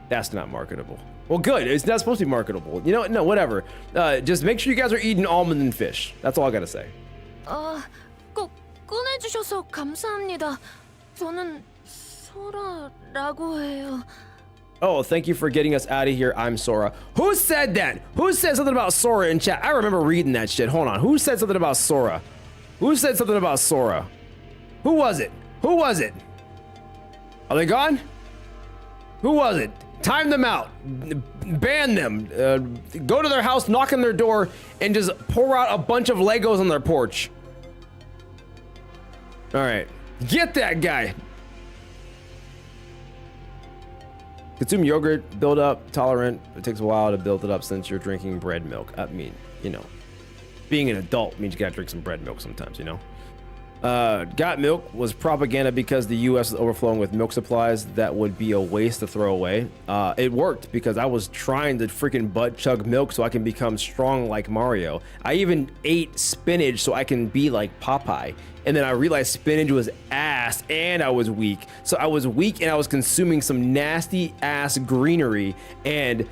That's not marketable. Well, good. It's not supposed to be marketable. You know, no, whatever. Just make sure you guys are eating almond and fish. That's all I gotta say. 꼭 꺼내주셔서 감사합니다. 저는 소라라고 해요. Oh, thank you for getting us out of here. I'm Sora. Who said that? Who said something about Sora in chat? I remember reading that shit. Hold on. Who said something about Sora? Who said something about Sora? Who was it? Who was it? Are they gone? Who was it? Time them out. Ban them. Go to their house, knock on their door, and just pour out a bunch of Legos on their porch. All right. Get that guy. Consume yogurt, build up, tolerant. It takes a while to build it up since you're drinking bread milk. I mean, you know, being an adult means you gotta drink some bread milk sometimes, you know? Got milk was propaganda because the US is overflowing with milk supplies that would be a waste to throw away. It worked because I was trying to freaking butt chug milk so I can become strong like Mario. I even ate spinach so I can be like Popeye. And then I realized spinach was ass and I was weak. So I was weak and I was consuming some nasty ass greenery and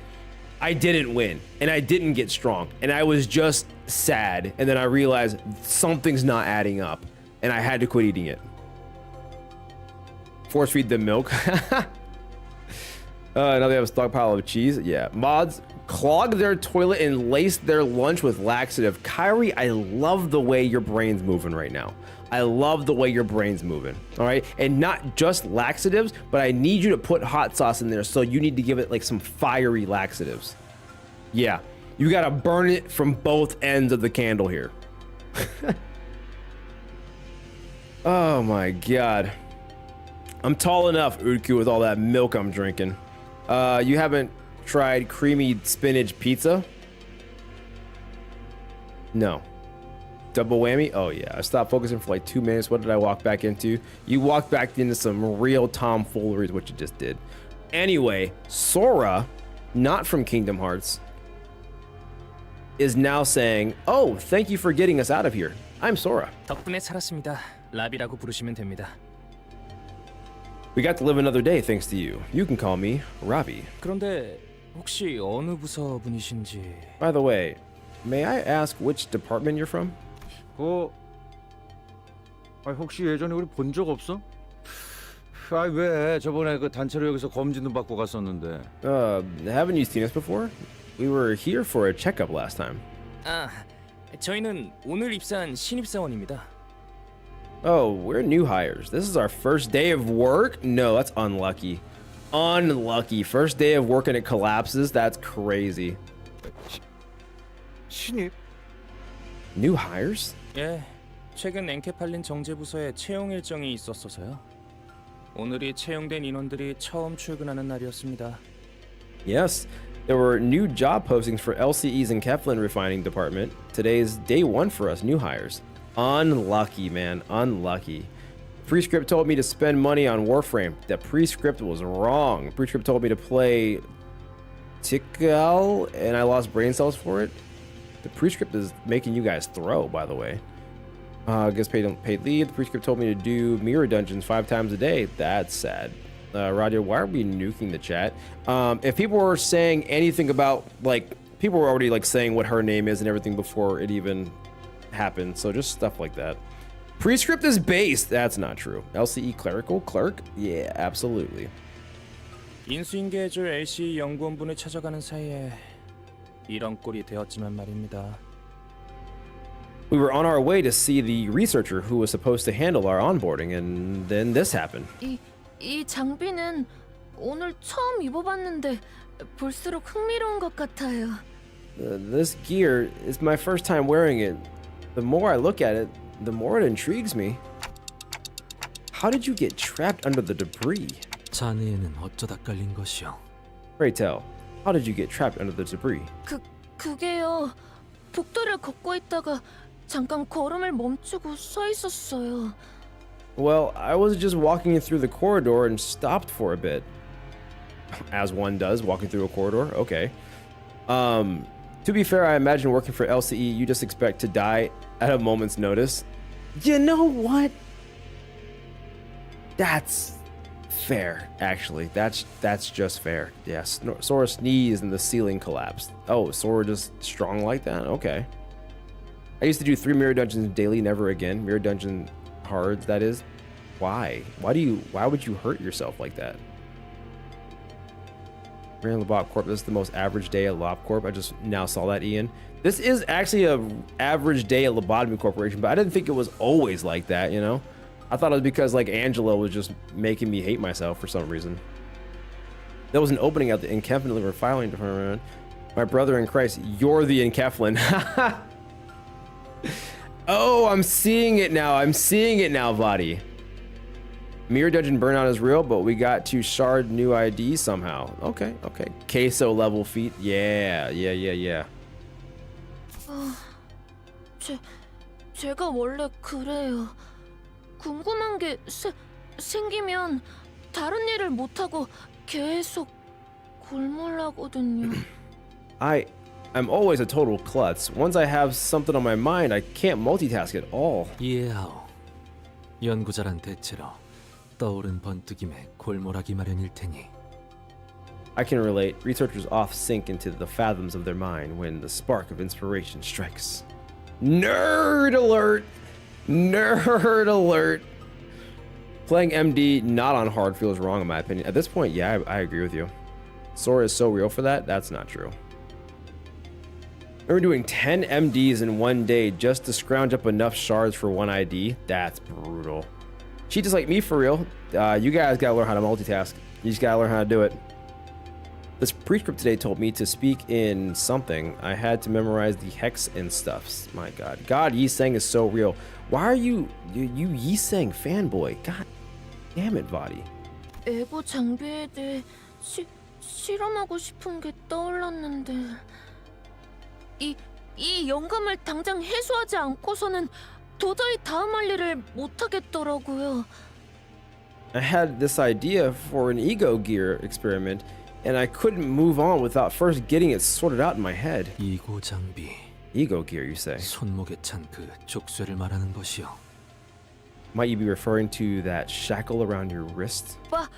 I didn't win and I didn't get strong and I was just sad. And then I realized something's not adding up and I had to quit eating it. Force feed them milk. Now they have a stockpile of cheese. Yeah. Mods clog their toilet and lace their lunch with laxative. Kyrie, I love the way your brain's moving right now. I love the way your brain's moving. All right. And not just laxatives, but I need you to put hot sauce in there. So you need to give it like some fiery laxatives. Yeah. You got to burn it from both ends of the candle here. Oh my God. I'm tall enough, Udku, with all that milk I'm drinking. You haven't tried creamy spinach pizza? No. Double whammy? Oh yeah, I stopped focusing for like 2 minutes. What did I walk back into? You walked back into some real tomfoolery is what you just did. Anyway, Sora, not from Kingdom Hearts, is now saying, oh, thank you for getting us out of here. I'm Sora. 덕분에 살았습니다. 라비라고 부르시면 됩니다. We got to live another day thanks to you. You can call me Ravi. 그런데 혹시 어느 부서 분이신지? By the way, may I ask which department you're from? 혹시 예전에 우리 본 적 없어? 왜 저번에 그 단체로 여기서 검진도 받고 갔었는데. Haven't you seen us before? We were here for a checkup last time. 저희는 오늘 입사한 신입사원입니다. Oh, we're new hires. This is our first day of work? No, that's unlucky. Unlucky. First day of work and it collapses? That's crazy. 신입? New hires? 예, 최근 엔케팔린 정제부서에 채용 일정이 있었어서요. 오늘이 채용된 인원들이 처음 출근하는 날이었습니다. Yes, there were new job postings for LCE's and Keflin refining department. Today's day one for us new hires. Unlucky, man. Unlucky. Prescript told me to spend money on Warframe. That Prescript was wrong. Prescript told me to play Tikal, and I lost brain cells for it. The Prescript is making you guys throw, by the way. I guess paid leave. The Prescript told me to do mirror dungeons 5 times a day. That's sad. Roger, why are we nuking the chat? If people were saying anything about, like, people were already, like, saying what her name is and everything before it even happened. So just stuff like that. Prescript is based. That's not true. LCE clerical clerk? Yeah, absolutely. 인수인계해줄 LCE 연구원분을 찾아가는 사이에 이런 꼴이 되었지만 말입니다. We were on our way to see the researcher who was supposed to handle our onboarding, and then this happened. 이 장비는 오늘 처음 입어봤는데 볼수록 흥미로운 것 같아요. This gear is my first time wearing it. The more I look at it, the more it intrigues me. How did you get trapped under the debris? 자네에는 어쩌다 깔린 것이오? Pray tell, how did you get trapped under the debris? 그게요. 복도를 걷고 있다가 잠깐 걸음을 멈추고 서 있었어요. Well, I was just walking through the corridor and stopped for a bit. As one does, walking through a corridor. Okay. To be fair, I imagine working for LCE, you just expect to die at a moment's notice. You know what? That's fair, actually. That's just fair. Yes, Sora sneezed and the ceiling collapsed. Oh, Sora just strong like that? Okay. I used to do 3 mirror dungeons daily, never again. Mirror dungeon hard, that is. Why? Why would you hurt yourself like that? Ran Lobop Corp, this is the most average day at Lob Corp. I just now saw that, Ian. This is actually a average day at Lobotomy Corporation, but I didn't think it was always like that, you know? I thought it was because like Angela was just making me hate myself for some reason. There was an opening at the Enkeflin refiling department. My brother in Christ, you're the Enkeflin. Oh, I'm seeing it now. I'm seeing it now, VOD. Mirror Dungeon burnout is real, but we got to shard new ID somehow. Okay, okay. Queso level feat. Yeah. 제가 원래 그래요. 궁금한 게 생기면 다른 일을 못 하고 계속 골몰라거든요. I'm always a total klutz. Once I have something on my mind, I can't multitask at all. 이해하오. 연구자란 대체로 떠오른 번뜩임에 골몰하기 마련일 테니. I can relate. Researchers oft sink into the fathoms of their mind when the spark of inspiration strikes. Nerd alert! Nerd alert! Playing MD not on hard feels wrong in my opinion. At this point, yeah, I agree with you. Sora is so real for that? That's not true. Remember doing 10 MDs in one day just to scrounge up enough shards for one ID? That's brutal. She just like me for real. You guys gotta learn how to multitask. You just gotta learn how to do it. This prescript today told me to speak in something. I had to memorize the hex and stuffs. My God. God, Yi-Sang is so real. Why are you Yi-Sang fanboy? God damn it, VOD. 에고 장비에 대해 실험하고 싶은 게 떠올랐는데 이 영감을 당장 해소하지 않고서는 도저히 다음 할 일을 못 하겠더라고요. I had this idea for an ego gear experiment, and I couldn't move on without first getting it sorted out in my head. 이고 장비. Ego gear, you say? 손목에 찬 그 족쇄를 말하는 것이요. Might you be referring to that shackle around your wrist?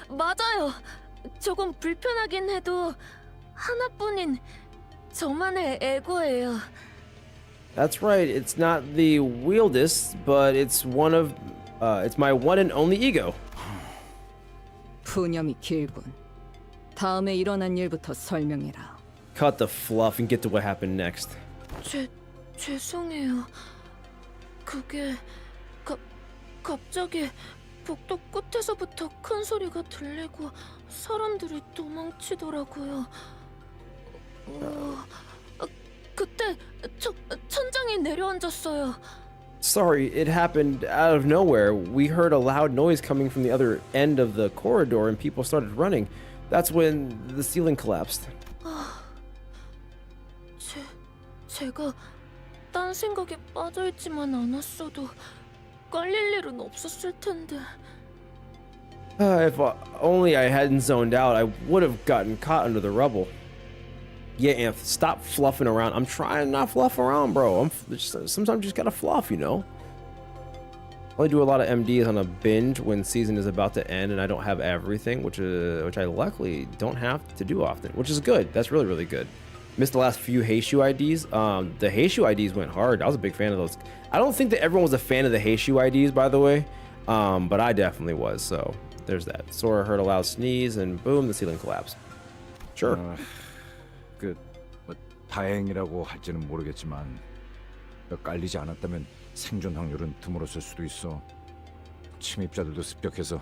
맞아요. 조금 불편하긴 해도 하나뿐인 저만의 에고예요. That's right. It's not the wildest, but it's it's my one and only ego. 푸념이 길군. 다음에 일어난 일부터 설명해라. Cut the fluff and get to what happened next. 죄송해요. 그게 갑자기 복도 끝에서부터 큰 소리가 들리고 사람들이 도망치더라고요. 그때 천장이 내려앉았어요. Sorry, it happened out of nowhere. We heard a loud noise coming from the other end of the corridor and people started running. That's when the ceiling collapsed. 제가 딴 생각에 빠져있지만 않았어도 깔릴 일은 없었을 텐데. If only I hadn't zoned out, I would have gotten caught under the rubble. Yeah, Anth, stop fluffing around. I'm trying to not fluff around, bro. Sometimes you just gotta fluff, you know? I only do a lot of MDs on a binge when season is about to end and I don't have everything, which I luckily don't have to do often, which is good. That's really, really good. Missed the last few Heishu IDs. The Heishu IDs went hard. I was a big fan of those. I don't think that everyone was a fan of the Heishu IDs, by the way, but I definitely was, so there's that. Sora heard a loud sneeze and boom, the ceiling collapsed. Sure. 뭐 다행이라고 할지는 모르겠지만 깔리지 않았다면 생존 확률은 드물었을 수도 있어. 침입자들도 습격해서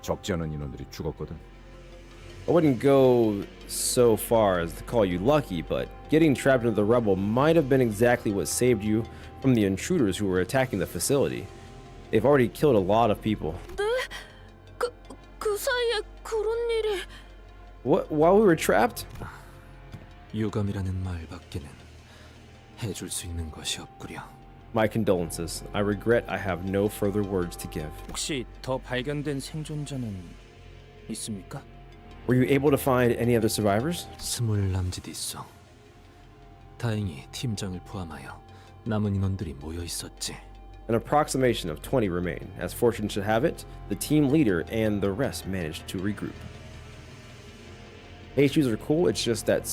적지 않은 인원들이 죽었거든. I wouldn't go so far as to call you lucky, but getting trapped into the rubble might have been exactly what saved you from the intruders who were attacking the facility. They've already killed a lot of people. 네? 그 사이에 그런 일이... What? While we were trapped? 유감이라는 말밖에는 해줄 수 있는 것이 없구려. My condolences. I regret I have no further words to give. 혹시 더 발견된 생존자는 있습니까? Were you able to find any other survivors? 20 남짓 있어. 다행히 팀장을 포함하여 남은 인원들이 모여 있었지. An approximation of 20 remain. As fortune should have it, the team leader and the rest managed to regroup. Heishu's are cool, it's just that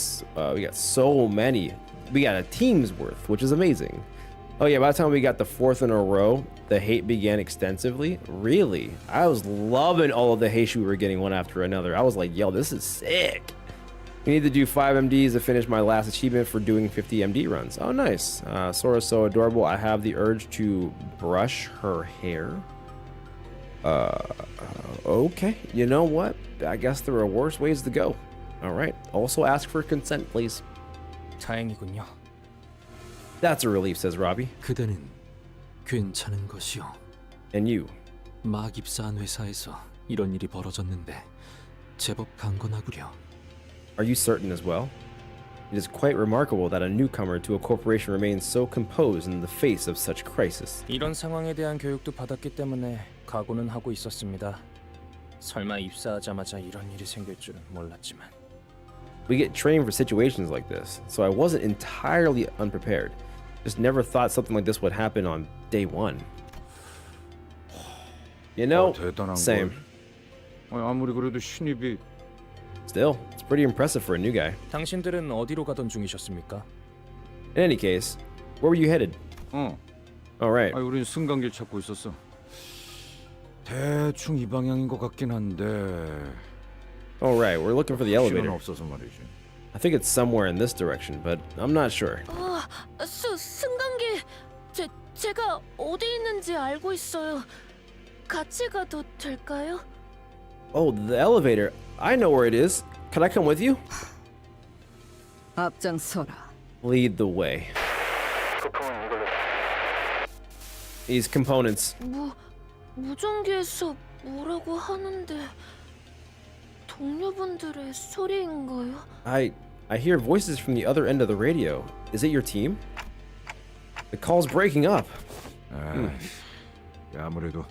we got so many. We got a team's worth, which is amazing. Oh yeah, by the time we got the 4th in a row, the hate began extensively. Really? I was loving all of the Heishu we were getting one after another. I was like, yo, this is sick. We need to do 5 MDs to finish my last achievement for doing 50 MD runs. Oh, nice. Sora's so adorable. I have the urge to brush her hair. Okay. You know what? I guess there are worse ways to go. All right. Also ask for consent, please. 다행이군요. That's a relief, says Robbie. 그대는 괜찮은 것이요. And you? 막 입사한 회사에서 이런 일이 벌어졌는데 제법 강건하구려. Are you certain as well? It is quite remarkable that a newcomer to a corporation remains so composed in the face of such crisis. 이런 상황에 대한 교육도 받았기 때문에 각오는 하고 있었습니다. 설마 입사하자마자 이런 일이 생길 줄은 몰랐지만. We get trained for situations like this, so I wasn't entirely unprepared. Just never thought something like this would happen on day one. You know, same. 아무리 그래도 신입이. Still, it's pretty impressive for a new guy. 당신들은 어디로 가던 중이셨습니까? In any case, where were you headed? All right. 우린 승강길 찾고 있었어. 대충 이 방향인 것 같긴 한데. All right, we're looking for the elevator. 없어서 말이지. I think it's somewhere in this direction, but I'm not sure. 승강기. 제가 어디 있는지 알고 있어요. 같이 가도 될까요? Oh, the elevator. I know where it is. Can I come with you? 앞장서라. Lead the way. These components. 무전기에서 뭐라고 하는데 동료분들의 소리인가요? I hear voices from the other end of the radio. Is it your team? The call's breaking up. 아무래도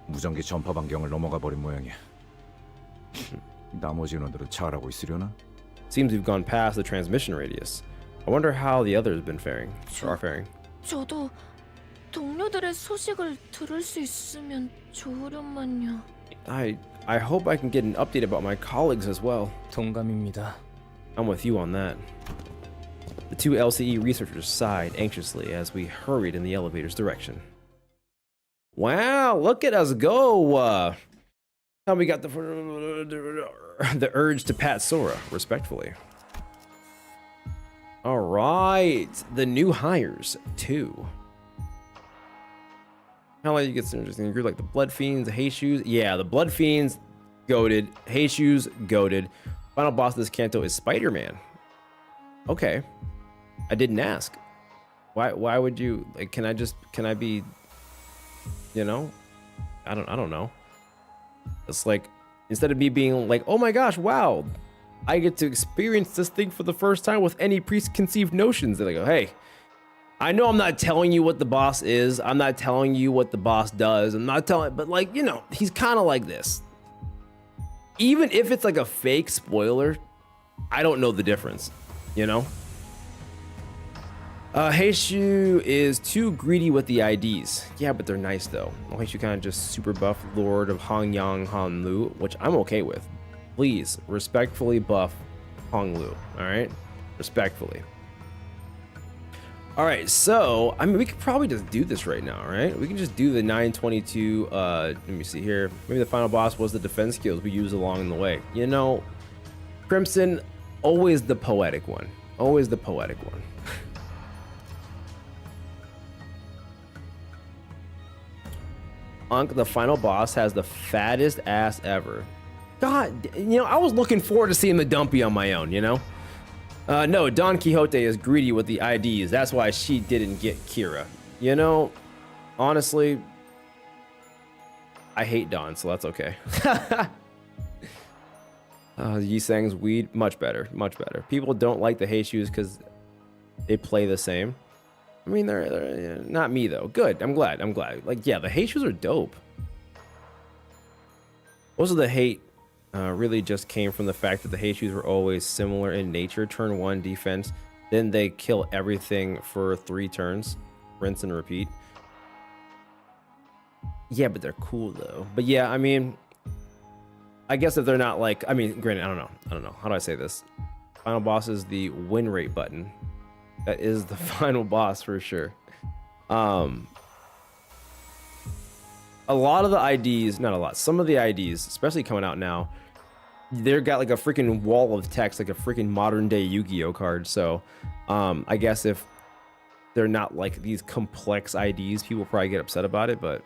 무전기 전파 반경을 넘어가 버린 모양이야. 나머지 인원들은 잘하고 있으려나? Seems we've gone past the transmission radius. I wonder how the others been faring. Or are faring. 저도 동료들의 소식을 들을 수 있으면 좋으련만요. I hope I can get an update about my colleagues as well. 동감입니다. I'm with you on that. The two LCE researchers sighed anxiously as we hurried in the elevator's direction. Wow, look at us go! Now we got the urge to pat Sora respectfully. All right, the new hires too. Kind of like you get some interesting group like the Blood Fiends, the Heishus. Yeah, the Blood Fiends, goated. Heishus, goated. Final boss of this canto is Spider-Man. Okay, I didn't ask. Why would you like? Can I be? You know, I don't know. It's like instead of me being like, oh my gosh, wow, I get to experience this thing for the first time with any preconceived notions. They go, hey, I know I'm not telling you what the boss is. I'm not telling you what the boss does. I'm not telling, but like, you know, he's kind of like this. Even if it's like a fake spoiler, I don't know the difference, you know? Heishu is too greedy with the IDs. Yeah, but they're nice though. Heishu kind of just super buff Lord of Hongyang Hanlu, which I'm okay with. Please, respectfully buff Honglu, alright? Respectfully. Alright, so, I mean, we could probably just do this right now, right? We can just do the 922, let me see here. Maybe the final boss was the defense skills we used along the way. You know, Crimson, always the poetic one. Always the poetic one. Unk, the final boss, has the fattest ass ever. God, you know, I was looking forward to seeing the dumpy on my own, you know? No, Don Quixote is greedy with the IDs. That's why she didn't get Kira. You know, honestly, I hate Don, so that's okay. Yisang's weed, much better, much better. People don't like the Heishus because they play the same. I mean, they're not me though. Good, I'm glad. Like, yeah, the Heishus are dope. Most of the hate really just came from the fact that the Heishus were always similar in nature. Turn 1 defense, then they kill everything for 3 turns, rinse and repeat. Yeah, but they're cool though. But yeah, I mean, I guess if they're not like, I mean, granted, I don't know. How do I say this? Final boss is the win rate button. That is the final boss for sure. A lot of the IDs, not a lot, some of the IDs, especially coming out now, they've got like a freaking wall of text, like a freaking modern day Yu-Gi-Oh card. So I guess if they're not like these complex IDs, people probably get upset about it, but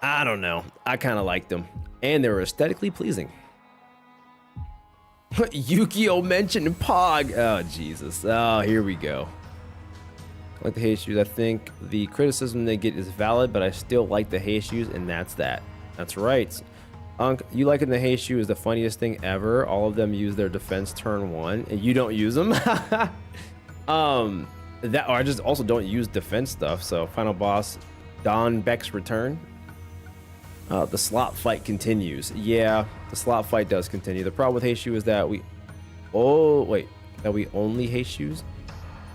I don't know. I kind of liked them, and they were aesthetically pleasing. Yu-Gi-Oh mentioned Pog. Oh, Jesus. Oh, here we go. Like the Hate Shoes, I think the criticism they get is valid, but I still like the Hate Shoes, and that's that. That's right. Unc, you liking the Hate Shoe is the funniest thing ever. All of them use their defense turn 1, and you don't use them. That, or I just also don't use defense stuff. So final boss, Don Beck's return. The slot fight continues. Yeah, the slot fight does continue. The problem with Hate Shoe is that we only Hate Shoes.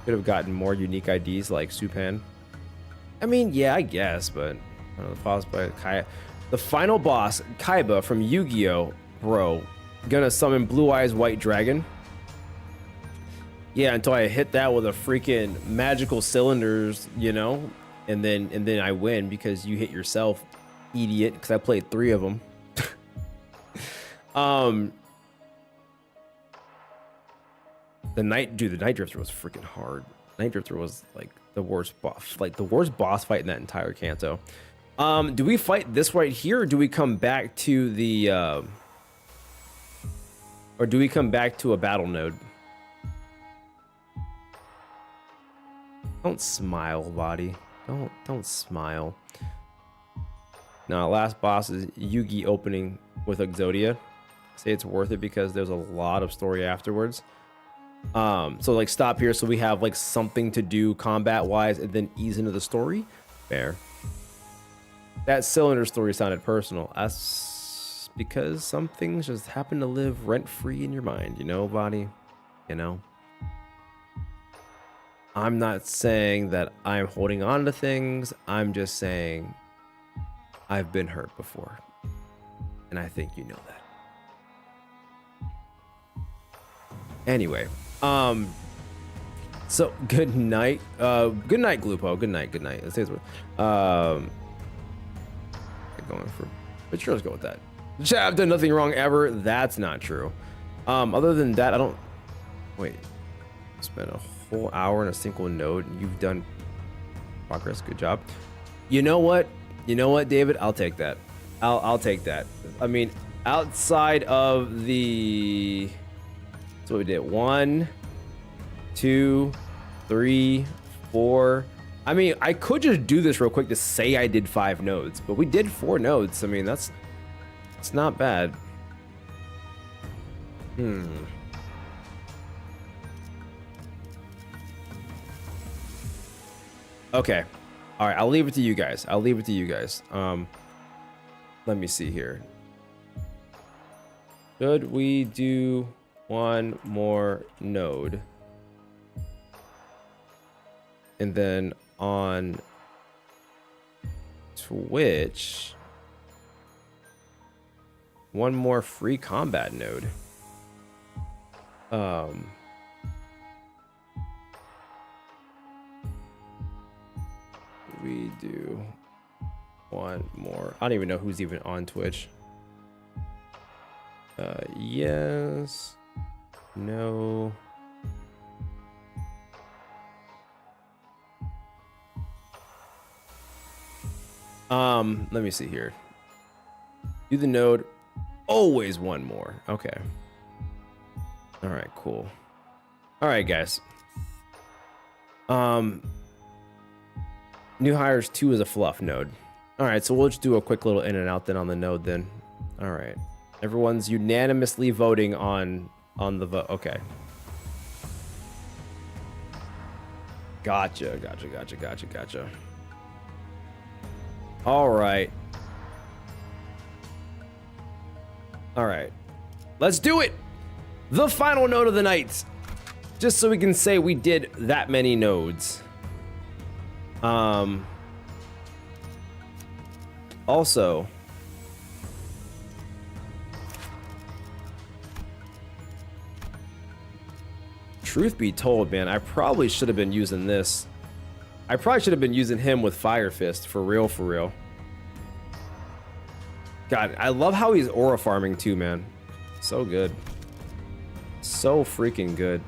Could have gotten more unique IDs like Supan. I mean, yeah, I guess, but the final boss, Kaiba from Yu-Gi-Oh, bro, gonna summon Blue Eyes White Dragon. Yeah, until I hit that with a freaking magical cylinders, you know, and then I win because you hit yourself, idiot, because I played 3 of them. The Night Drifter was freaking hard. Night Drifter was like the worst boss fight in that entire Kanto. Do we fight this right here, or do we come back to the or do we come back to a battle node? Don't smile, body. Don't smile. Now, last boss is Yugi opening with Exodia. Say it's worth it because there's a lot of story afterwards. So like stop here so we have like something to do combat wise and then ease into the story. Fair. That cylinder story sounded personal. That's because some things just happen to live rent free in your mind, you know, body. You know. I'm not saying that I'm holding on to things. I'm just saying I've been hurt before. And I think you know that. Anyway, so good night. Good night, Glupo. Good night. Let's say it's going for, but sure, let's go with that. I've done nothing wrong ever. That's not true. Other than that, I don't. Wait, spent a whole hour in a single node. And you've done progress. Good job. You know what, David? I'll take that. I'll take that. I mean, outside of the. So we did 1, 2, 3, 4. I mean, I could just do this real quick to say I did 5 nodes, but we did 4 nodes. I mean, it's not bad. Okay. All right, I'll leave it to you guys. Let me see here. Should we do 1 more node? And then on Twitch, 1 more free combat node. We do 1 more. I don't even know who's even on Twitch. Yes. No. Let me see here. Do the node. Always 1 more. Okay. All right, cool. All right, guys. New hires 2 is a fluff node. All right, so we'll just do a quick little in and out then on the node then. All right. Everyone's unanimously voting on the vote. Okay. Gotcha. All right. Let's do it. The final node of the night. Just so we can say we did that many nodes. Also, truth be told, man, I probably should have been using this. I probably should have been using him with Fire Fist, for real, for real. God, I love how he's aura farming too, man. So good. So freaking good.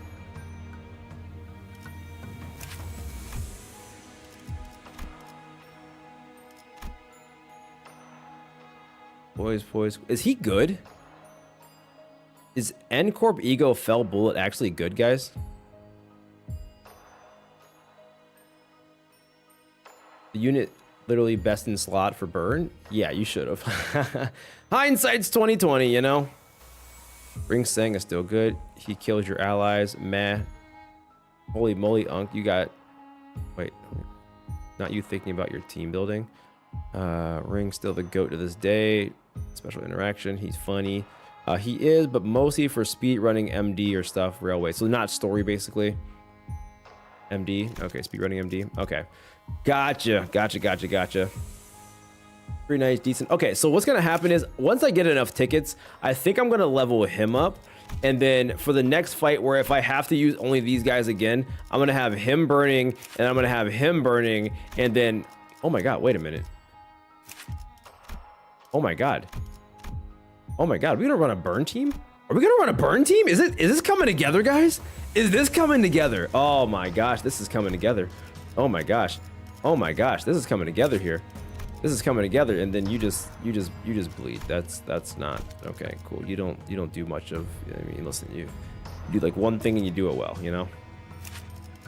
Poise. Is he good? Is N-Corp Ego Fell Bullet actually good, guys? The unit literally best in slot for burn? Yeah, you should have. Hindsight's 2020, you know? Ring Sang is still good. He kills your allies. Meh. Holy moly, Unk, you got... Wait. Not you thinking about your team building. Ring still the GOAT to this day. Special interaction. He's funny. He is, but mostly for speed running MD or stuff. Railway. So not story, basically. MD. Okay, speed running MD. Okay. Gotcha. Pretty nice, decent. Okay, so what's gonna happen is once I get enough tickets, I think I'm gonna level him up. And then for the next fight, where if I have to use only these guys again, I'm gonna have him burning, and I'm gonna have him burning, and then... Oh my god, wait a minute. Oh my god. Oh my god, are we gonna run a burn team? Are we gonna run a burn team? Is this coming together, guys? Is this coming together? Oh my gosh, this is coming together. Oh my gosh. Oh my gosh, this is coming together here. This is coming together, and then you just bleed. That's not okay. Cool. You don't do much of. I mean, listen, you do like one thing and you do it well, you know.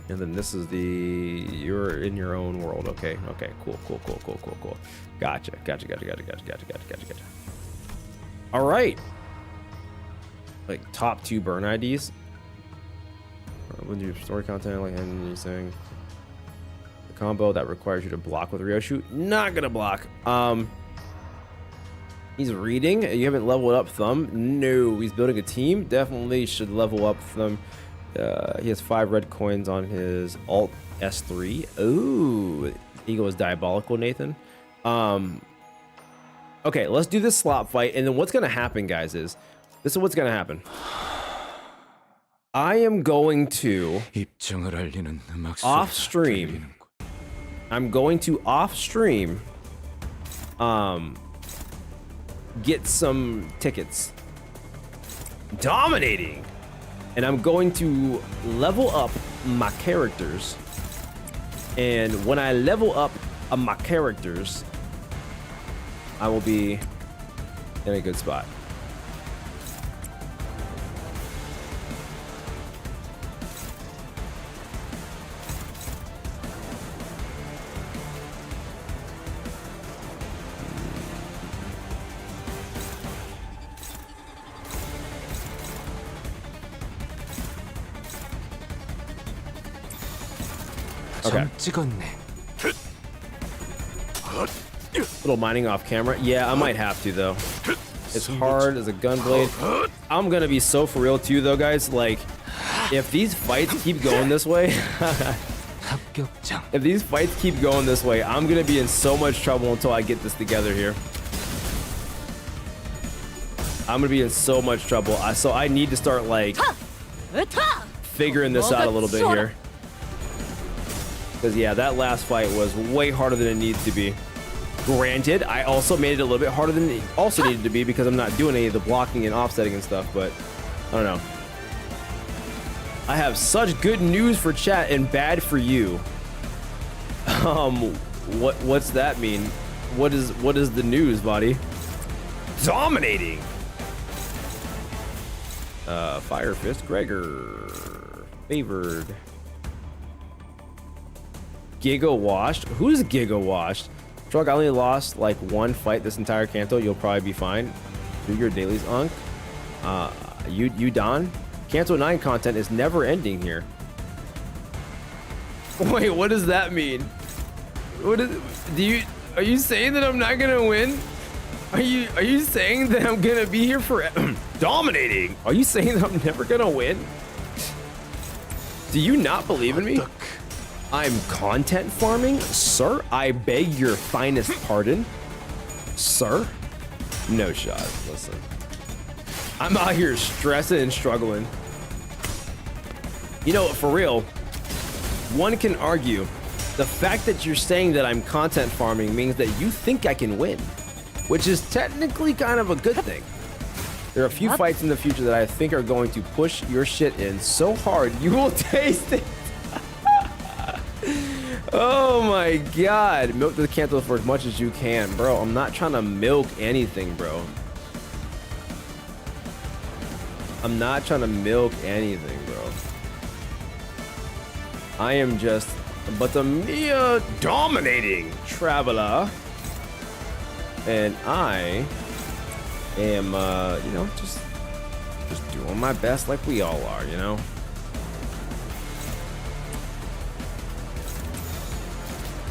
And then this is you're in your own world. Okay. Cool. Gotcha. All right. Like top 2 burn IDs. When you story content, like Henry saying. Combo that requires you to block with Ryoshu. Not gonna block. He's reading. You haven't leveled up Thumb. No, he's building a team. Definitely should level up Thumb. He has 5 red coins on his alt S3. Ooh, Ego is diabolical, Nathan. Okay, let's do this slot fight, and then what's gonna happen, guys, is this is what's gonna happen. I am going to off stream. I'm going to off stream get some tickets. Dominating. And I'm going to level up my characters. And when I level up my characters, I will be in a good spot. Okay. Little mining off camera. Yeah, I might have to though. It's hard as a gunblade. I'm gonna be so for real too though, guys. Like, if these fights keep going this way, I'm gonna be in so much trouble until I get this together here. I'm gonna be in so much trouble. So I need to start like figuring this out a little bit here. Because yeah, that last fight was way harder than it needs to be. Granted, I also made it a little bit harder than it also needed to be because I'm not doing any of the blocking and offsetting and stuff, but I don't know. I have such good news for chat and bad for you. What's that mean? What is the news, buddy? Dominating. Fire Fist Gregor. Favored. Giga Washed? Who's Giga Washed? Truck, I only lost like 1 fight this entire Kanto. You'll probably be fine. Do your dailies, Unk. You Don? Kanto 9 content is never ending here. Wait, what does that mean? Are you saying that I'm not gonna win? Are you saying that I'm gonna be here for dominating? Are you saying that I'm never gonna win? Do you not believe in me? I'm content farming? Sir, I beg your finest pardon. Sir? No shot. Listen. I'm out here stressing and struggling. You know, for real, one can argue the fact that you're saying that I'm content farming means that you think I can win, which is technically kind of a good thing. There are a few fights in the future that I think are going to push your shit in so hard you will taste it. Oh my god. Milk the Kanto for as much as you can. Bro, I'm not trying to milk anything, bro. I'm not trying to milk anything, bro. I am just but a mere dominating traveler. And I am, you know, just doing my best like we all are, you know?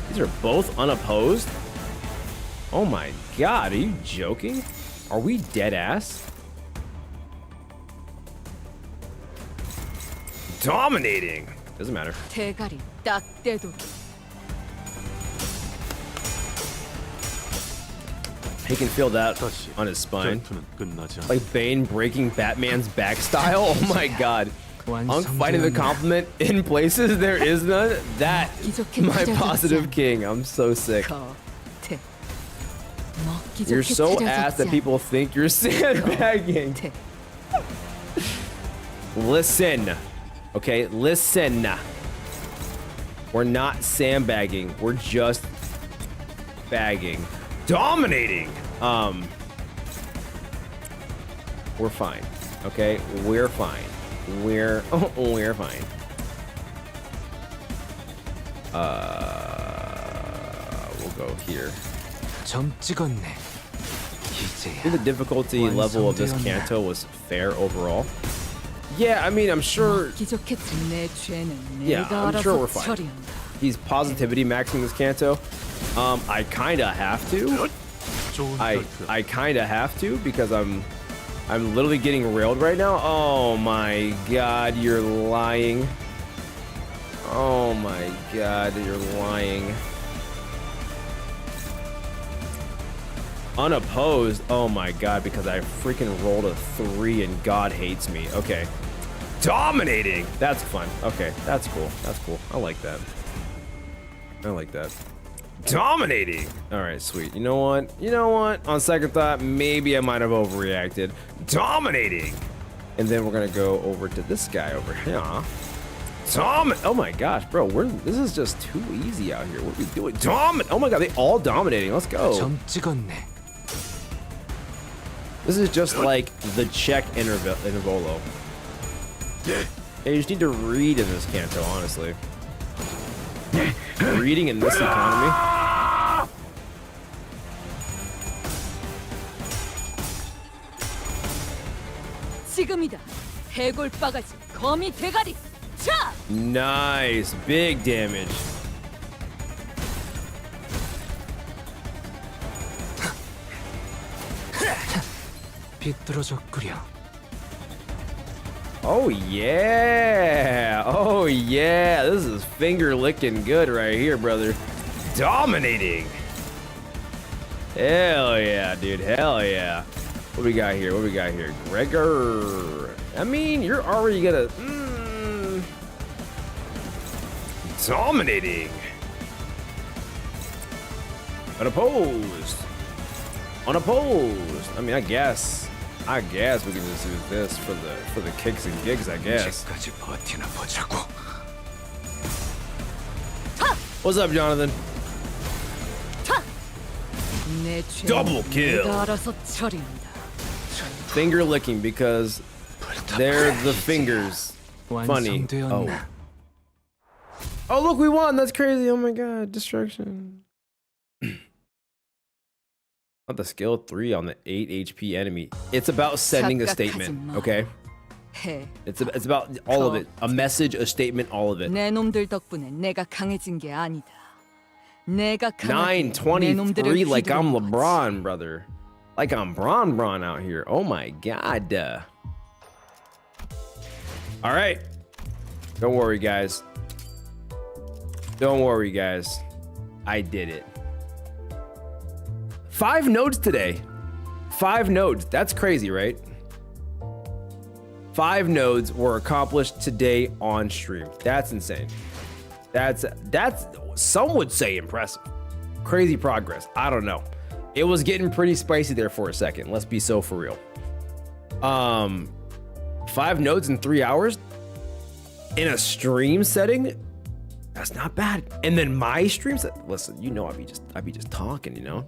These are both unopposed? Oh my god, are you joking? Are we dead ass? Dominating! Doesn't matter. 대가리 딱 떼도. He can feel that on his spine. Like Bane breaking Batman's back style. Oh my god. Unk fighting the compliment in places there is none. That my positive king. I'm so sick. You're so ass that people think you're sandbagging. Listen. Okay, listen. We're not sandbagging. We're just bagging. Dominating. We're fine. Okay, we're fine. We're fine. We'll go here. 점 찍었네. I think the difficulty level of this Kanto was fair overall. Yeah, I mean, I'm sure. Yeah, I'm sure we're fine. He's positivity maxing this Kanto. I kinda have to. I kinda have to because I'm literally getting railed right now. Oh my god, you're lying. Oh my god, you're lying. Unopposed. Oh my god, because I freaking rolled a 3 and God hates me. Okay. Dominating. That's fun. Okay, that's cool. That's cool. I like that. I like that. Dominating. All right, sweet. You know what? You know what? On second thought, maybe I might have overreacted. Dominating. And then we're gonna go over to this guy over here. Oh my gosh, bro. This is just too easy out here. What are we doing? Oh my god, they all dominating. Let's go. 점 찍었네. This is just like the check intervolo. Yeah, you just need to read in this Kanto, honestly. Reading in this economy. 지금이다. 해골 바가지 거미 대가리. 차! Nice, big damage. 비뚤어졌구려. Oh yeah! Oh yeah! This is finger licking good right here, brother. Dominating! Hell yeah, dude. Hell yeah. What we got here? What we got here? Gregor. I mean, you're already gonna... Dominating! Unopposed! Unopposed! I mean, I guess we can just do this for the kicks and gigs, I guess. What's up, Jonathan? Double kill! Finger licking because they're the fingers. Funny. Oh. Oh, look, we won! That's crazy! Oh my god, destruction. Not the skill 3 on the 8 HP enemy. It's about sending a statement, okay? It's about all of it. A message, a statement, all of it. 내 놈들 덕분에 내가 강해진 게 아니다. 내가 923 like I'm LeBron, brother. Like I'm Bron out here. Oh my god. All right. Don't worry, guys. Don't worry, guys. I did it. 5 nodes today. 5 nodes. That's crazy, right? 5 nodes were accomplished today on stream. That's insane. That's some would say impressive. Crazy progress. I don't know. It was getting pretty spicy there for a second. Let's be so for real. 5 nodes in 3 hours in a stream setting. That's not bad. And then my stream set. Listen, you know I'd be just talking, you know.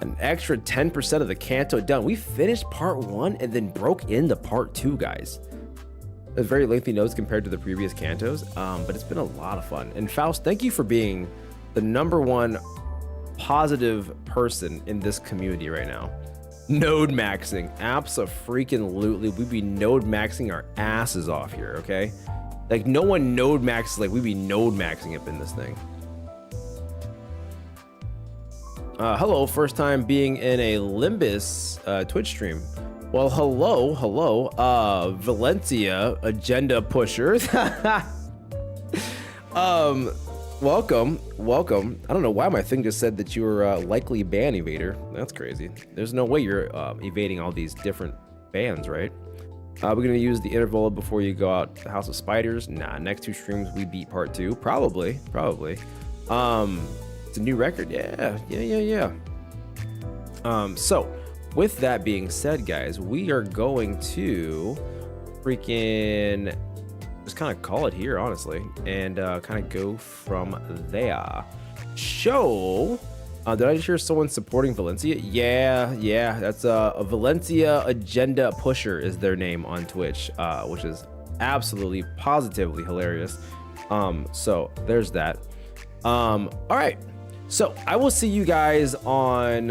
An extra 10% of the canto done. We finished part 1 and then broke into part 2, guys. It was very lengthy notes compared to the previous cantos, but it's been a lot of fun. And Faust, thank you for being the #1 positive person in this community right now. Node maxing, abso-freaking-lutely. We be node maxing our asses off here, okay? Like no one node maxes like we be node maxing up in this thing. Hello, first time being in a Limbus Twitch stream. Well, hello, Valencia agenda pusher. Welcome. I don't know why my thing just said that you were likely ban evader. That's crazy. There's no way you're evading all these different bans, right? We're gonna use the interval before you go out the House of Spiders. Nah, next 2 streams we beat part 2. Probably. It's a new record. Yeah. So with that being said, guys, we are going to freaking just kind of call it here, honestly, and kind of go from there. Show. Did I just hear someone supporting Valencia? Yeah. That's a Valencia agenda pusher is their name on Twitch, which is absolutely positively hilarious. So there's that. All right. So I will see you guys on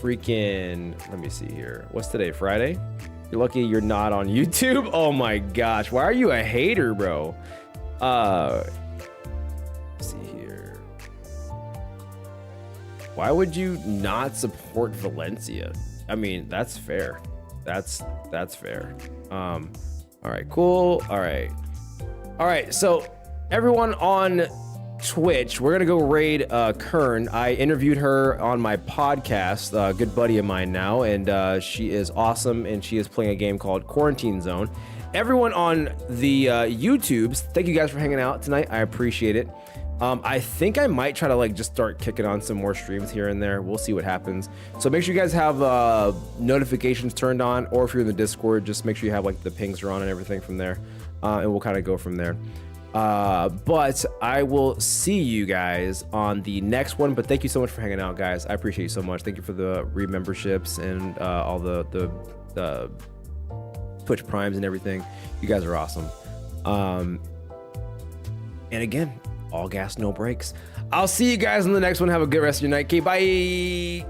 freaking, let me see here. What's today? Friday? You're lucky you're not on YouTube. Oh my gosh. Why are you a hater, bro? Let's see here. Why would you not support Valencia? I mean, that's fair. That's fair. All right, cool. All right. So everyone on Twitch, we're gonna go raid Kern. I interviewed her on my podcast, a good buddy of mine now, and she is awesome, and she is playing a game called Quarantine Zone. Everyone on the YouTubes, thank you guys for hanging out tonight. I appreciate it. I think I might try to like just start kicking on some more streams here and there. We'll see what happens. So make sure you guys have notifications turned on, or if you're in the Discord, just make sure you have like the pings are on and everything from there, and we'll kind of go from there. But I will see you guys on the next one. But thank you so much for hanging out, guys. I appreciate you so much. Thank you for the re-memberships and all the Twitch primes and everything. You guys are awesome. And again, all gas, no brakes. I'll see you guys in the next one. Have a good rest of your night. Okay, bye.